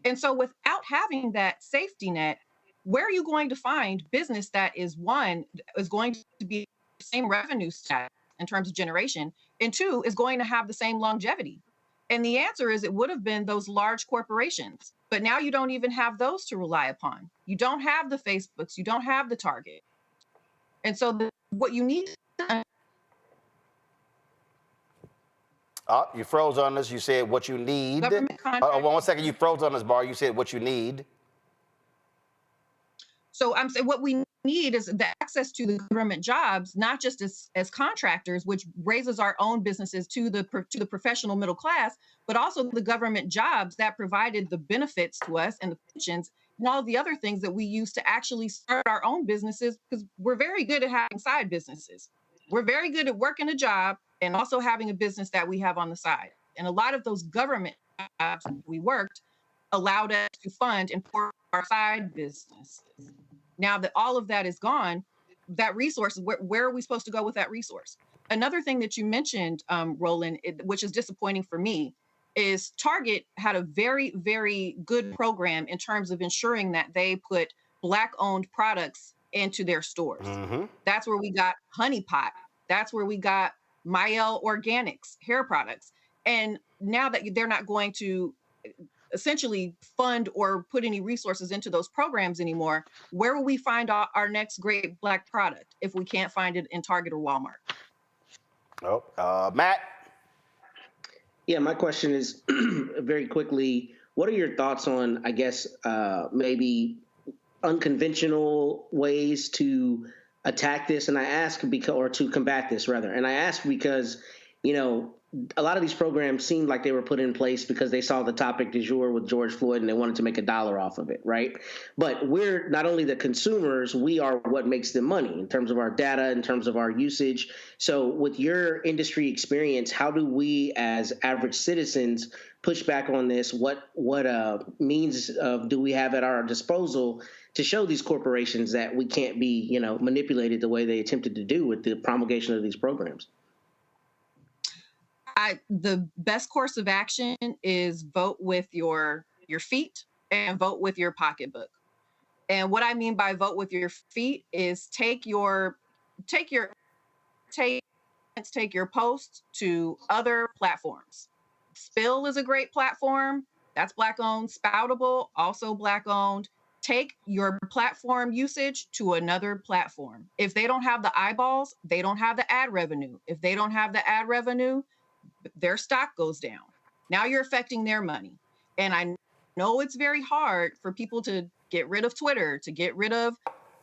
And so without having that safety net, where are you going to find business that is going to be the same revenue stat in terms of generation, and two, is going to have the same longevity? And the answer is it would have been those large corporations. But now you don't even have those to rely upon. You don't have the Facebooks, you don't have the Target. And so what you need. You froze on us. You said what you need. 1 second. You froze on us, Bar. You said what you need. So I'm saying what we need is the access to the government jobs, not just as contractors, which raises our own businesses to the professional middle class, but also the government jobs that provided the benefits to us and the pensions and all the other things that we use to actually start our own businesses, because we're very good at having side businesses. We're very good at working a job and also having a business that we have on the side. And a lot of those government jobs that we worked allowed us to fund and support our side businesses. Now that all of that is gone, that resource, where are we supposed to go with that resource? Another thing that you mentioned, Roland, which is disappointing for me, is Target had a very, very good program in terms of ensuring that they put Black-owned products and to their stores. Mm-hmm. That's where we got Honey Pot. That's where we got Mael Organics hair products. And now that they're not going to essentially fund or put any resources into those programs anymore, where will we find our next great Black product if we can't find it in Target or Walmart? Oh, Matt? Yeah, my question is very quickly, what are your thoughts on, I guess, maybe unconventional ways to attack this? And I ask because, or to combat this rather. And I ask because, you know, a lot of these programs seemed like they were put in place because they saw the topic du jour with George Floyd and they wanted to make $1 off of it, right? But we're not only the consumers, we are what makes them money in terms of our data, in terms of our usage. So with your industry experience, how do we as average citizens push back on this? What means do we have at our disposal to show these corporations that we can't be, you know, manipulated the way they attempted to do with the promulgation of these programs? The best course of action is vote with your feet and vote with your pocketbook. And what I mean by vote with your feet is take your posts to other platforms. Spill is a great platform. That's Black owned. Spoutable, also Black owned. Take your platform usage to another platform. If they don't have the eyeballs, they don't have the ad revenue. If they don't have the ad revenue, their stock goes down. Now you're affecting their money. And I know it's very hard for people to get rid of Twitter, to get rid of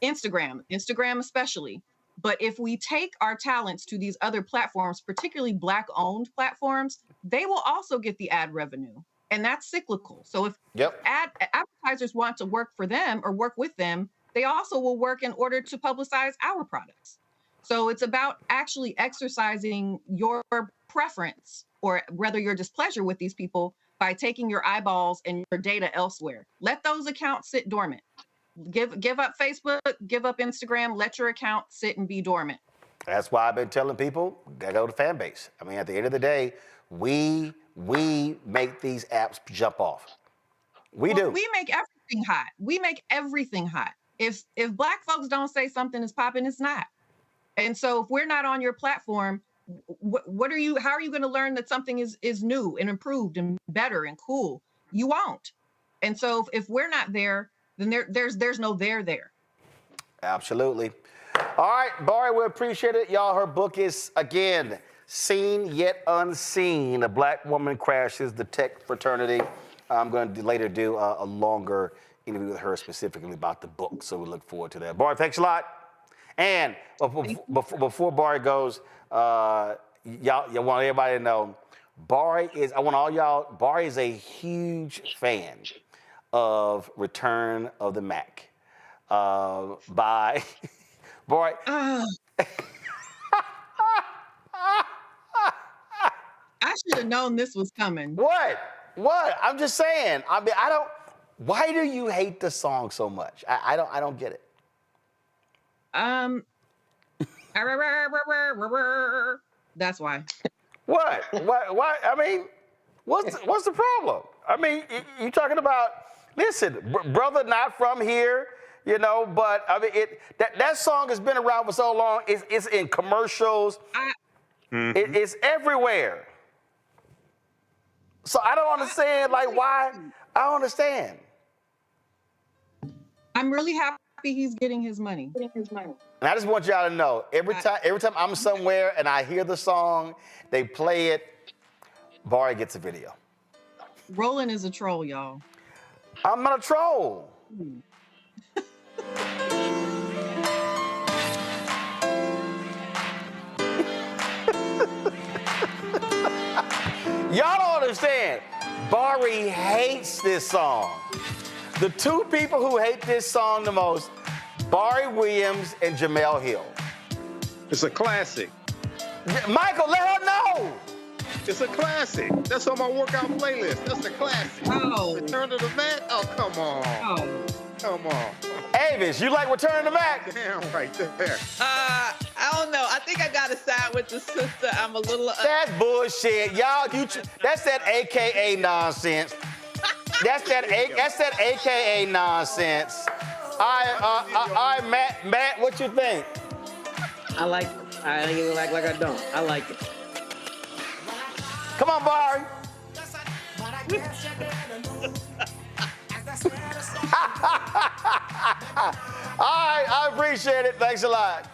Instagram especially. But if we take our talents to these other platforms, particularly Black-owned platforms, they will also get the ad revenue. And that's cyclical. So if advertisers want to work for them or work with them, they also will work in order to publicize our products. So it's about actually exercising your preference or whether your displeasure with these people by taking your eyeballs and your data elsewhere. Let those accounts sit dormant. Give up Facebook, give up Instagram, let your account sit and be dormant. That's why I've been telling people, gotta go to fan base. I mean, at the end of the day, we make these apps jump off. We do. We make everything hot. We make everything hot. If Black folks don't say something is popping, it's not. And so if we're not on your platform, how are you going to learn that something is new and improved and better and cool? You won't. And so if we're not there, then there's no there. Absolutely. All right, Bari, we appreciate it. Y'all, her book is, again, Seen Yet Unseen. A Black woman crashes the tech fraternity. I'm going to later do a longer interview with her specifically about the book, so we look forward to that. Bari, thanks a lot. And before Bari goes, y'all want everybody to know, Bari is a huge fan of Return of the Mac by Bari. I should have known this was coming. What? I'm just saying. I mean, why do you hate the song so much? I don't get it. That's why. What? Why? I mean, what's the problem? I mean, you talking about? Listen, brother, not from here, you know. But I mean, that song has been around for so long. It's in commercials. It's everywhere. So I don't understand. Why? I don't understand. I'm really happy he's getting his money. And I just want y'all to know, every time I'm somewhere and I hear the song, they play it, Bari gets a video. Roland is a troll, y'all. I'm not a troll. Y'all don't understand. Bari hates this song. The two people who hate this song the most, Bari Williams and Jamel Hill. It's a classic. Michael, let her know. It's a classic. That's on my workout playlist. That's a classic. Oh. Return to the Mac? Oh, come on. Oh. Come on. Avis, you like Return to the Mac? Damn right there. I don't know. I think I got to side with the sister. I'm a little... That's bullshit. Y'all, that's that AKA nonsense. That's that AKA nonsense. right, Matt, what you think? I like it. I ain't even act like I don't. I like it. Come on, Barry. All right, I appreciate it. Thanks a lot.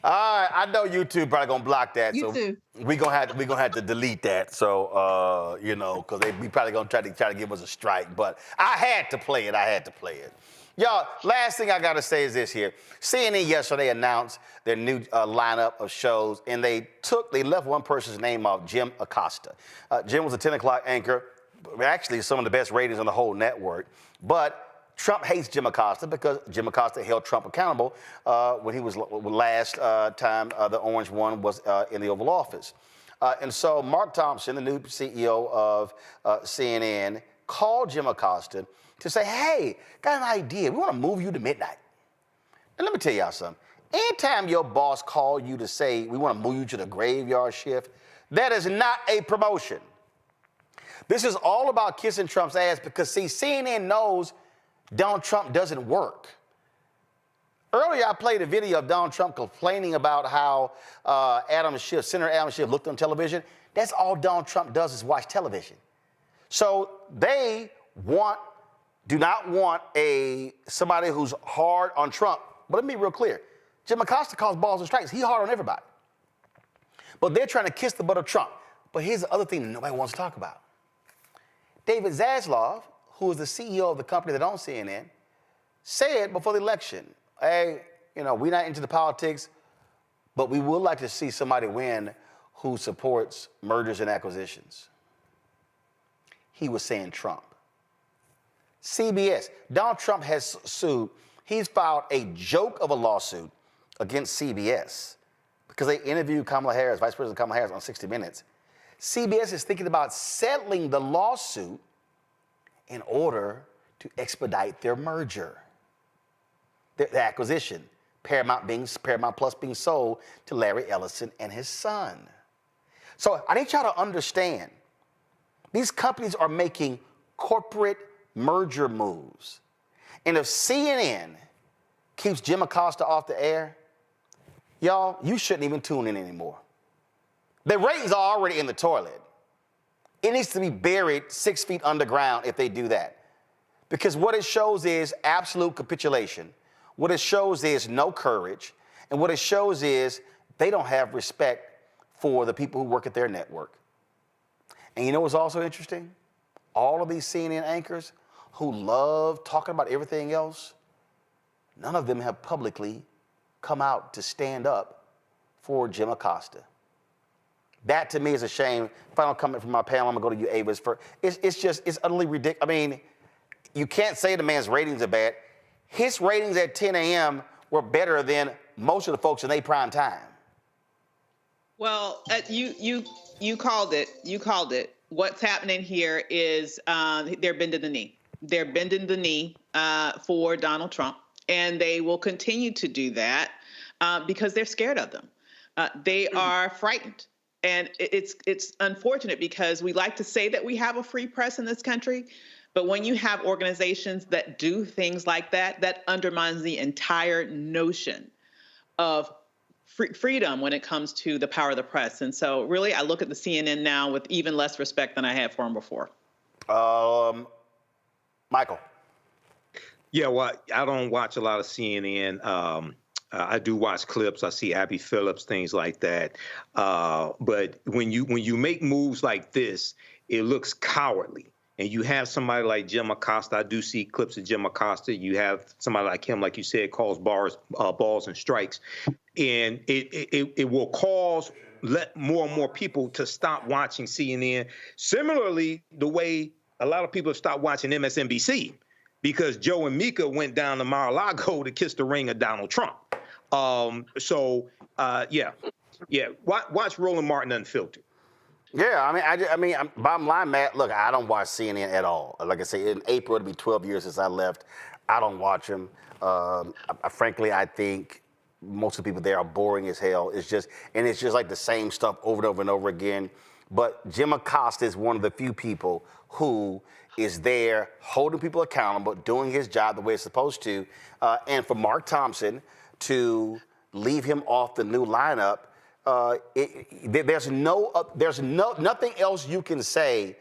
All right, I know YouTube probably gonna block that, so we gonna have to delete that. So you know, because we probably gonna try to give us a strike. But I had to play it. Y'all, last thing I gotta say is this here. CNN yesterday announced their new lineup of shows, and they left one person's name off, Jim Acosta. Jim was a 10 o'clock anchor, actually some of the best ratings on the whole network. But Trump hates Jim Acosta because Jim Acosta held Trump accountable when he was last time the Orange one was in the Oval Office. And so Mark Thompson, the new CEO of CNN, called Jim Acosta to say, hey, got an idea. We want to move you to midnight. And let me tell y'all something. Anytime your boss calls you to say, we want to move you to the graveyard shift, that is not a promotion. This is all about kissing Trump's ass because, see, CNN knows Donald Trump doesn't work. Earlier, I played a video of Donald Trump complaining about how Senator Adam Schiff looked on television. That's all Donald Trump does is watch television. So they do not want somebody who's hard on Trump. But let me be real clear. Jim Acosta calls balls and strikes. He's hard on everybody. But they're trying to kiss the butt of Trump. But here's the other thing that nobody wants to talk about. David Zaslav, who is the CEO of the company that owns CNN, said before the election, hey, we're not into the politics, but we would like to see somebody win who supports mergers and acquisitions. He was saying Trump. CBS, Donald Trump has sued. He's filed a joke of a lawsuit against CBS because they interviewed Kamala Harris, Vice President Kamala Harris, on 60 Minutes. CBS is thinking about settling the lawsuit in order to expedite their merger, their acquisition, Paramount Plus being sold to Larry Ellison and his son. So I need y'all to understand, these companies are making corporate merger moves. And if CNN keeps Jim Acosta off the air, y'all, you shouldn't even tune in anymore. The ratings are already in the toilet. It needs to be buried 6 feet underground if they do that. Because what it shows is absolute capitulation. What it shows is no courage. And what it shows is they don't have respect for the people who work at their network. And you know what's also interesting? All of these CNN anchors who love talking about everything else, none of them have publicly come out to stand up for Jim Acosta. That to me is a shame. Final comment from my panel. I'm gonna go to you, Avis. It's utterly ridiculous. I mean, you can't say the man's ratings are bad. His ratings at 10 a.m. were better than most of the folks in their prime time. Well, you called it. You called it. What's happening here is they're bending the knee. They're bending the knee for Donald Trump, and they will continue to do that because they're scared of them. They are frightened. And it's unfortunate because we like to say that we have a free press in this country, but when you have organizations that do things like that, that undermines the entire notion of freedom when it comes to the power of the press. And so really, I look at the CNN now with even less respect than I had for them before. Michael. Yeah, well, I don't watch a lot of CNN. I do watch clips. I see Abby Phillips, things like that. But when you make moves like this, it looks cowardly. And you have somebody like Jim Acosta. I do see clips of Jim Acosta. You have somebody like him, like you said, calls balls and strikes. And it will cause more and more people to stop watching CNN. Similarly, the way a lot of people have stopped watching MSNBC because Joe and Mika went down to Mar-a-Lago to kiss the ring of Donald Trump. Watch Roland Martin Unfiltered. Yeah, I mean, bottom line, Matt, look, I don't watch CNN at all. Like I say, in April, it'll be 12 years since I left. I don't watch them. Frankly, I think most of the people there are boring as hell. It's just like the same stuff over and over and over again. but Jim Acosta is one of the few people who is there holding people accountable, doing his job the way it's supposed to. And for Mark Thompson to leave him off the new lineup, there's nothing else you can say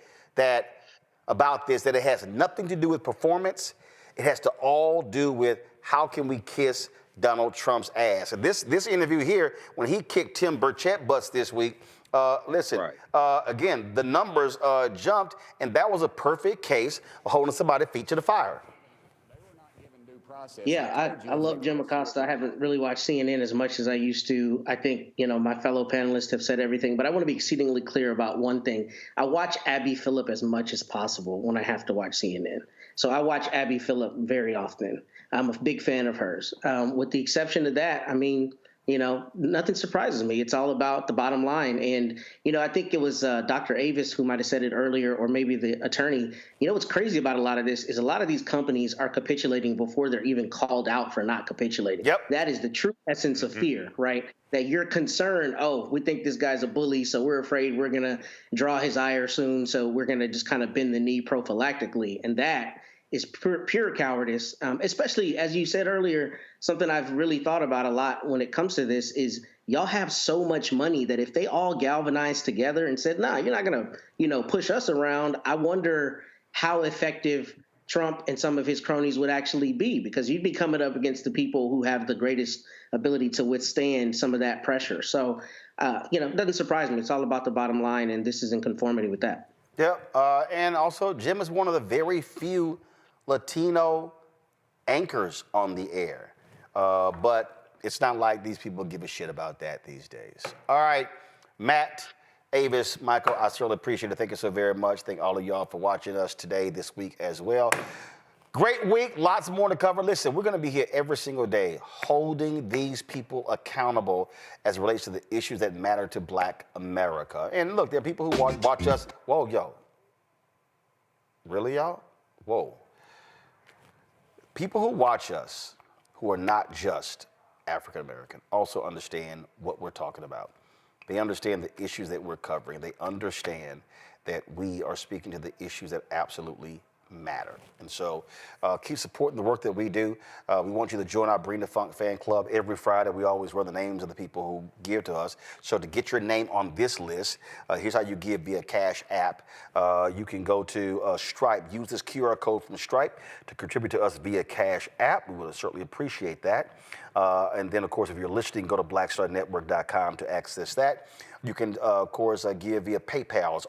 about this, that it has nothing to do with performance. It has to all do with how can we kiss Donald Trump's ass. And this interview here, when he kicked Tim Burchett butts this week, again, the numbers jumped, and that was a perfect case of holding somebody's feet to the fire. Yeah, I love Jim Acosta. I haven't really watched CNN as much as I used to. I think, my fellow panelists have said everything, but I want to be exceedingly clear about one thing. I watch Abby Phillip as much as possible when I have to watch CNN. So I watch Abby Phillip very often. I'm a big fan of hers. With the exception of that, nothing surprises me. It's all about the bottom line. And, I think it was Dr. Avis who might have said it earlier, or maybe the attorney. What's crazy about a lot of this is a lot of these companies are capitulating before they're even called out for not capitulating. Yep. That is the true essence of fear, right? That you're concerned, we think this guy's a bully, so we're afraid we're going to draw his ire soon, so we're going to just kind of bend the knee prophylactically. And that is pure cowardice, especially, as you said earlier, something I've really thought about a lot when it comes to this is y'all have so much money that if they all galvanized together and said, nah, you're not going to, push us around, I wonder how effective Trump and some of his cronies would actually be, because you'd be coming up against the people who have the greatest ability to withstand some of that pressure. So, it doesn't surprise me. It's all about the bottom line, and this is in conformity with that. Yep, and also Jim is one of the very few Latino anchors on the air. But it's not like these people give a shit about that these days. All right, Matt, Avis, Michael, I certainly appreciate it. Thank you so very much. Thank all of y'all for watching us today, this week as well. Great week, lots more to cover. Listen, we're going to be here every single day holding these people accountable as it relates to the issues that matter to Black America. And look, there are people who watch us. Whoa, yo. Really, y'all? Whoa. People who watch us who are not just African American also understand what we're talking about. They understand the issues that we're covering. They understand that we are speaking to the issues that absolutely matter. And so keep supporting the work that we do. We want you to join our Bring the Funk fan club. Every Friday, we always run the names of the people who give to us. So to get your name on this list, here's how you give via Cash App. You can go to Stripe. Use this QR code from Stripe to contribute to us via Cash App. We would certainly appreciate that. And then, of course, if you're listening, go to blackstarnetwork.com to access that. You can, of course, give via PayPal. It's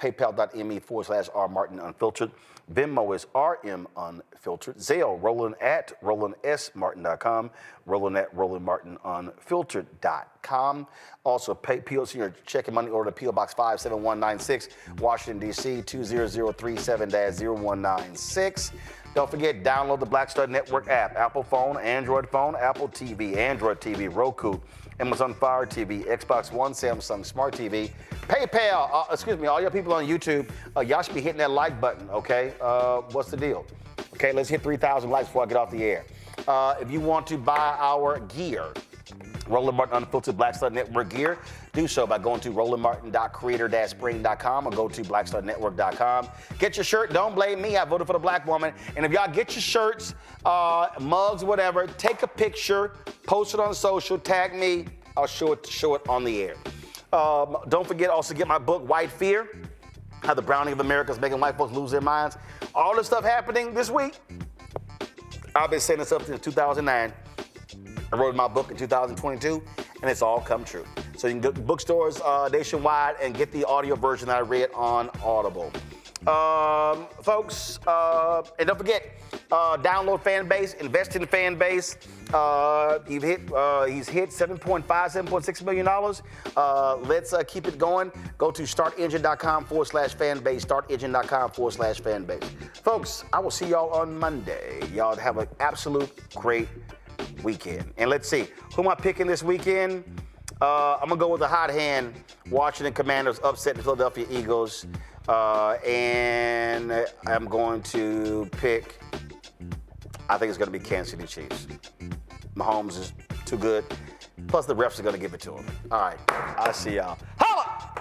paypal.me/rmartinunfiltered. Venmo is rmunfiltered. Zelle, roland@rolandsmartin.com. roland@rolandmartinunfiltered.com. Also, send your check and money order to P.O. Box 57196, Washington, D.C., 20037-0196. Don't forget, download the Black Star Network app. Apple phone, Android phone, Apple TV, Android TV, Roku, Amazon Fire TV, Xbox One, Samsung Smart TV, PayPal. All your people on YouTube, y'all should be hitting that like button, okay? What's the deal? Okay, let's hit 3,000 likes before I get off the air. If you want to buy our gear, Roland Martin Unfiltered Black Star Network gear, do so by going to rolandmartin.creator-spring.com or go to blackstarnetwork.com. Get your shirt. Don't blame me. I voted for the black woman. And if y'all get your shirts, mugs, whatever, take a picture, post it on social, tag me. I'll show it on the air. Don't forget also get my book, White Fear, How the Browning of America is Making White Folks Lose Their Minds. All this stuff happening this week. I've been saying this up since 2009. I wrote my book in 2022, and it's all come true. So you can go to bookstores nationwide and get the audio version that I read on Audible. Folks, and don't forget, download Fanbase, invest in the Fanbase. He's hit $7.6 million. Let's keep it going. Go to startengine.com/fanbase, startengine.com/fanbase. Folks, I will see y'all on Monday. Y'all have an absolute great weekend. And let's see, who am I picking this weekend? I'm going to go with the hot hand, Washington Commanders upset the Philadelphia Eagles. And I'm going to pick, I think it's going to be Kansas City Chiefs. Mahomes is too good. Plus, the refs are going to give it to him. All right, I'll see y'all. Holla!